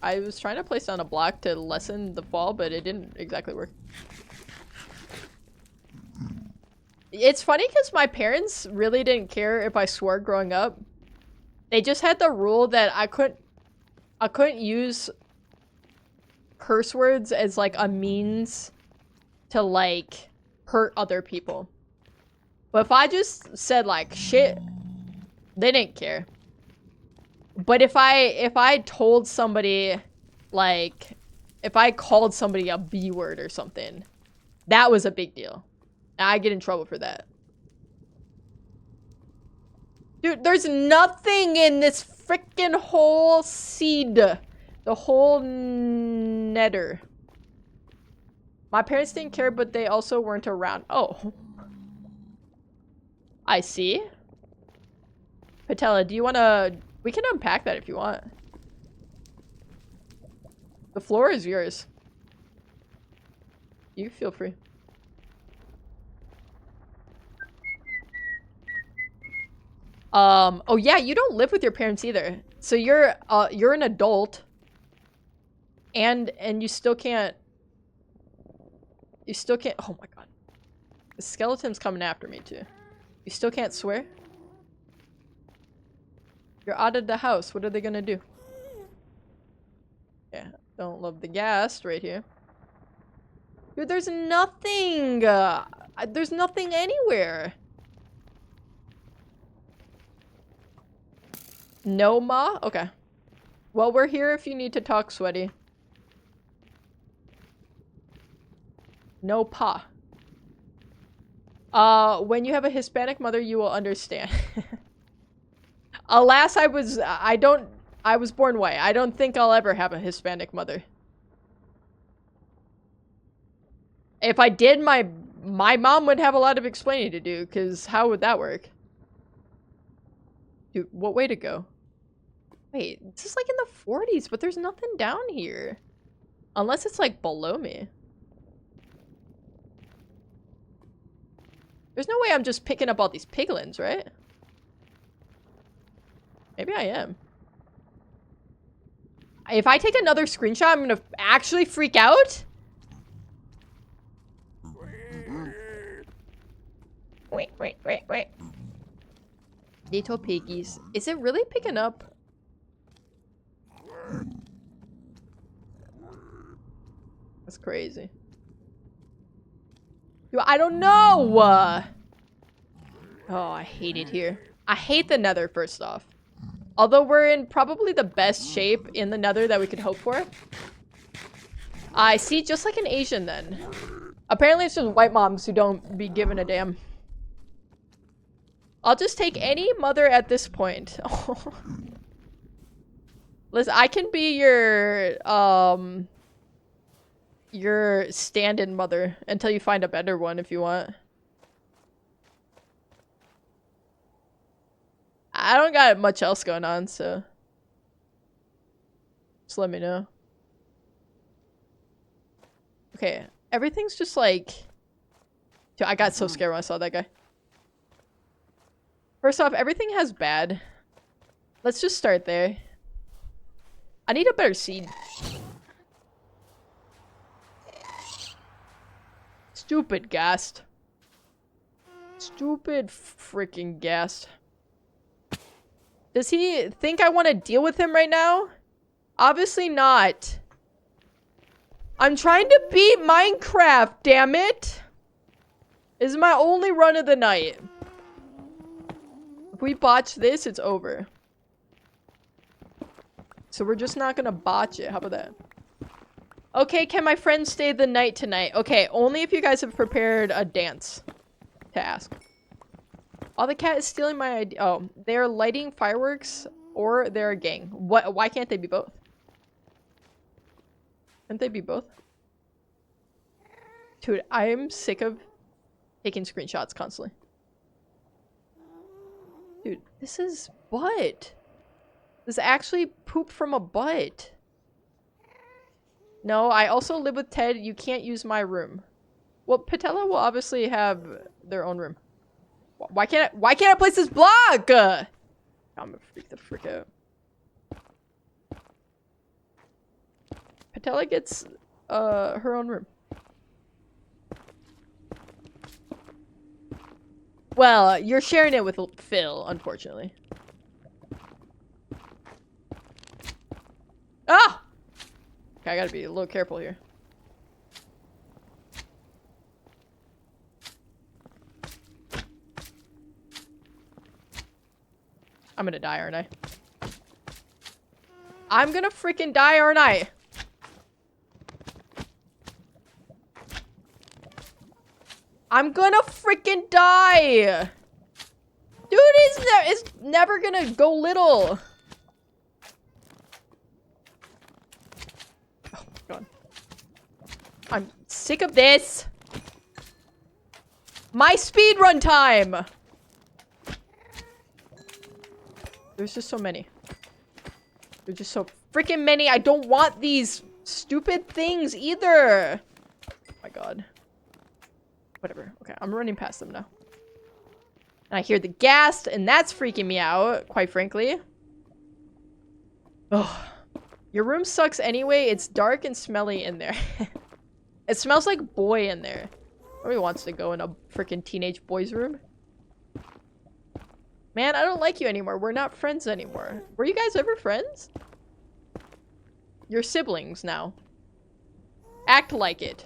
I was trying to place down a block to lessen the fall, but it didn't exactly work. It's funny because my parents really didn't care if I swore growing up. They just had the rule that I couldn't use curse words as like a means to like hurt other people. But if I just said like shit, they didn't care. But if I told somebody like if I called somebody a B word or something, that was a big deal. I get in trouble for that. Dude, there's nothing in this freaking whole seed. The whole nether. My parents didn't care, but they also weren't around. Oh. I see. Patella, do you want to... We can unpack that if you want. The floor is yours. You feel free. Oh yeah, you don't live with your parents either. So you're an adult. And you still can't. Oh my god. The skeleton's coming after me too. You still can't swear? You're out of the house. What are they gonna do? Yeah, don't love the ghast right here. Dude, there's nothing! There's nothing anywhere! No, Ma? Okay. Well, we're here if you need to talk, sweaty. No, Pa. When you have a Hispanic mother, you will understand. Alas, I was born white. I don't think I'll ever have a Hispanic mother. If I did, my mom would have a lot of explaining to do, because how would that work? Dude, what way to go? Wait, this is like in the 40s, but there's nothing down here. Unless it's like below me. There's no way I'm just picking up all these piglins, right? Maybe I am. If I take another screenshot, I'm gonna actually freak out? Wait. Little piggies. Is it really picking up? That's crazy. Dude, I don't know! Oh, I hate it here. I hate the nether, first off. Although we're in probably the best shape in the nether that we could hope for. I see, just like an Asian then. Apparently it's just white moms who don't be giving a damn. I'll just take any mother at this point. Listen, I can be your stand-in mother until you find a better one if you want. I don't got much else going on, so just let me know. Okay, everything's just like... Dude, I got so scared when I saw that guy. First off, everything has bad. Let's just start there. I need a better seed. Stupid ghast. Stupid freaking ghast. Does he think I want to deal with him right now? Obviously not. I'm trying to beat Minecraft, damn it! This is my only run of the night. If we botch this, it's over. So we're just not gonna botch it. How about that? Okay, can my friends stay the night tonight? Okay, only if you guys have prepared a dance to ask. Oh, the cat is stealing my idea. Oh, they're lighting fireworks or they're a gang. What? Why can't they be both? Can't they be both? Dude, I'm sick of taking screenshots constantly. Dude, this is butt. This is actually poop from a butt. No, I also live with Ted. You can't use my room. Well, Patella will obviously have their own room. Why can't I place this block? I'm gonna freak the frick out. Patella gets her own room. Well, you're sharing it with Phil, unfortunately. Ah! Okay, I gotta be a little careful here. I'm gonna die, aren't I? I'm gonna freaking die, aren't I? I'm gonna freaking die! Dude, it's never gonna go little. Oh my god. I'm sick of this. My speedrun time! There's just so many. There's just so freaking many. I don't want these stupid things either. Oh my god. Whatever. Okay, I'm running past them now. And I hear the gas, and that's freaking me out, quite frankly. Ugh. Your room sucks anyway. It's dark and smelly in there. It smells like boy in there. Nobody wants to go in a freaking teenage boy's room. Man, I don't like you anymore. We're not friends anymore. Were you guys ever friends? You're siblings now. Act like it.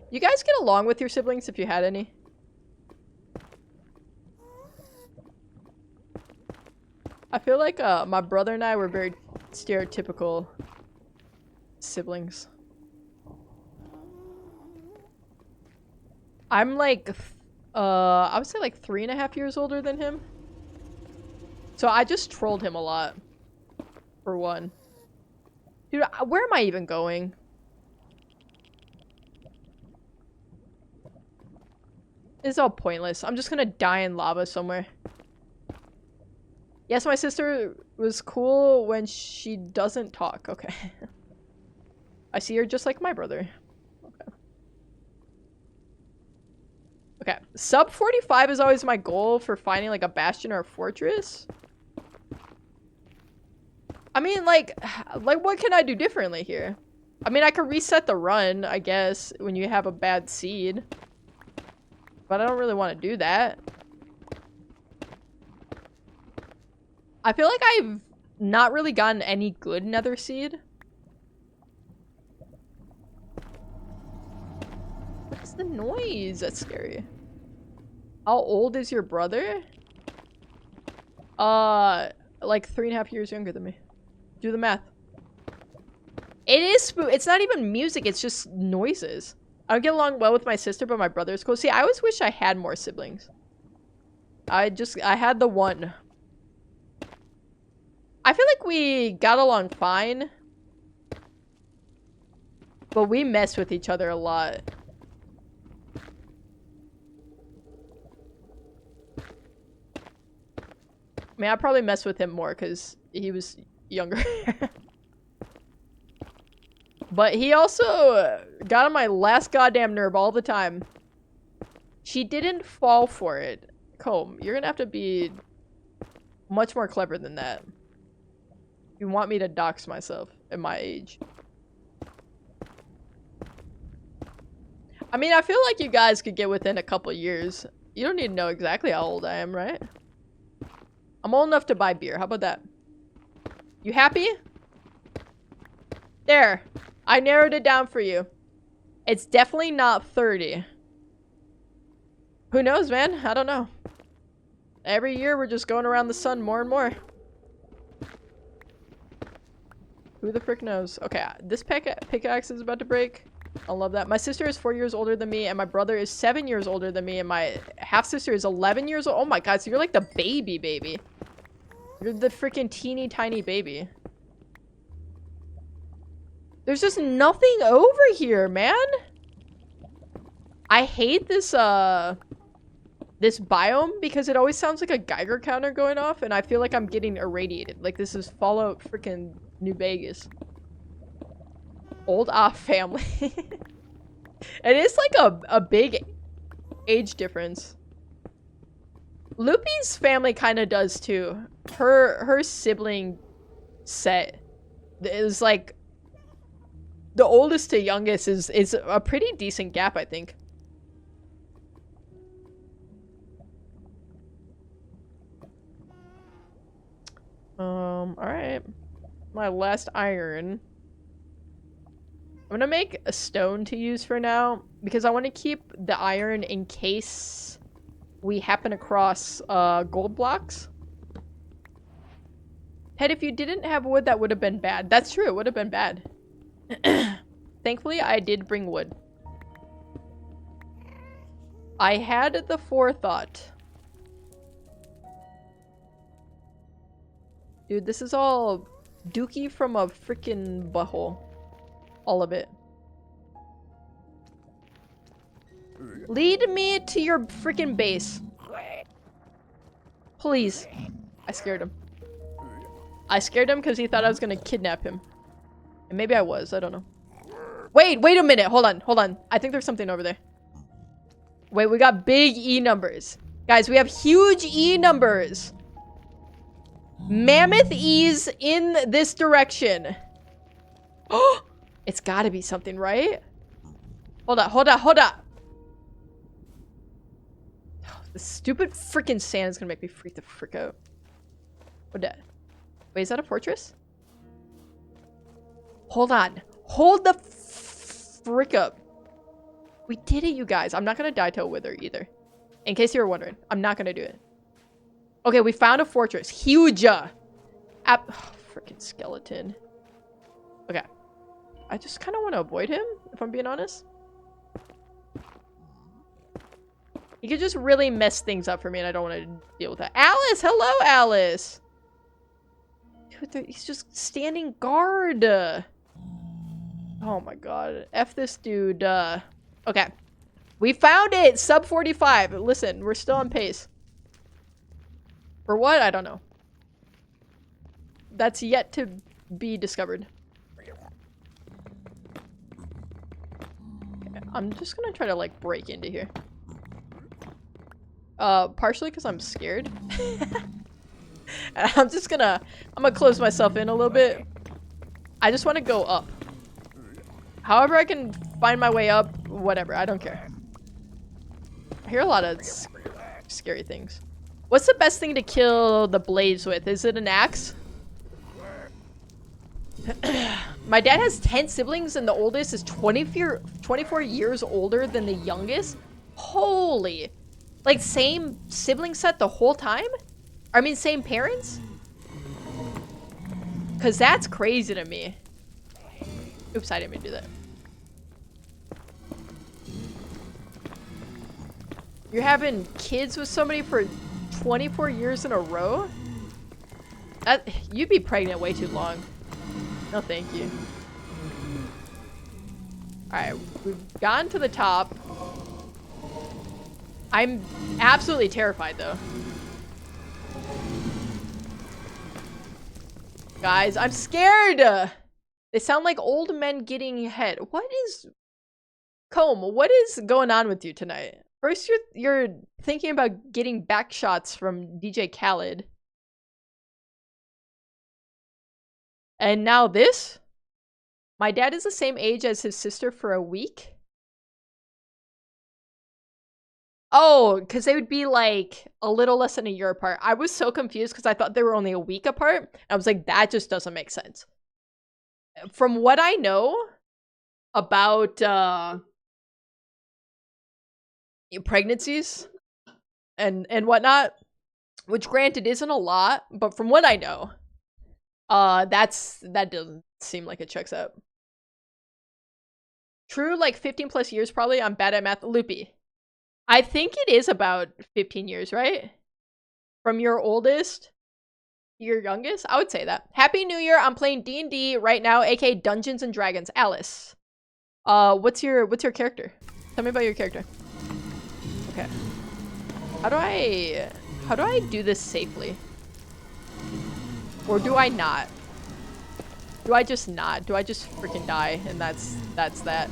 You guys get along with your siblings if you had any? I feel like my brother and I were very stereotypical siblings. I'm like, I would say like 3.5 years older than him. So I just trolled him a lot. For one. Dude, where am I even going? It's all pointless. I'm just gonna die in lava somewhere. Yes, my sister was cool when she doesn't talk. Okay. I see her just like my brother. Okay. Okay. Sub 45 is always my goal for finding like a bastion or a fortress. I mean, like what can I do differently here? I mean, I could reset the run, I guess, when you have a bad seed. But I don't really want to do that. I feel like I've not really gotten any good nether seed. What's the noise? That's scary. How old is your brother? Like 3.5 years younger than me. Do the math. It is it's not even music, it's just noises. I don't get along well with my sister, but my brother's cool. See, I always wish I had more siblings. I had the one. I feel like we got along fine. But we mess with each other a lot. I mean, I probably mess with him more because he was younger. But he also got on my last goddamn nerve all the time. She didn't fall for it. Comb, you're gonna have to be much more clever than that. You want me to dox myself at my age. I mean, I feel like you guys could get within a couple years. You don't need to know exactly how old I am, right? I'm old enough to buy beer. How about that? You happy? There. I narrowed it down for you. It's definitely not 30. Who knows, man? I don't know. Every year we're just going around the sun more and more. Who the frick knows? Okay, this pickaxe is about to break. I love that. My sister is 4 years older than me, and my brother is 7 years older than me, and my half-sister is 11 years old. Oh my god, so you're like the baby. You're the freaking teeny tiny baby. There's just nothing over here, man. I hate this, this biome because it always sounds like a Geiger counter going off, and I feel like I'm getting irradiated. Like this is Fallout freaking New Vegas. Old off family. It is like a big age difference. Loopy's family kind of does too. Her sibling set is like the oldest to youngest is a pretty decent gap, I think. Alright. My last iron. I'm gonna make a stone to use for now, because I want to keep the iron in case we happen across gold blocks. Ted, if you didn't have wood, that would have been bad. That's true, it would have been bad. Thankfully, I did bring wood. I had the forethought. Dude, this is all dookie from a freaking butthole. All of it. Lead me to your freaking base. Please. I scared him. I scared him because he thought I was gonna kidnap him. And maybe I was. I don't know. Wait a minute. Hold on. I think there's something over there. Wait, we got big E numbers. Guys, we have huge E numbers. Mammoth E's in this direction. Oh, it's gotta be something, right? Hold up. The stupid freaking sand is gonna make me freak the frick out. What that? Wait, is that a fortress? Hold on. Hold the frick up. We did it, you guys. I'm not gonna die to a wither either. In case you were wondering, I'm not gonna do it. Okay, we found a fortress. Huge. Freaking skeleton. Okay. I just kind of want to avoid him, if I'm being honest. He could just really mess things up for me, and I don't want to deal with that. Alice! Hello, Alice! Dude, he's just standing guard. Oh my god. F this dude. Okay. We found it! Sub 45. Listen, we're still on pace. For what? I don't know. That's yet to be discovered. Okay, I'm just gonna try to, like, break into here. Partially because I'm scared. I'm gonna close myself in a little bit. I just want to go up. However I can find my way up, whatever, I don't care. I hear a lot of scary things. What's the best thing to kill the blades with? Is it an axe? My dad has 10 siblings and the oldest is 24 years older than the youngest. Holy. Like, same sibling set the whole time? I mean, same parents? Because that's crazy to me. Oops, I didn't mean to do that. You're having kids with somebody for 24 years in a row? You'd be pregnant way too long. No, thank you. Alright, we've gotten to the top. I'm absolutely terrified, though. Guys, I'm scared! They sound like old men getting head. What is... Comb, what is going on with you tonight? First, you're thinking about getting back shots from DJ Khaled. And now this? My dad is the same age as his sister for a week? Oh, because they would be like a little less than a year apart. I was so confused because I thought they were only a week apart. I was like, that just doesn't make sense. From what I know about pregnancies and whatnot, which granted isn't a lot, but from what I know, that doesn't seem like it checks out. True, like 15 plus years probably. I'm bad at math. Loopy. I think it is about 15 years, right? From your oldest to your youngest? I would say that. Happy New Year. I'm playing D&D right now, aka Dungeons and Dragons. Alice. What's your character? Tell me about your character. Okay. How do I do this safely? Or do I not? Do I just not? Do I just freaking die and that's that?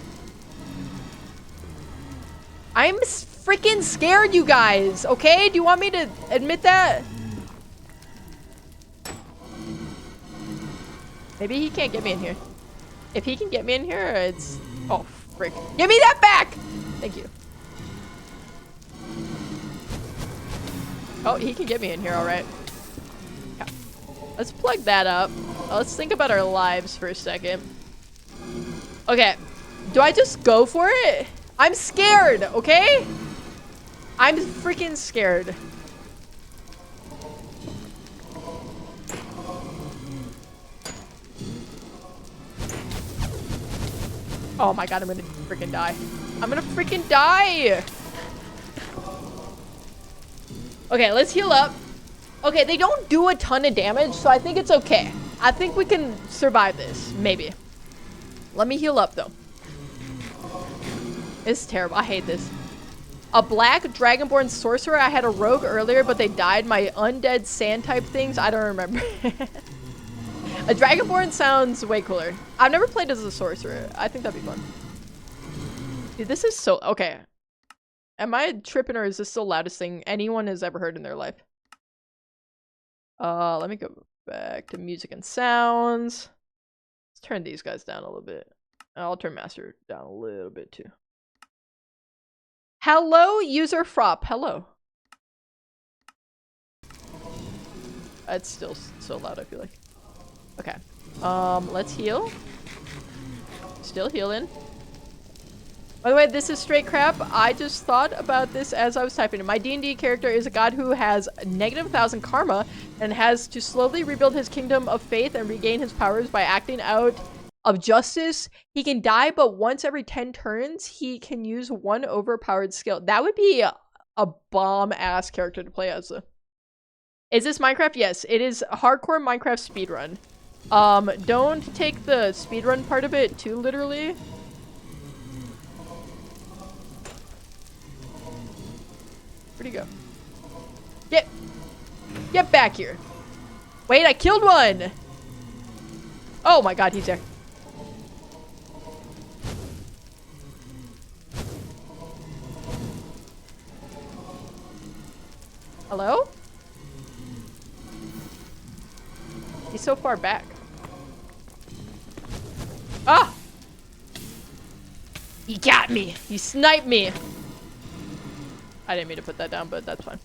I'm freaking scared, you guys, okay? Do you want me to admit that? Maybe he can't get me in here. If he can get me in here, it's... Oh, frick. Give me that back! Thank you. Oh, he can get me in here, alright. Yeah. Let's plug that up. Let's think about our lives for a second. Okay. Do I just go for it? I'm scared, okay? I'm freaking scared. Oh my god, I'm gonna freaking die. I'm gonna freaking die! Okay, let's heal up. Okay, they don't do a ton of damage, so I think it's okay. I think we can survive this, maybe. Let me heal up, though. This is terrible. I hate this. A black dragonborn sorcerer. I had a rogue earlier, but they died. My undead sand type things. I don't remember. A Dragonborn sounds way cooler. I've never played as a sorcerer. I think that'd be fun. Dude, this is so... Okay. Am I tripping or is this the loudest thing anyone has ever heard in their life? Let me go back to music and sounds. Let's turn these guys down a little bit. I'll turn master down a little bit too. Hello, user Frop. Hello. That's still so loud, I feel like. Okay. Let's heal. Still healing. By the way, this is straight crap. I just thought about this as I was typing. My D&D character is a god who has -1,000 karma and has to slowly rebuild his kingdom of faith and regain his powers by acting out of justice. He can die, but once every 10 turns, he can use one overpowered skill. That would be a bomb-ass character to play as. Is this Minecraft? Yes, it is a hardcore Minecraft speedrun. Don't take the speedrun part of it too literally. Where'd he go? Get back here. Wait, I killed one! Oh my god, he's there. Hello? He's so far back. Ah! He got me! He sniped me! I didn't mean to put that down, but that's fine.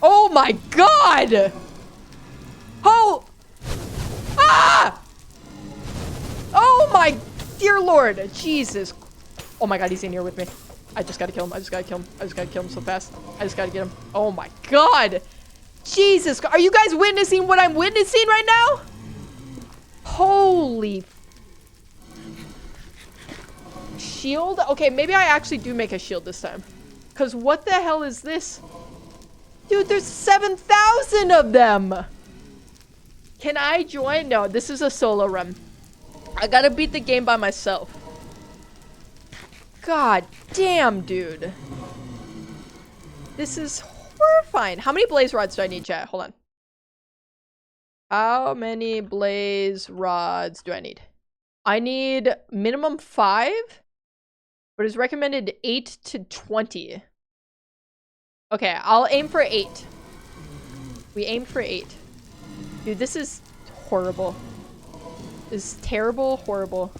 Oh my god! Oh! Ah! Oh my dear lord! Jesus. Oh my god, he's in here with me. I just gotta kill him. I just gotta kill him. I just gotta kill him so fast. I just gotta get him. Oh my god! Jesus! Are you guys witnessing what I'm witnessing right now? Holy... Shield? Okay, maybe I actually do make a shield this time. Because what the hell is this? Dude, there's 7,000 of them! Can I join? No, this is a solo run. I gotta beat the game by myself. God damn, dude. This is horrifying. How many blaze rods do I need, chat? Hold on. How many blaze rods do I need? I need minimum 5, but it's recommended 8 to 20. Okay, I'll aim for 8. We aim for 8. Dude, this is horrible. This is terrible, horrible.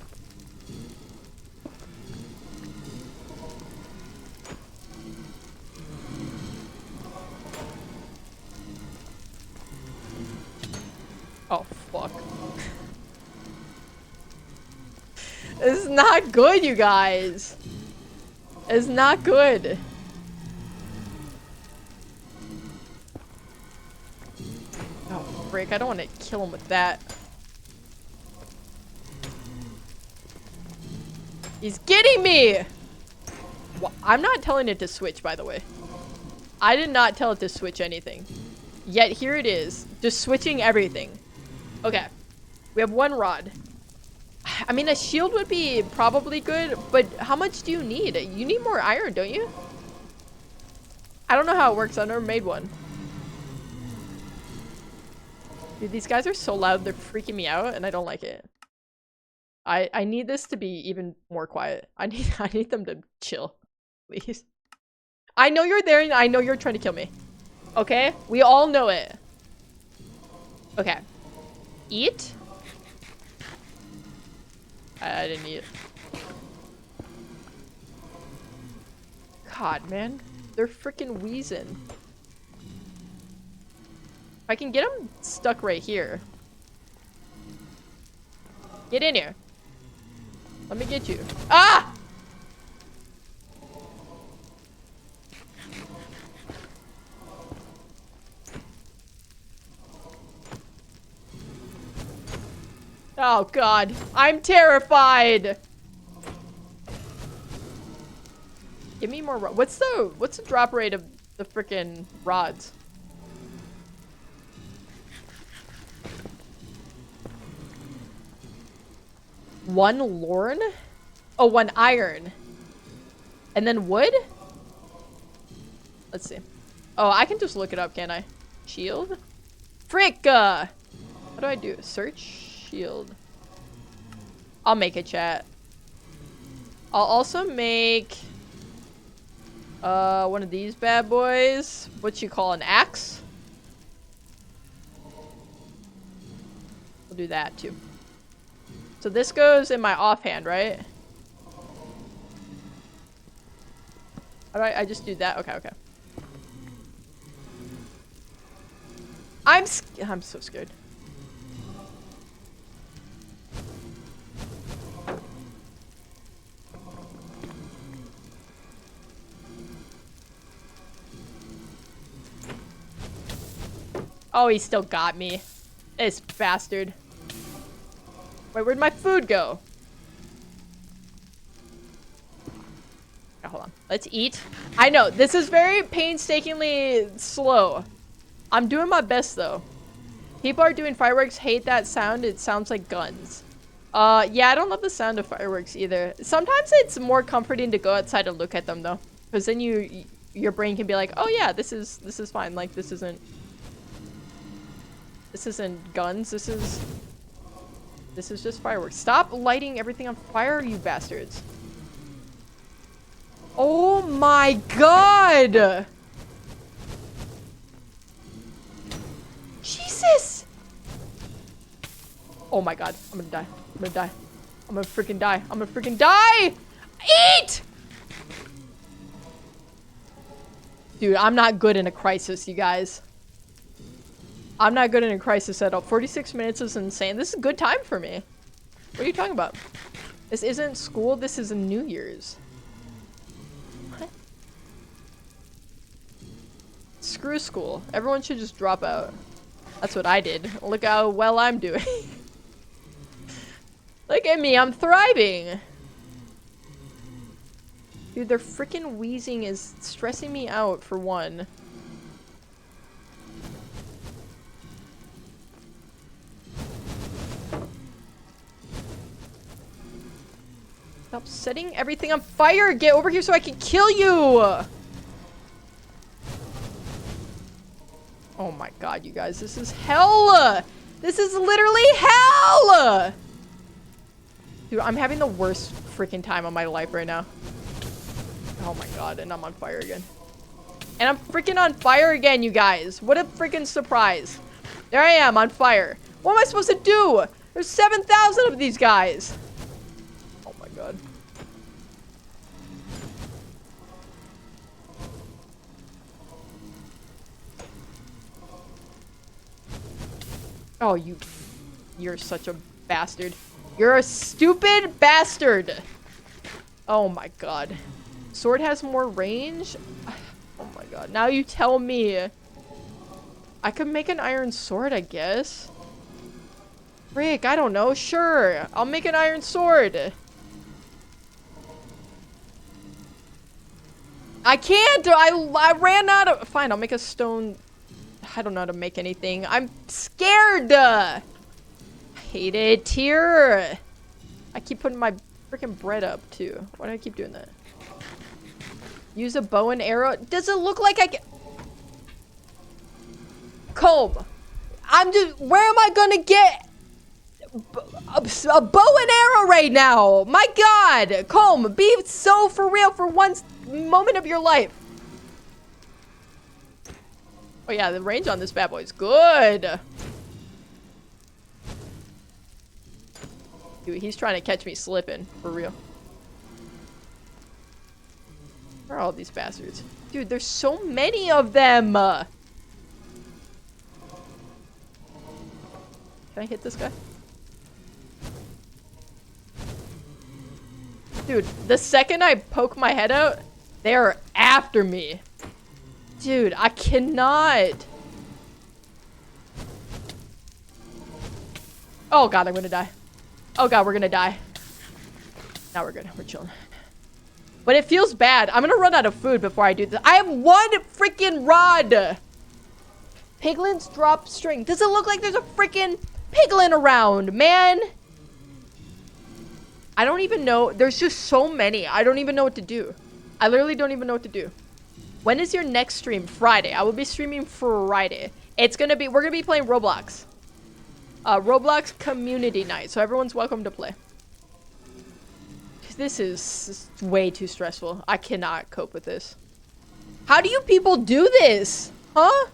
Oh, fuck. It's not good, you guys. It's not good. Oh, frick. I don't want to kill him with that. He's getting me! I'm not telling it to switch, by the way. I did not tell it to switch anything. Yet here it is. Just switching everything. Okay. We have 1 rod. I mean, a shield would be probably good, but how much do you need? You need more iron, don't you? I don't know how it works. I've never made one. Dude, these guys are so loud. They're freaking me out, and I don't like it. I need this to be even more quiet. I need them to chill, please. I know you're there, and I know you're trying to kill me. Okay? We all know it. Okay. Eat? I didn't eat it. God, man. They're freaking wheezing. If I can get them stuck right here. Get in here. Let me get you. Ah! Oh god, I'm terrified. Give me more what's the drop rate of the frickin' rods? One lorn? Oh, 1 iron. And then wood? Let's see. Oh, I can just look it up, can't I? Shield? Frick! What do I do? Search shield. I'll make a chat. I'll also make one of these bad boys. What you call an axe? We'll do that too. So this goes in my offhand, right? How do I just do that? Okay, okay. I'm so scared. Oh, he still got me. This bastard. Wait, where'd my food go? Oh, hold on. Let's eat. I know, this is very painstakingly slow. I'm doing my best, though. People are doing fireworks, hate that sound. It sounds like guns. Yeah, I don't love the sound of fireworks either. Sometimes it's more comforting to go outside and look at them, though. Because then your brain can be like, oh yeah, this is fine. Like, this isn't guns. This is just fireworks. Stop lighting everything on fire, you bastards. Oh my god! Jesus! Oh my god, I'm gonna die. I'm gonna die. I'm gonna freaking die. I'm gonna freaking die! Eat! Dude, I'm not good in a crisis, you guys. I'm not good in a crisis at all. 46 minutes is insane. This is a good time for me. What are you talking about? This isn't school, this is a New Year's. What? Screw school. Everyone should just drop out. That's what I did. Look how well I'm doing. Look at me, I'm thriving. Dude, their freaking wheezing is stressing me out, for one. Stop setting everything on fire! Get over here so I can kill you! Oh my god, you guys, this is hell! This is literally hell! Dude, I'm having the worst freaking time of my life right now. Oh my god, and I'm on fire again. And I'm freaking on fire again, you guys. What a freaking surprise. There I am, on fire. What am I supposed to do? There's 7,000 of these guys. Oh my god. Oh, you're such a bastard. You're a stupid bastard. Oh my god. Sword has more range? Oh my god. Now you tell me. I could make an iron sword, I guess. Frick, I don't know. Sure. I'll make an iron sword. I can't. I ran out of... Fine, I'll make a stone... I don't know how to make anything. I'm scared. I hate it here. I keep putting my freaking bread up too. Why do I keep doing that? Use a bow and arrow. Does it look like I can... Comb. I'm just... Where am I gonna get a bow and arrow right now? My god. Comb. Be so for real for one moment of your life. Oh yeah, the range on this bad boy is good. Dude, he's trying to catch me slipping, for real. Where are all these bastards? Dude, there's so many of them! Can I hit this guy? Dude, the second I poke my head out, they are after me. Dude, I cannot. Oh god, I'm gonna die. Oh god, we're gonna die. Now we're good. We're chilling. But it feels bad. I'm gonna run out of food before I do this. I have one freaking rod. Piglins drop string. Does it look like there's a freaking piglin around, man? I don't even know. There's just so many. I don't even know what to do. I literally don't even know what to do. When is your next stream? Friday. I will be streaming Friday. It's gonna be, we're gonna be playing Roblox. Roblox community night. So everyone's welcome to play. This is way too stressful. I cannot cope with this. How do you people do this? Huh?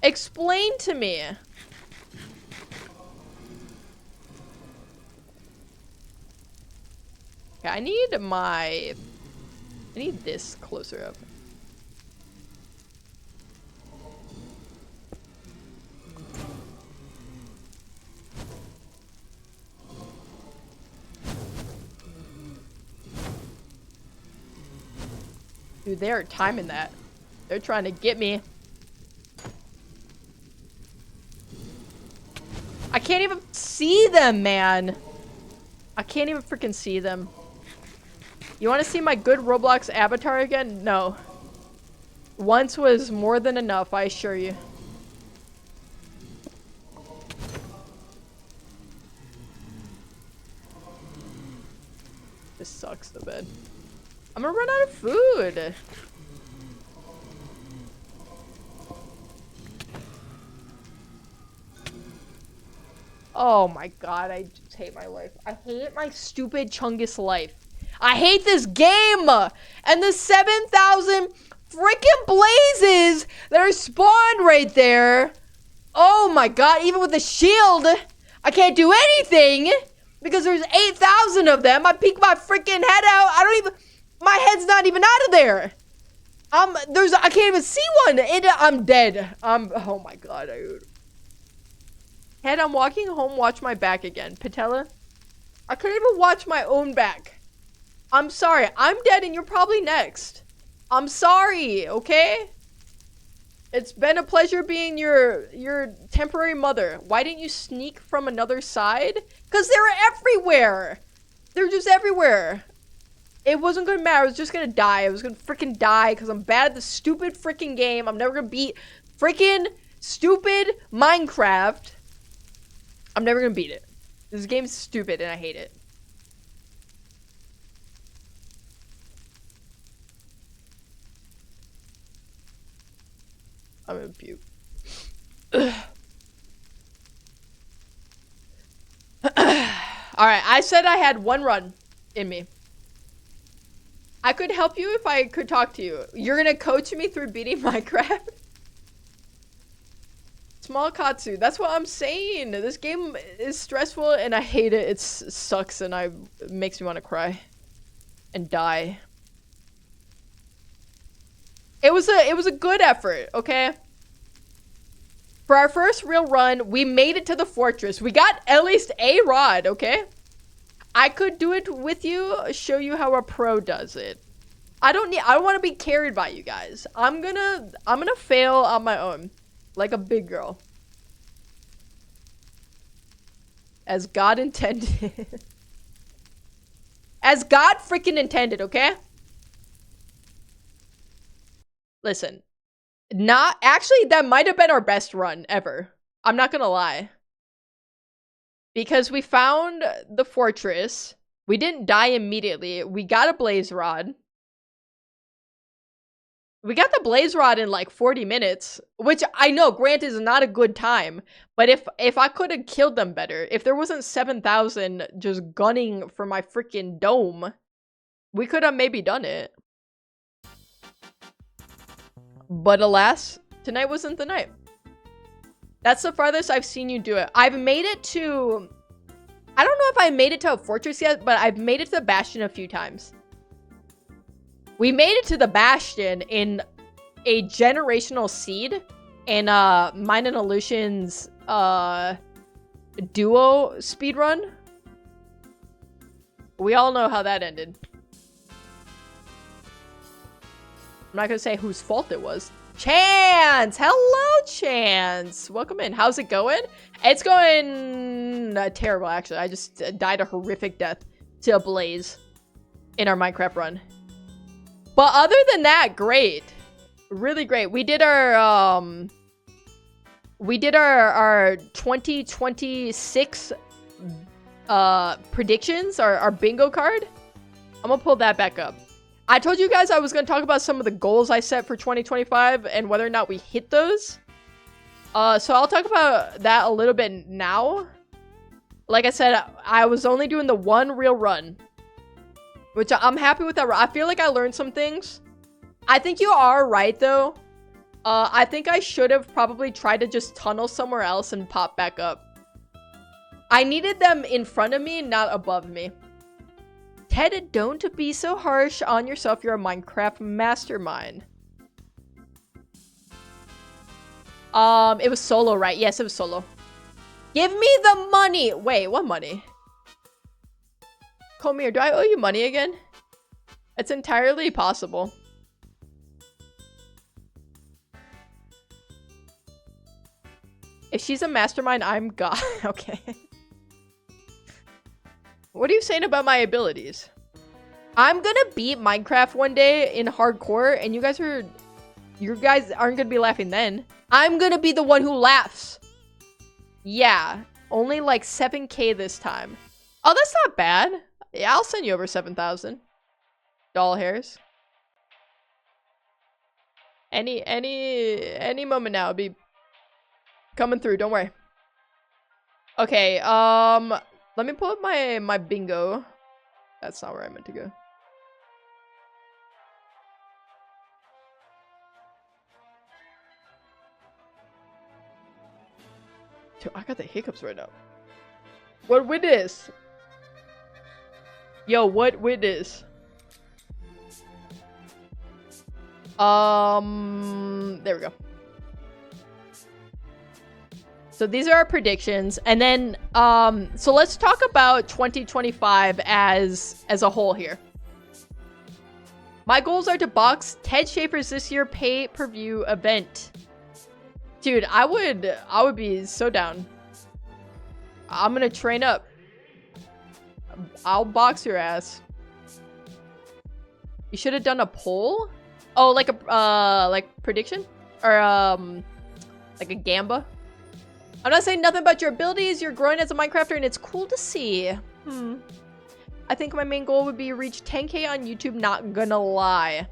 Explain to me. Okay, I need this closer up. Dude, they're timing that. They're trying to get me. I can't even see them, man. I can't even freaking see them. You want to see my good Roblox avatar again? No. Once was more than enough, I assure you. This sucks, the bed. I'm gonna run out of food. Oh my god, I just hate my life. I hate my stupid Chungus life. I hate this game! And the 7,000 freaking blazes that are spawned right there. Oh my god, even with the shield, I can't do anything because there's 8,000 of them. I peek my freaking head out. I don't even, my head's not even out of there. I can't even see one. I'm dead. Oh my god, dude. Head, I'm walking home, watch my back again. Patella, I couldn't even watch my own back. I'm sorry, I'm dead and you're probably next. I'm sorry, okay? It's been a pleasure being your temporary mother. Why didn't you sneak from another side? Because they were everywhere. They were just everywhere. It wasn't gonna matter, I was just gonna die. I was gonna freaking die because I'm bad at the stupid freaking game. I'm never gonna beat freaking stupid Minecraft. I'm never gonna beat it. This game's stupid and I hate it. I'm gonna puke. Alright, I said I had one run in me. I could help you if I could talk to you. You're gonna coach me through beating Minecraft? Small Katsu, that's what I'm saying. This game is stressful and I hate it. It sucks and it makes me want to cry and die. It was a good effort, okay? For our first real run, we made it to the fortress. We got at least a rod, okay? I could do it with you, show you how a pro does it. I don't want to be carried by you guys. I'm gonna fail on my own. Like a big girl. As God intended. As God freaking intended, okay? Listen. Actually, that might have been our best run ever. I'm not gonna lie. Because we found the fortress. We didn't die immediately. We got a blaze rod. We got the blaze rod in like 40 minutes, which I know, granted, is not a good time. But if I could have killed them better, if there wasn't 7,000 just gunning for my freaking dome, we could have maybe done it. But alas, tonight wasn't the night. That's the farthest I've seen you do it. I've made it to... I don't know if I made it to a fortress yet, but I've made it to the Bastion a few times. We made it to the Bastion in a generational seed in Mine and Illusion's duo speedrun. We all know how that ended. I'm not gonna say whose fault it was. Chance! Hello, Chance! Welcome in. How's it going? It's going terrible, actually. I just died a horrific death to a blaze in our Minecraft run. But other than that, great. Really great. We did our 2026 predictions, our bingo card. I'm gonna pull that back up. I told you guys I was gonna talk about some of the goals I set for 2025 and whether or not we hit those. So I'll talk about that a little bit now. Like I said, I was only doing the one real run, which I'm happy with that. I feel like I learned some things. I think you are right, though. I think I should have probably tried to just tunnel somewhere else and pop back up. I needed them in front of me, not above me. Ted, don't be so harsh on yourself. You're a Minecraft mastermind. It was solo, right? Yes, it was solo. Give me the money! Wait, what money? Komir, do I owe you money again? It's entirely possible. If she's a mastermind, I'm God. Okay. What are you saying about my abilities? I'm gonna beat Minecraft one day in hardcore, and you guys aren't gonna be laughing then. I'm gonna be the one who laughs. Yeah, only like 7K this time. Oh, that's not bad. Yeah, I'll send you over 7,000 doll hairs. Any moment now, I'll be coming through. Don't worry. Okay. Let me pull up my bingo. That's not where I meant to go. Dude, I got the hiccups right now. What wit is? Yo, what wit is? There we go. So these are our predictions, and then so let's talk about 2025 as a whole here. My goals are to box tedshafers this year pay-per-view event. Dude, I would be so down. I'm gonna train up. I'll box your ass. You should have done a poll. Oh, like a like prediction or like a gamba. I'm not saying nothing about your abilities. You're growing as a Minecrafter, and it's cool to see. I think my main goal would be to reach 10K on YouTube. Not gonna lie.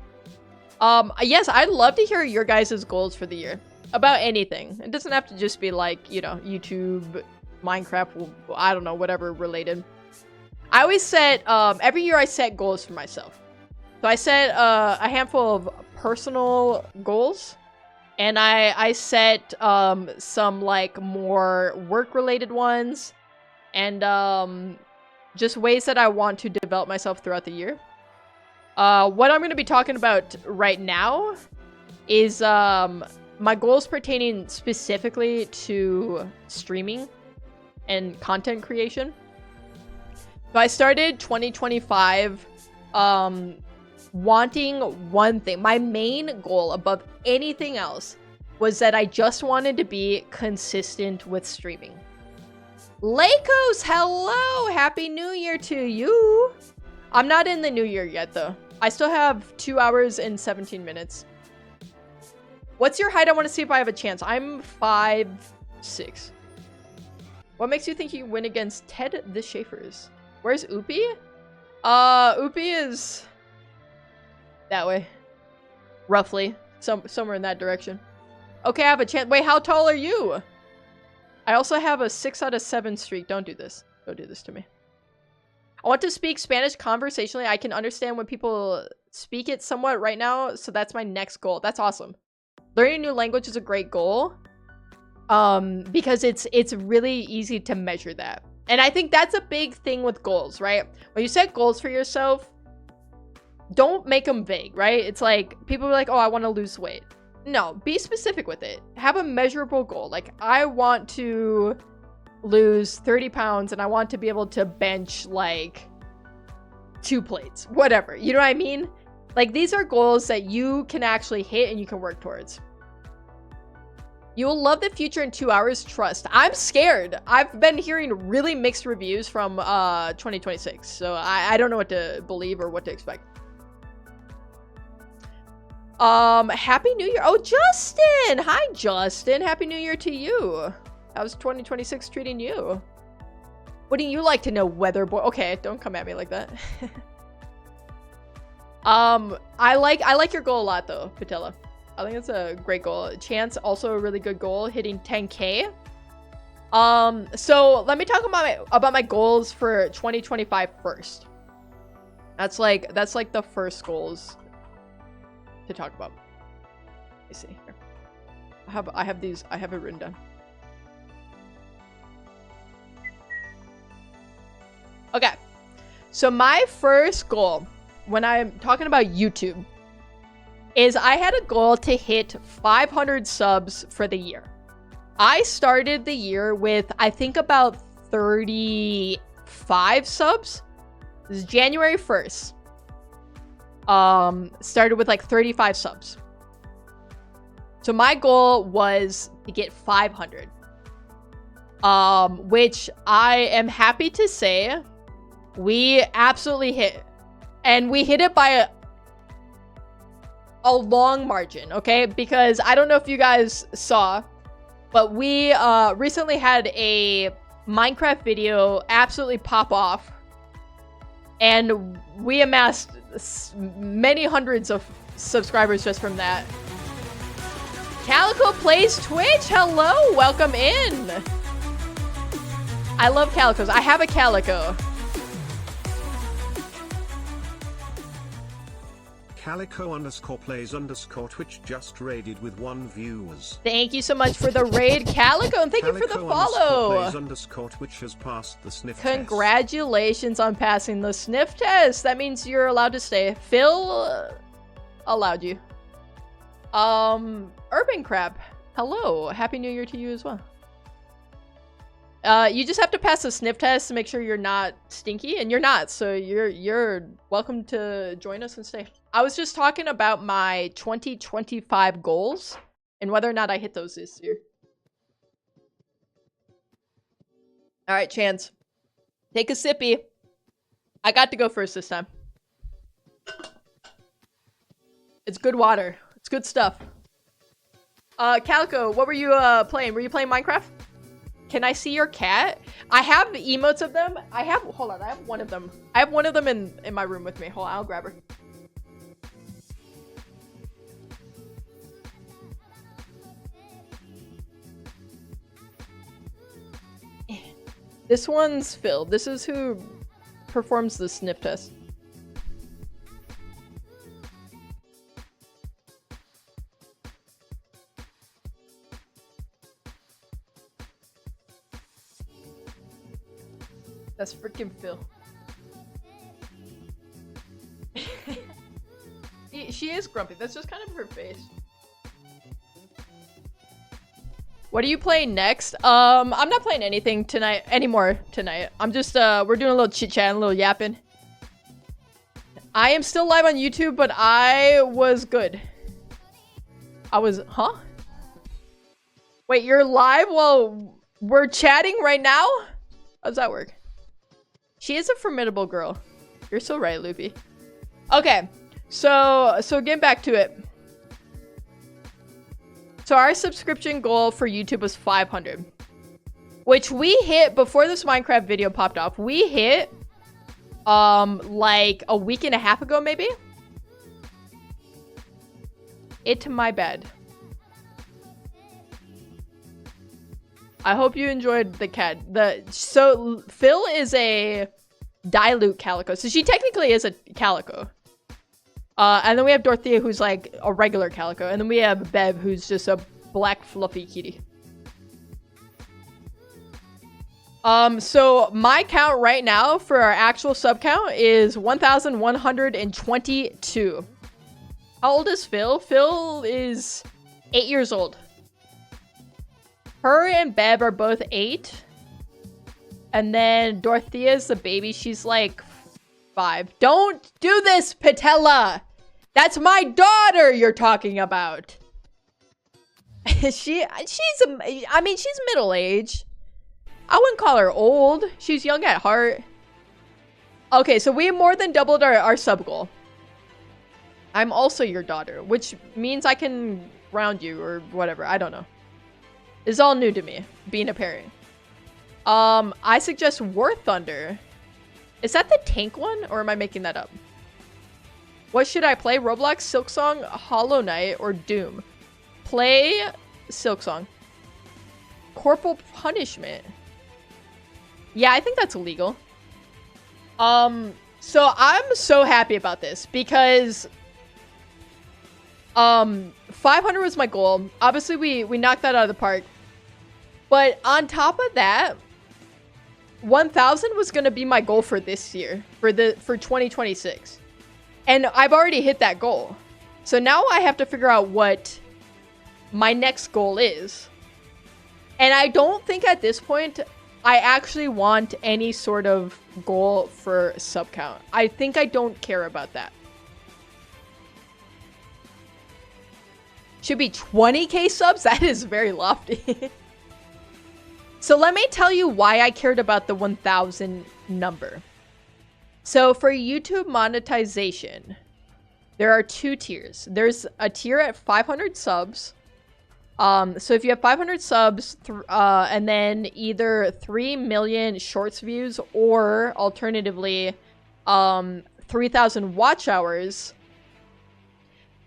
Yes, I'd love to hear your guys' goals for the year. About anything. It doesn't have to just be like, you know, YouTube, Minecraft, I don't know, whatever related. I always set, every year I set goals for myself. So I set a handful of personal goals. And I set some like more work-related ones. And just ways that I want to develop myself throughout the year. What I'm going to be talking about right now is my goals pertaining specifically to streaming and content creation. So I started 2025 wanting one thing. My main goal above anything else was that I just wanted to be consistent with streaming. Lakos, hello! Happy New Year to you! I'm not in the new year yet though. I still have 2 hours and 17 minutes. What's your height? I want to see if I have a chance. I'm 5'6". What makes you think you win against tedshafers? Where's Oopie? Oopie is that way. Roughly. Somewhere in that direction. Okay, I have a chance. Wait, how tall are you? I also have a 6 out of 7 streak. Don't do this. Don't do this to me. I want to speak Spanish conversationally. I can understand when people speak it somewhat right now, so that's my next goal. That's awesome. Learning a new language is a great goal. Because it's really easy to measure that. And I think that's a big thing with goals, right? When you set goals for yourself, don't make them vague, right? It's like, people are like, oh, I want to lose weight. No, be specific with it. Have a measurable goal. Like, I want to lose 30 pounds and I want to be able to bench, like, 2 plates. Whatever. You know what I mean? Like, these are goals that you can actually hit and you can work towards. You will love the future in 2 hours, trust. I'm scared. I've been hearing really mixed reviews from 2026, so I don't know what to believe or what to expect. Happy New Year. Oh, Justin! Hi, Justin. Happy New Year to you. How's 2026 treating you? What do you like to know, weather boy? Okay, don't come at me like that. I like your goal a lot, though, Patella. I think it's a great goal. Chance, also a really good goal, hitting 10K. So let me talk about my goals for 2025 first. That's like the first goals to talk about. Let me see here. I have it written down. Okay. So my first goal when I'm talking about YouTube is I had a goal to hit 500 subs for the year. I started the year with, I think, about 35 subs. This is January 1st. Started with like 35 subs. So my goal was to get 500. Which I am happy to say we absolutely hit. And we hit it by a long margin, okay? Because I don't know if you guys saw, but we recently had a Minecraft video absolutely pop off. And we amassed many hundreds of subscribers just from that. Calico plays Twitch. Hello, welcome in. I love calicos. I have a calico. Calico_plays_Twitch just raided with 1 viewers. Thank you so much for the raid, Calico, and thank you for the follow. Calico_plays_Twitch has passed the sniff Congratulations on passing the sniff test. That means you're allowed to stay. Phil allowed you. Urban Crab, hello. Happy New Year to you as well. You just have to pass the sniff test to make sure you're not stinky, and you're not, so you're welcome to join us and stay. I was just talking about my 2025 goals and whether or not I hit those this year. All right, Chance. Take a sippy. I got to go first this time. It's good water. It's good stuff. Calico, what were you playing? Were you playing Minecraft? Can I see your cat? I have emotes of them. Hold on, I have one of them. I have one of them in my room with me. Hold on, I'll grab her. This one's Phil. This is who performs the sniff test. That's freaking Phil. She is grumpy. That's just kind of her face. What are you playing next? I'm not playing anything anymore tonight. I'm just we're doing a little chit chat, a little yapping. I am still live on YouTube, but I was good. Huh? Wait, you're live while we're chatting right now? How does that work? She is a formidable girl. You're so right, Luffy. Okay, so getting back to it. So our subscription goal for YouTube was 500, which we hit before this Minecraft video popped off. We hit like a week and a half ago, maybe. It's my bad. I hope you enjoyed the cat. So Phil is a dilute calico. So she technically is a calico. And then we have Dorothea, who's like a regular calico. And then we have Bev, who's just a black fluffy kitty. So my count right now for our actual sub count is 1,122. How old is Phil? Phil is 8 years old. Her and Bev are both 8. And then Dorothea's the baby. She's like 5. Don't do this, Patella! That's my daughter you're talking about. she's middle-aged. I wouldn't call her old. She's young at heart. Okay, so we more than doubled our sub goal. I'm also your daughter, which means I can ground you or whatever. I don't know. It's all new to me, being a parent. I suggest War Thunder. Is that the tank one, or am I making that up? What should I play? Roblox, Silksong, Hollow Knight, or Doom? Play Silksong. Corporal punishment. Yeah, I think that's illegal. So I'm so happy about this because 500 was my goal. Obviously we knocked that out of the park. But on top of that, 1000 was going to be my goal for this year, for 2026. And I've already hit that goal. So now I have to figure out what my next goal is. And I don't think at this point I actually want any sort of goal for sub count. I think I don't care about that. Should be 20k subs? That is very lofty. So let me tell you why I cared about the 1000 number. So for YouTube monetization, there are 2 tiers. There's a tier at 500 subs. So if you have 500 subs, and then either 3 million shorts views or alternatively, 3,000 watch hours,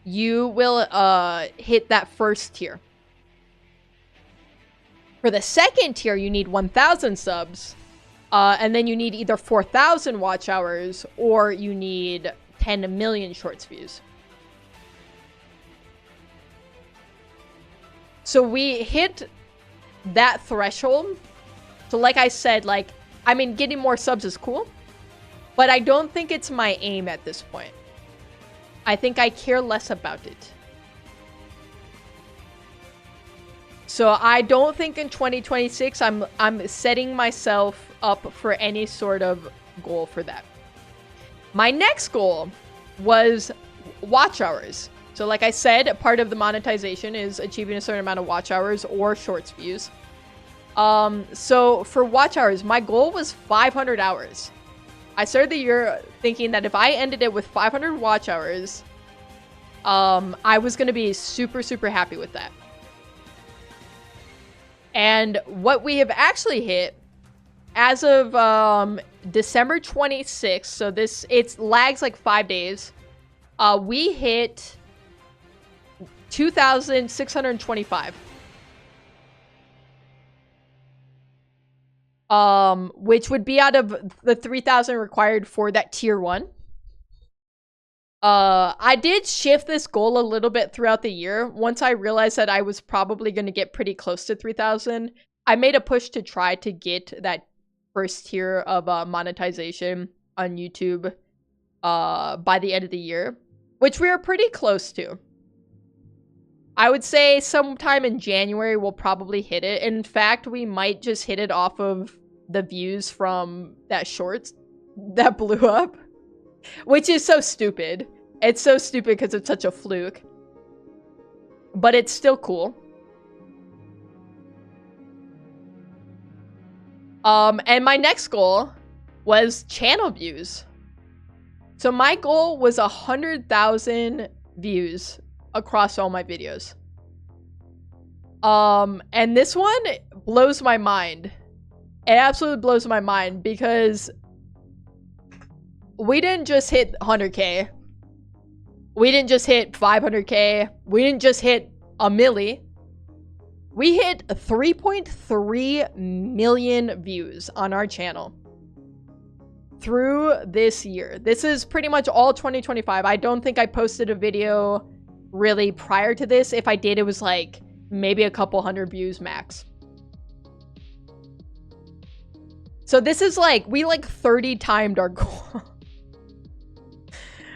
you will hit that first tier. For the second tier, you need 1,000 subs, and then you need either 4,000 watch hours or you need 10 million shorts views. So we hit that threshold. So like I said, I mean, getting more subs is cool, but I don't think it's my aim at this point. I think I care less about it. So I don't think in 2026 I'm setting myself up for any sort of goal for that. My next goal was watch hours. So like I said, part of the monetization is achieving a certain amount of watch hours or shorts views. So for watch hours, my goal was 500 hours. I started the year thinking that if I ended it with 500 watch hours, I was going to be super, super happy with that. And what we have actually hit as of December 26th, so it lags like 5 days, we hit 2,625. Which would be out of the 3,000 required for that tier 1. I did shift this goal a little bit throughout the year. Once I realized that I was probably going to get pretty close to 3,000, I made a push to try to get that first tier of monetization on YouTube by the end of the year, which we are pretty close to. I would say sometime in January we'll probably hit it. In fact, we might just hit it off of the views from that short that blew up. Which is so stupid. It's so stupid because it's such a fluke. But it's still cool. And my next goal was channel views. So my goal was 100,000 views across all my videos. And this one blows my mind. It absolutely blows my mind because we didn't just hit 100k. We didn't just hit 500k. We didn't just hit a milli. We hit 3.3 million views on our channel through this year. This is pretty much all 2025. I don't think I posted a video really prior to this. If I did, it was like maybe a couple hundred views max. So this is like, we like 30 timed our goal.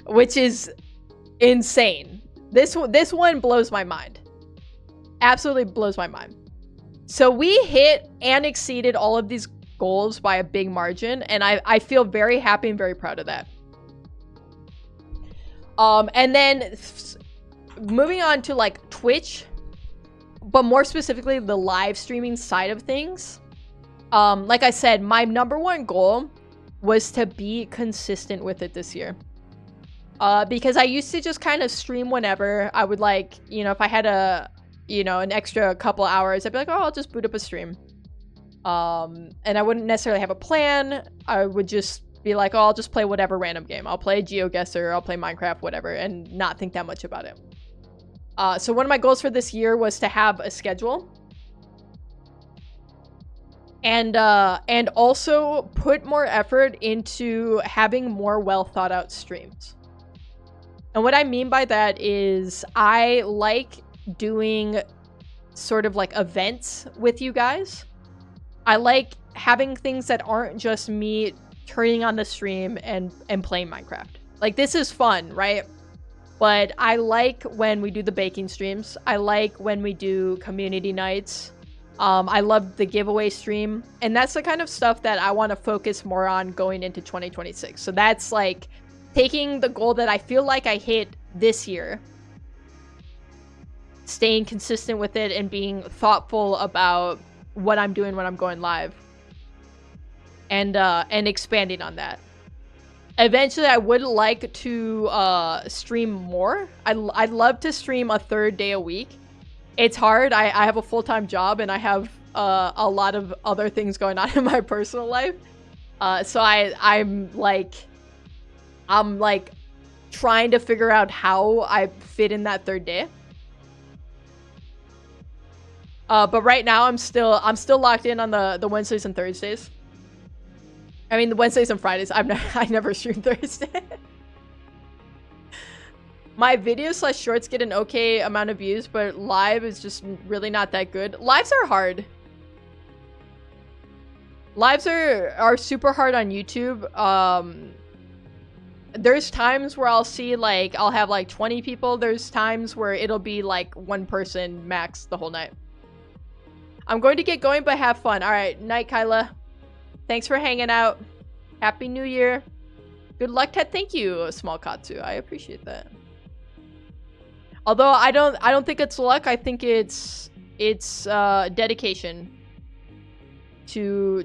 Which is insane. This one blows my mind. Absolutely blows my mind. So we hit and exceeded all of these goals by a big margin, and I feel very happy and very proud of that. And then moving on to like Twitch, but more specifically the live streaming side of things. Like I said, my number one goal was to be consistent with it this year. Because I used to just kind of stream whenever. I would like, if I had an extra couple hours, I'd be like, oh, I'll just boot up a stream. And I wouldn't necessarily have a plan. I would just be like, oh, I'll just play whatever random game. I'll play GeoGuessr, I'll play Minecraft, whatever, and not think that much about it. So one of my goals for this year was to have a schedule. And also put more effort into having more well thought out streams. And what I mean by that is I like doing sort of like events with you guys. I like having things that aren't just me turning on the stream and playing Minecraft. Like, this is fun, right? But I like when we do the baking streams. I like when we do community nights. I love the giveaway stream. And that's the kind of stuff that I want to focus more on going into 2026. So that's like taking the goal that I feel like I hit this year, staying consistent with it, and being thoughtful about what I'm doing when I'm going live, and expanding on that. Eventually, I would like to stream more. I'd love to stream a 3rd day a week. It's hard. I have a full-time job, and I have a lot of other things going on in my personal life. So I'm trying to figure out how I fit in that 3rd day. But right now I'm still locked in on the Wednesdays and Thursdays. I mean, the Wednesdays and Fridays. I never stream Thursday. My videos / shorts get an okay amount of views, but live is just really not that good. Lives are hard. Lives are super hard on YouTube. There's times where I'll see, like, I'll have like 20 people. There's times where it'll be like 1 person max the whole night. I'm going to get going, but have fun. All right, night, Kyla. Thanks for hanging out. Happy New Year. Good luck, Ted. Thank you, Small Katsu. I appreciate that. Although I don't think it's luck. I think it's dedication to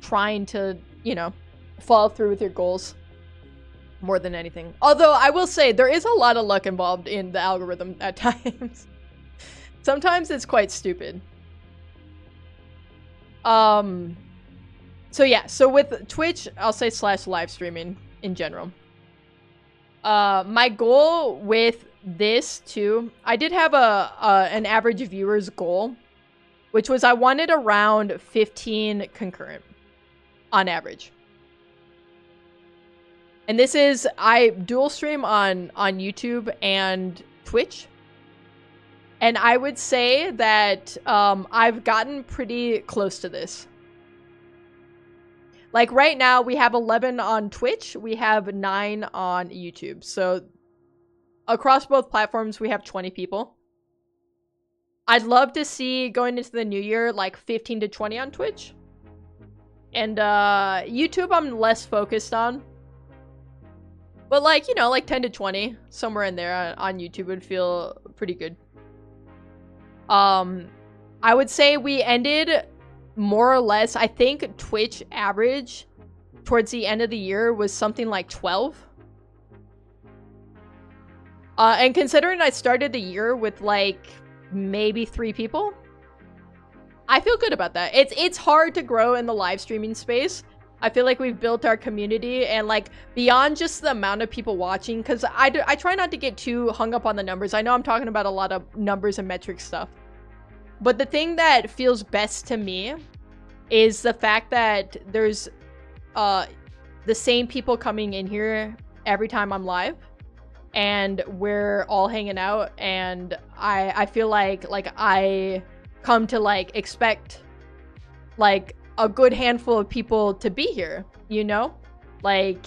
trying to, you know, follow through with your goals more than anything. Although I will say there is a lot of luck involved in the algorithm at times. Sometimes it's quite stupid. So yeah, so with Twitch, I'll say / live streaming in general. My goal with this too, I did have an average viewers goal, which was I wanted around 15 concurrent on average. And this is, I dual stream on YouTube and Twitch. And I would say that I've gotten pretty close to this. Like right now, we have 11 on Twitch. We have 9 on YouTube. So across both platforms, we have 20 people. I'd love to see going into the new year, like 15 to 20 on Twitch. And YouTube, I'm less focused on. But like, you know, like 10 to 20, somewhere in there on YouTube would feel pretty good. I would say we ended more or less, I think Twitch average towards the end of the year was something like 12. And considering I started the year with like maybe 3 people, I feel good about that. It's hard to grow in the live streaming space. I feel like we've built our community, and like beyond just the amount of people watching, because I try not to get too hung up on the numbers. I know I'm talking about a lot of numbers and metric stuff. But the thing that feels best to me is the fact that there's the same people coming in here every time I'm live, and we're all hanging out, and I feel like I come to like expect like a good handful of people to be here, you know? Like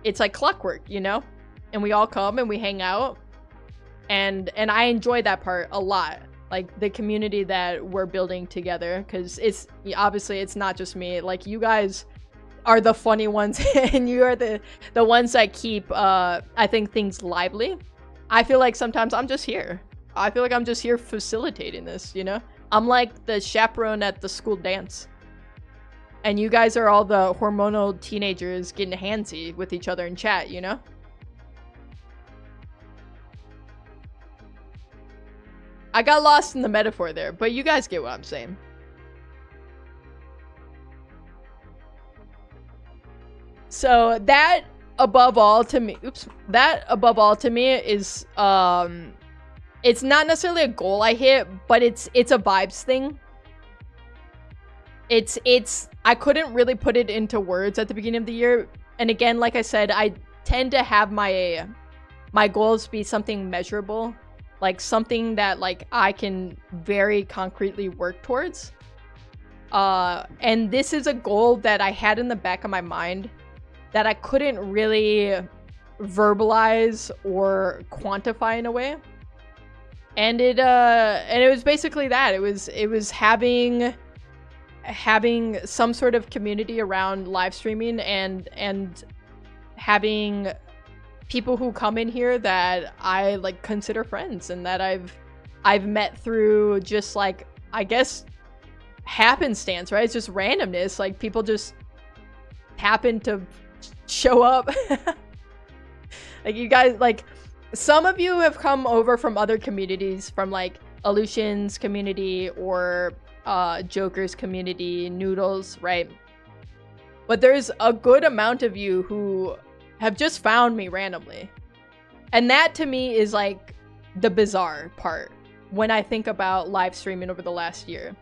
it's like clockwork, you know? And we all come and we hang out, and I enjoy that part a lot. Like the community that we're building together, because it's obviously it's not just me. Like you guys are the funny ones and you are the ones that keep I think things lively. I feel like sometimes I'm just here. I feel like I'm just here facilitating this, you know? I'm like the chaperone at the school dance. And you guys are all the hormonal teenagers getting handsy with each other in chat, you know? I got lost in the metaphor there, but you guys get what I'm saying. So that above all to me, is it's not necessarily a goal I hit, but it's a vibes thing. I couldn't really put it into words at the beginning of the year. And again, like I said, I tend to have my goals be something measurable, like something that like I can very concretely work towards. And this is a goal that I had in the back of my mind that I couldn't really verbalize or quantify in a way. And it was basically that. It was having some sort of community around live streaming and having people who come in here that I like consider friends and that I've met through just like, I guess, happenstance, right? It's just randomness. Like people just happen to show up. Like you guys, like some of you have come over from other communities, from like Aleutians community or Joker's community, Noodles, right? But there's a good amount of you who have just found me randomly. And that to me is like the bizarre part when I think about live streaming over the last year.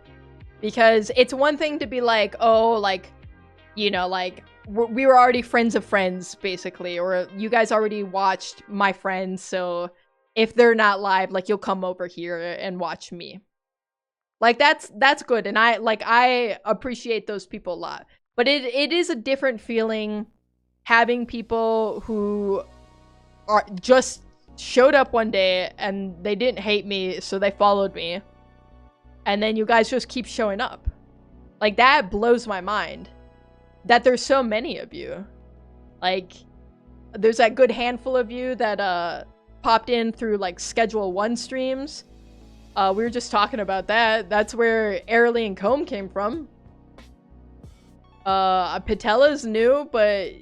Because it's one thing to be like, oh, like, you know, like we were already friends of friends, basically, or you guys already watched my friends, so if they're not live, like you'll come over here and watch me. Like that's good, and I appreciate those people a lot. But it is a different feeling having people who are just showed up one day and they didn't hate me, so they followed me. And then you guys just keep showing up. Like that blows my mind. That there's so many of you. Like there's that good handful of you that popped in through like Schedule 1 streams. We were just talking about that. That's where Airly and Comb came from. Patella's new, but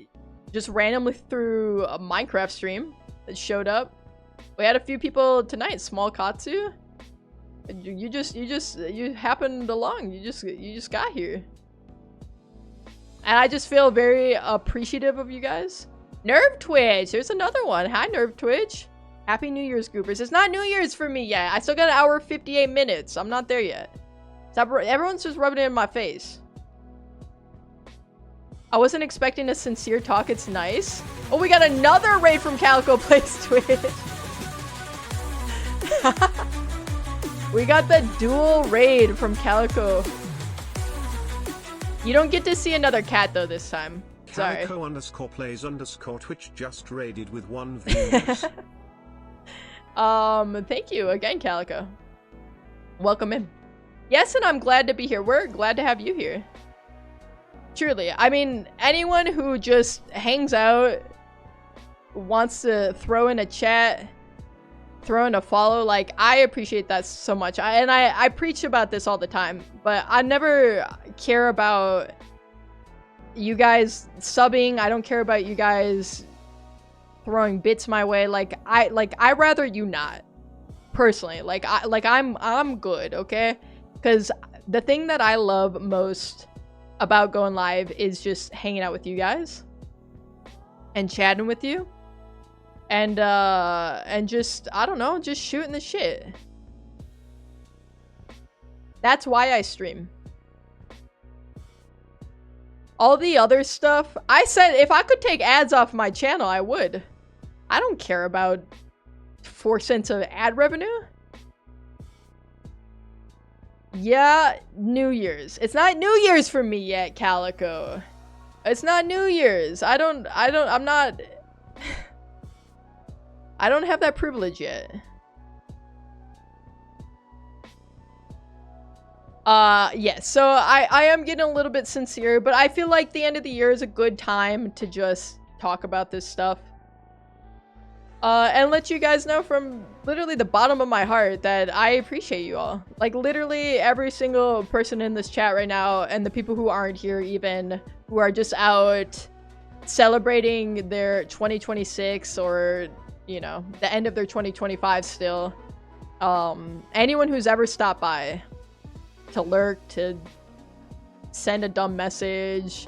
just randomly through a Minecraft stream that showed up. We had a few people tonight. Small Katsu. You happened along. You just got here. And I just feel very appreciative of you guys. Nerve Twitch. There's another one. Hi, Nerve Twitch. Happy New Year's, Goopers. It's not New Year's for me yet. I still got an hour 58 minutes. I'm not there yet. Stop. Everyone's just rubbing it in my face. I wasn't expecting a sincere talk. It's nice. Oh, we got another raid from Calico Plays Twitch. We got the dual raid from Calico. You don't get to see another cat though this time. Sorry. Calico_plays_Twitch just raided with 1 views. Thank you again, Calico. Welcome in. Yes, and I'm glad to be here. We're glad to have you here. Truly. I mean, anyone who just hangs out, wants to throw in a chat, throw in a follow, like, I appreciate that so much. I preach about this all the time, but I never care about you guys subbing. I don't care about you guys throwing bits my way. I rather you not, personally. I'm good, okay? Because the thing that I love most about going live is just hanging out with you guys and chatting with you and just, I don't know, just shooting the shit. That's why I stream. All the other stuff, I said if I could take ads off my channel, I would. I don't care about 4 cents of ad revenue. Yeah, New Year's. It's not New Year's for me yet, Calico. It's not New Year's. I'm not... I don't have that privilege yet. Yeah, so I am getting a little bit sincere, but I feel like the end of the year is a good time to just talk about this stuff. And let you guys know from literally the bottom of my heart that I appreciate you all. Like, literally every single person in this chat right now, and the people who aren't here even, who are just out celebrating their 2026 or, you know, the end of their 2025 still. Anyone who's ever stopped by to lurk, to send a dumb message,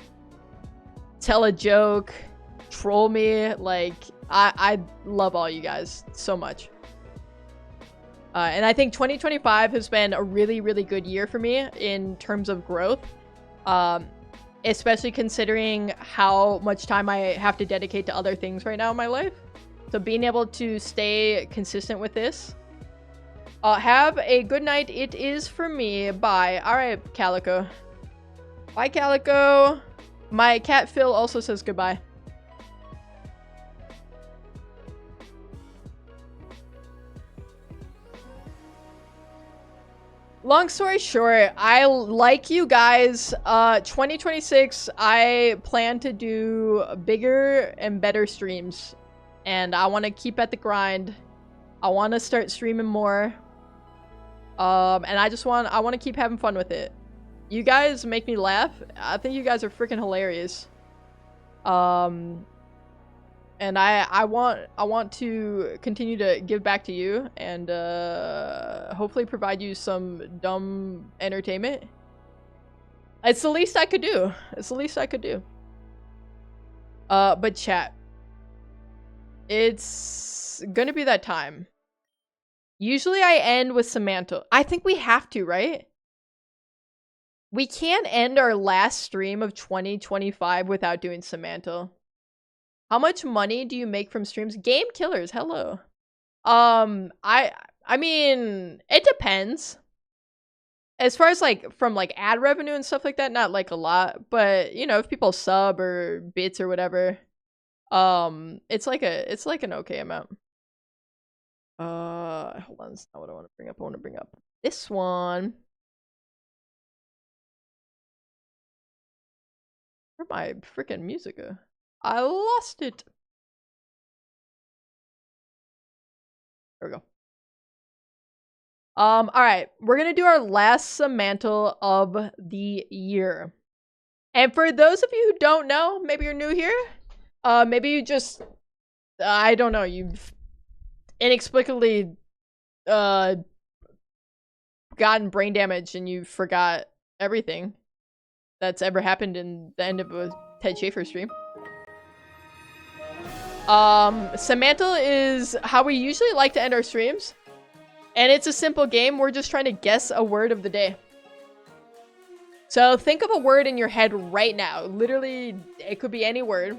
tell a joke, troll me. Like, I love all you guys so much. And I think 2025 has been a really, really good year for me in terms of growth. Especially considering how much time I have to dedicate to other things right now in my life. So being able to stay consistent with this. Have a good night. It is for me. Bye. All right, Calico. Bye, Calico. My cat Phil also says goodbye. Long story short, I like you guys. 2026, I plan to do bigger and better streams. And I want to keep at the grind. I want to start streaming more. And I want to keep having fun with it. You guys make me laugh. I think you guys are freaking hilarious. And I want to continue to give back to you and hopefully provide you some dumb entertainment. It's the least I could do. It's the least I could do. But chat. It's gonna be that time. Usually I end with Samantha. I think we have to, right? We can't end our last stream of 2025 without doing Samantha. How much money do you make from streams? Game Killers, hello. I mean, it depends. As far as like from like ad revenue and stuff like that, not like a lot, but you know, if people sub or bits or whatever, it's like an okay amount. Hold on, that's not what I want to bring up. I want to bring up this one. Where'd my freaking music go? I lost it. There we go. All right, we're gonna do our last Samantha of the year. And for those of you who don't know, maybe you're new here, maybe you just, I don't know, you've inexplicably gotten brain damage and you forgot everything that's ever happened in the end of a Ted Schafer stream. Samantha is how we usually like to end our streams. And it's a simple game. We're just trying to guess a word of the day. So think of a word in your head right now. Literally, it could be any word.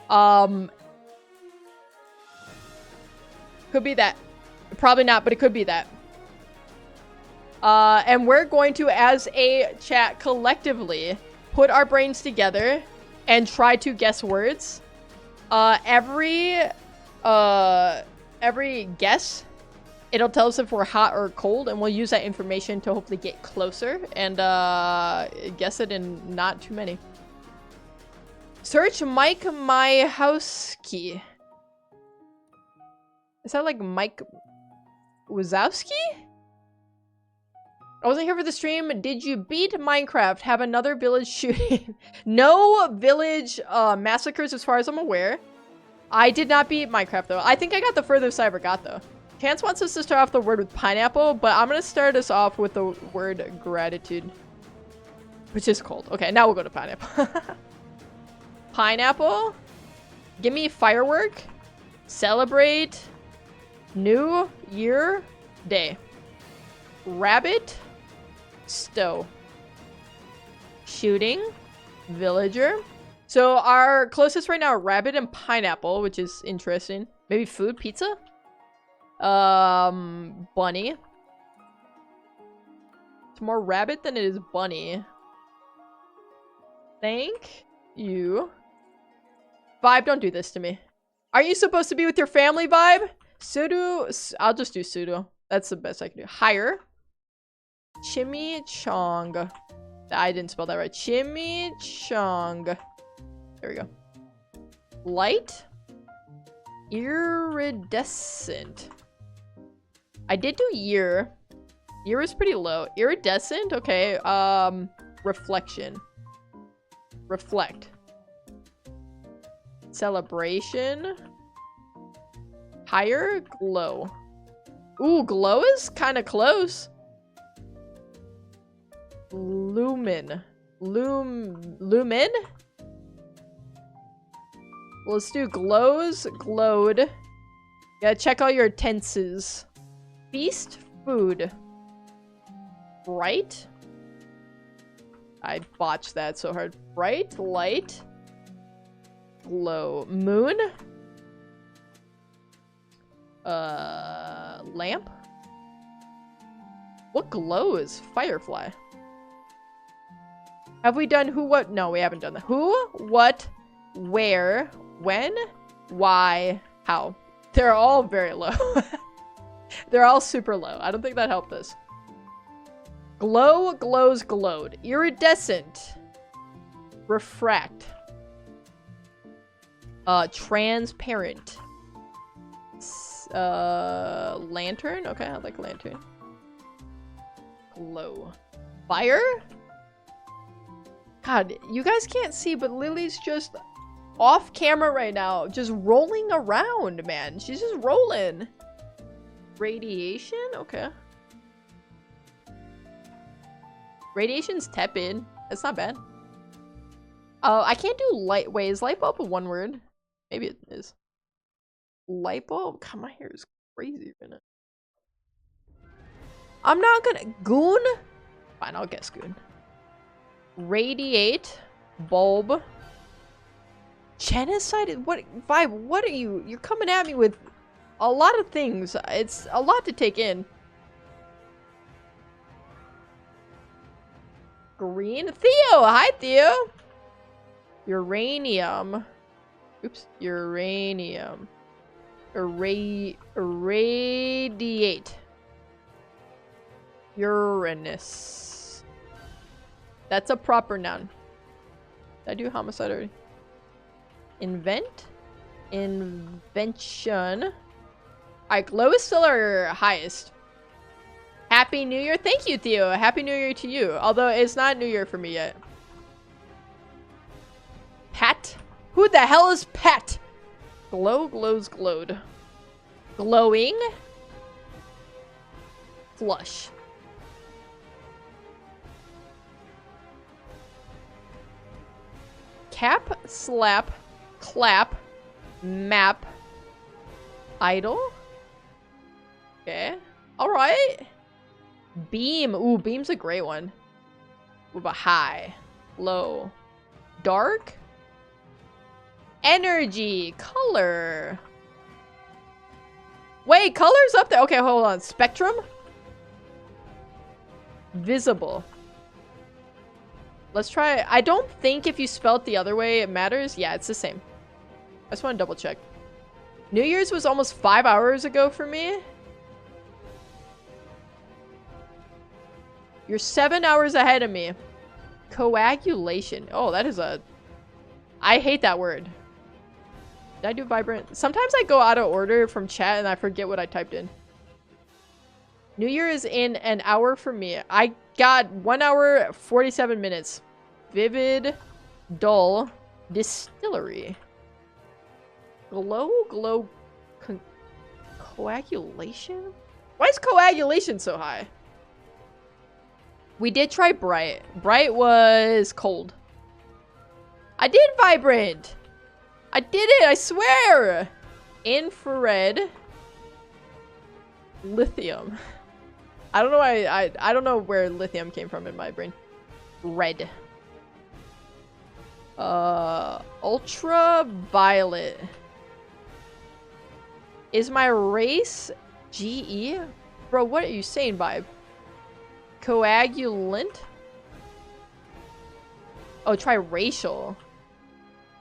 Could be that. Probably not, but it could be that. And we're going to, as a chat, collectively put our brains together and try to guess words. Every guess, it'll tell us if we're hot or cold, and we'll use that information to hopefully get closer and guess it in not too many. Search Mike My House Key. Is that like Mike Wazowski? I wasn't here for the stream. Did you beat Minecraft? Have another village shooting? No village massacres as far as I'm aware. I did not beat Minecraft though. I think I got the furthest I ever got though. Chance wants us to start off the word with pineapple, but I'm going to start us off with the word gratitude. Which is cold. Okay, now we'll go to pineapple. Pineapple. Give me firework. Celebrate. New Year Day. Rabbit. Stow. Shooting. Villager. So our closest right now are rabbit and pineapple, which is interesting. Maybe food, pizza? Bunny. It's more rabbit than it is bunny. Thank you. Vibe, don't do this to me. Are you supposed to be with your family, Vibe? Sudo. I'll just do sudo. That's the best I can do. Hire. Chimichong. I didn't spell that right. Chimichong. There we go. Light. Iridescent. I did do year. Year is pretty low. Iridescent? Okay. Reflection. Reflect. Celebration. Higher. Glow. Ooh, glow is kind of close. Lumen. Lumen? Let's do glows, glowed. Gotta check all your tenses. Feast, food. Bright. I botched that so hard. Bright, light. Glow. Moon. Lamp. What glows? Firefly. Have we done who, what? No, we haven't done that. Who, what, where, when, why, how. They're all very low. They're all super low. I don't think that helped us. Glow, glows, glowed. Iridescent. Refract. Transparent. Lantern? Okay, I like lantern. Glow. Fire? God, you guys can't see, but Lily's just off camera right now. Just rolling around, man. She's just rolling. Radiation? Okay. Radiation's tepid. That's not bad. I can't do light. Wait, is light bulb a one word? Maybe it is. Light bulb? God, my hair is crazy right now. I'm not gonna... Goon? Fine, I'll guess goon. Radiate. Bulb. Genocide? What? Vibe, what are you? You're coming at me with a lot of things. It's a lot to take in. Green? Theo! Hi, Theo! Uranium. Oops. Uranium. Irradiate. Uranus. That's a proper noun. Did I do homicide already? Invent. Invention. Alright, glow is still our highest. Happy New Year. Thank you, Theo. Happy New Year to you. Although it's not New Year for me yet. Pat? Who the hell is Pat? Glow, glows, glowed. Glowing. Flush. Cap, slap, clap, map, idle. Okay. Alright. Beam. Ooh, beam's a great one. With a high, low, dark. Energy, color. Wait, color's up there. Okay, hold on. Spectrum. Visible. Let's try. I don't think if you spell it the other way, it matters. Yeah, it's the same. I just want to double check. New Year's was almost 5 hours ago for me. You're 7 hours ahead of me. Coagulation. Oh, that is a... I hate that word. Did I do vibrant? Sometimes I go out of order from chat and I forget what I typed in. New Year is in an hour for me. I got 1 hour, 47 minutes. Vivid, dull, distillery. Glow, glow, coagulation? Why is coagulation so high? We did try bright. Bright was cold. I did vibrant. I did it, I swear. Infrared. Lithium. I don't know why I don't know where lithium came from in my brain. Red. Ultraviolet. Is my race GE? Bro, what are you saying, vibe? Coagulant? Oh, try racial.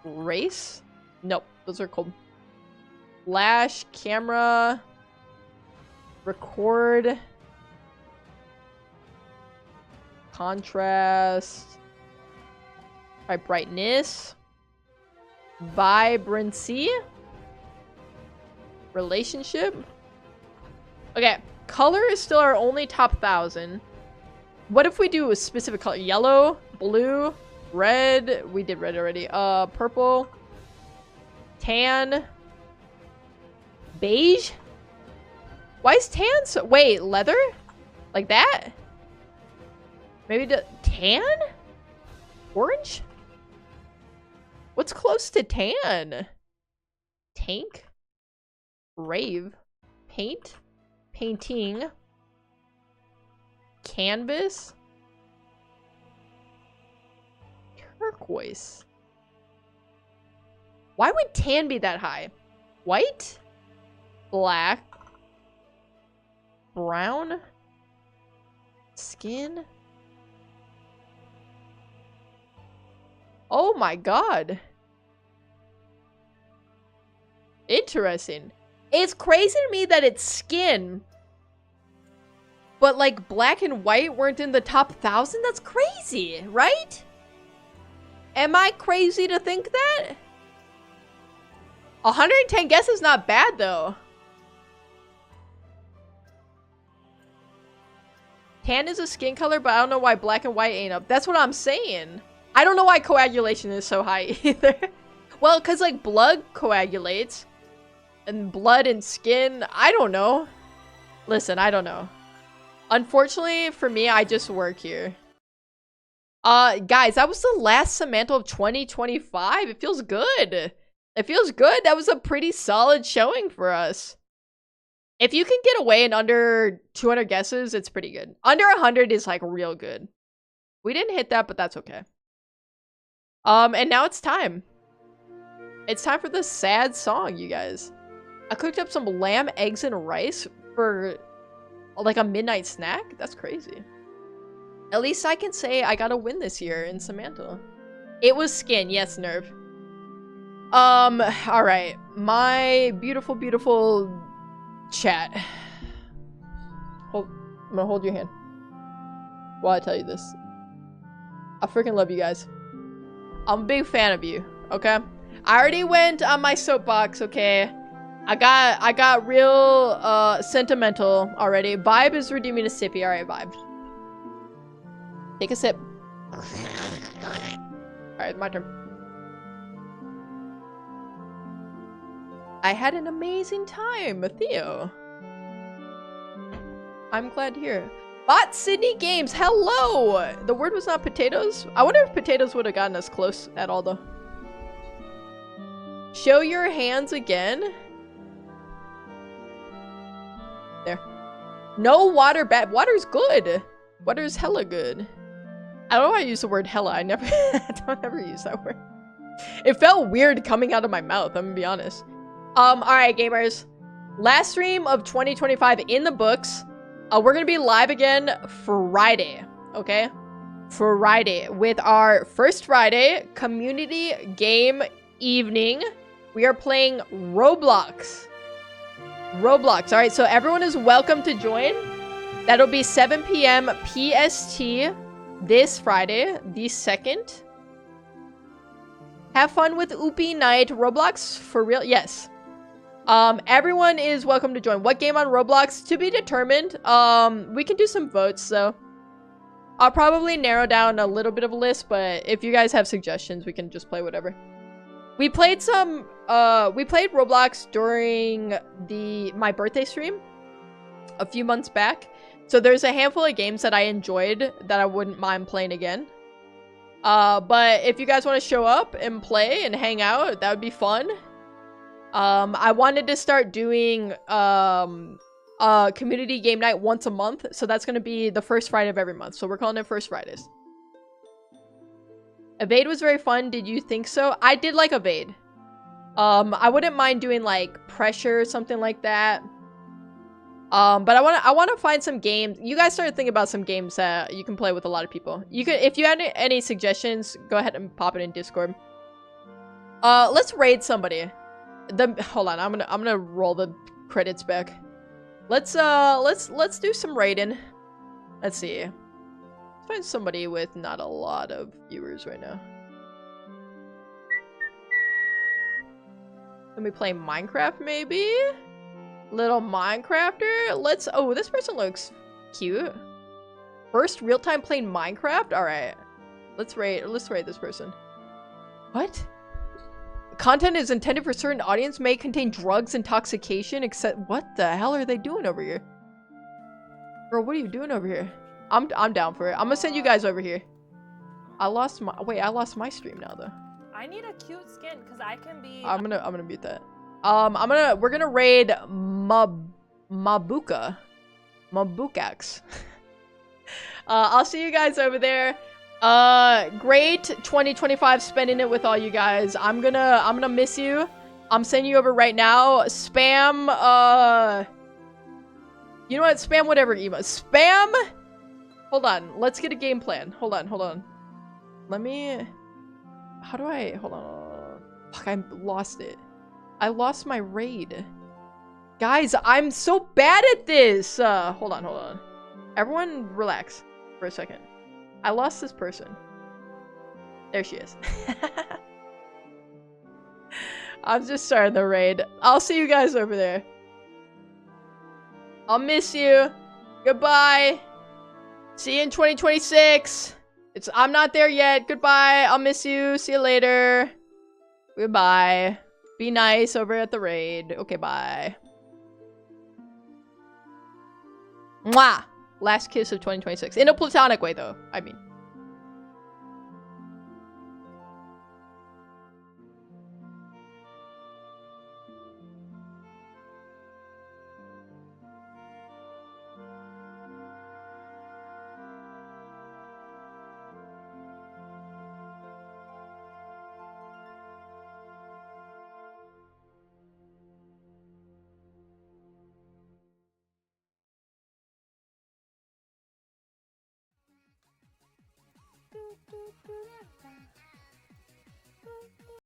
Race? Nope, those are cold. Flash, camera, record, contrast, try brightness, vibrancy, relationship. Okay, color is still our only top 1,000. What if we do a specific color? Yellow, blue, red. We did red already. Purple, tan, beige. Why is tan so... Wait, leather? Like that? Maybe the tan? Orange? What's close to tan? Tank? Rave? Paint? Painting? Canvas? Turquoise? Why would tan be that high? White? Black? Brown? Skin? Oh my god. Interesting. It's crazy to me that it's skin. But like black and white weren't in the top 1,000? That's crazy, right? Am I crazy to think that? 110 guesses not bad though. Tan is a skin color, but I don't know why black and white ain't up. That's what I'm saying. I don't know why coagulation is so high either. Well, because like blood coagulates. And blood and skin, I don't know. Listen, I don't know. Unfortunately for me, I just work here. Guys, that was the last Samantha of 2025. It feels good. It feels good. That was a pretty solid showing for us. If you can get away in under 200 guesses, it's pretty good. Under 100 is like real good. We didn't hit that, but that's okay. And now it's time. It's time for the sad song, you guys. I cooked up some lamb, eggs, and rice for like a midnight snack. That's crazy. At least I can say I got a win this year in Samantha. It was skin. Yes, Nerve. Alright. My beautiful, beautiful chat. I'm gonna hold your hand while I tell you this. I freaking love you guys. I'm a big fan of you, okay? I already went on my soapbox, okay? I got real sentimental already. Vibe is redeeming a sippy. Alright, Vibe. Take a sip. Alright, my turn. I had an amazing time, Theo. I'm glad to hear. Bot Sydney Games, hello! The word was not potatoes? I wonder if potatoes would have gotten us close at all, though. Show your hands again. There. No water bad. Water's good. Water's hella good. I don't know why I use the word hella. I don't ever use that word. It felt weird coming out of my mouth, I'm gonna be honest. Alright, gamers. Last stream of 2025 in the books. We're gonna be live again Friday, okay? Friday with our first Friday community game evening. We are playing Roblox. Roblox. Alright, so everyone is welcome to join. That'll be 7 p.m. PST this Friday, the 2nd. Have fun with Oopie Night. Roblox for real? Yes. Everyone is welcome to join. What game on Roblox? To be determined. We can do some votes, so I'll probably narrow down a little bit of a list, but if you guys have suggestions, we can just play whatever. We played some, we played Roblox during my birthday stream a few months back. So there's a handful of games that I enjoyed that I wouldn't mind playing again. But if you guys want to show up and play and hang out, that would be fun. I wanted to start doing community game night once a month, so that's going to be the first Friday of every month. So we're calling it First Fridays. Evade was very fun. Did you think so? I did like Evade. I wouldn't mind doing like Pressure or something like that. But I want to find some games. You guys started thinking about some games that you can play with a lot of people. You could, if you had any suggestions, go ahead and pop it in Discord. Let's raid somebody. Hold on, I'm gonna roll the credits back. Let's do some raiding. Let's see. Let's find somebody with not a lot of viewers right now. Let me play Minecraft maybe? Little Minecrafter? Let's, oh, this person looks cute. First real-time playing Minecraft? Alright. Let's rate this person. What? Content is intended for a certain audience, may contain drugs, intoxication, except what the hell are they doing over here? Bro, what are you doing over here? I'm down for it. I'm gonna send you guys over here. I lost my stream now though. I need a cute skin because I can be. I'm gonna mute that. We're gonna raid Mabuka. Mabukax. I'll see you guys over there. Great 2025 spending it with all you guys. I'm gonna miss you. I'm sending you over right now. Spam, you know what? Spam whatever email. Spam! Hold on. Let's get a game plan. Hold on. Let me... How do I... Hold on. Fuck, I lost it. I lost my raid. Guys, I'm so bad at this! Hold on. Everyone relax for a second. I lost this person. There she is. I'm just starting the raid. I'll see you guys over there. I'll miss you. Goodbye. See you in 2026. I'm not there yet. Goodbye. I'll miss you. See you later. Goodbye. Be nice over at the raid. Okay, bye. Mwah! Last kiss of 2026. In a platonic way, though. I mean.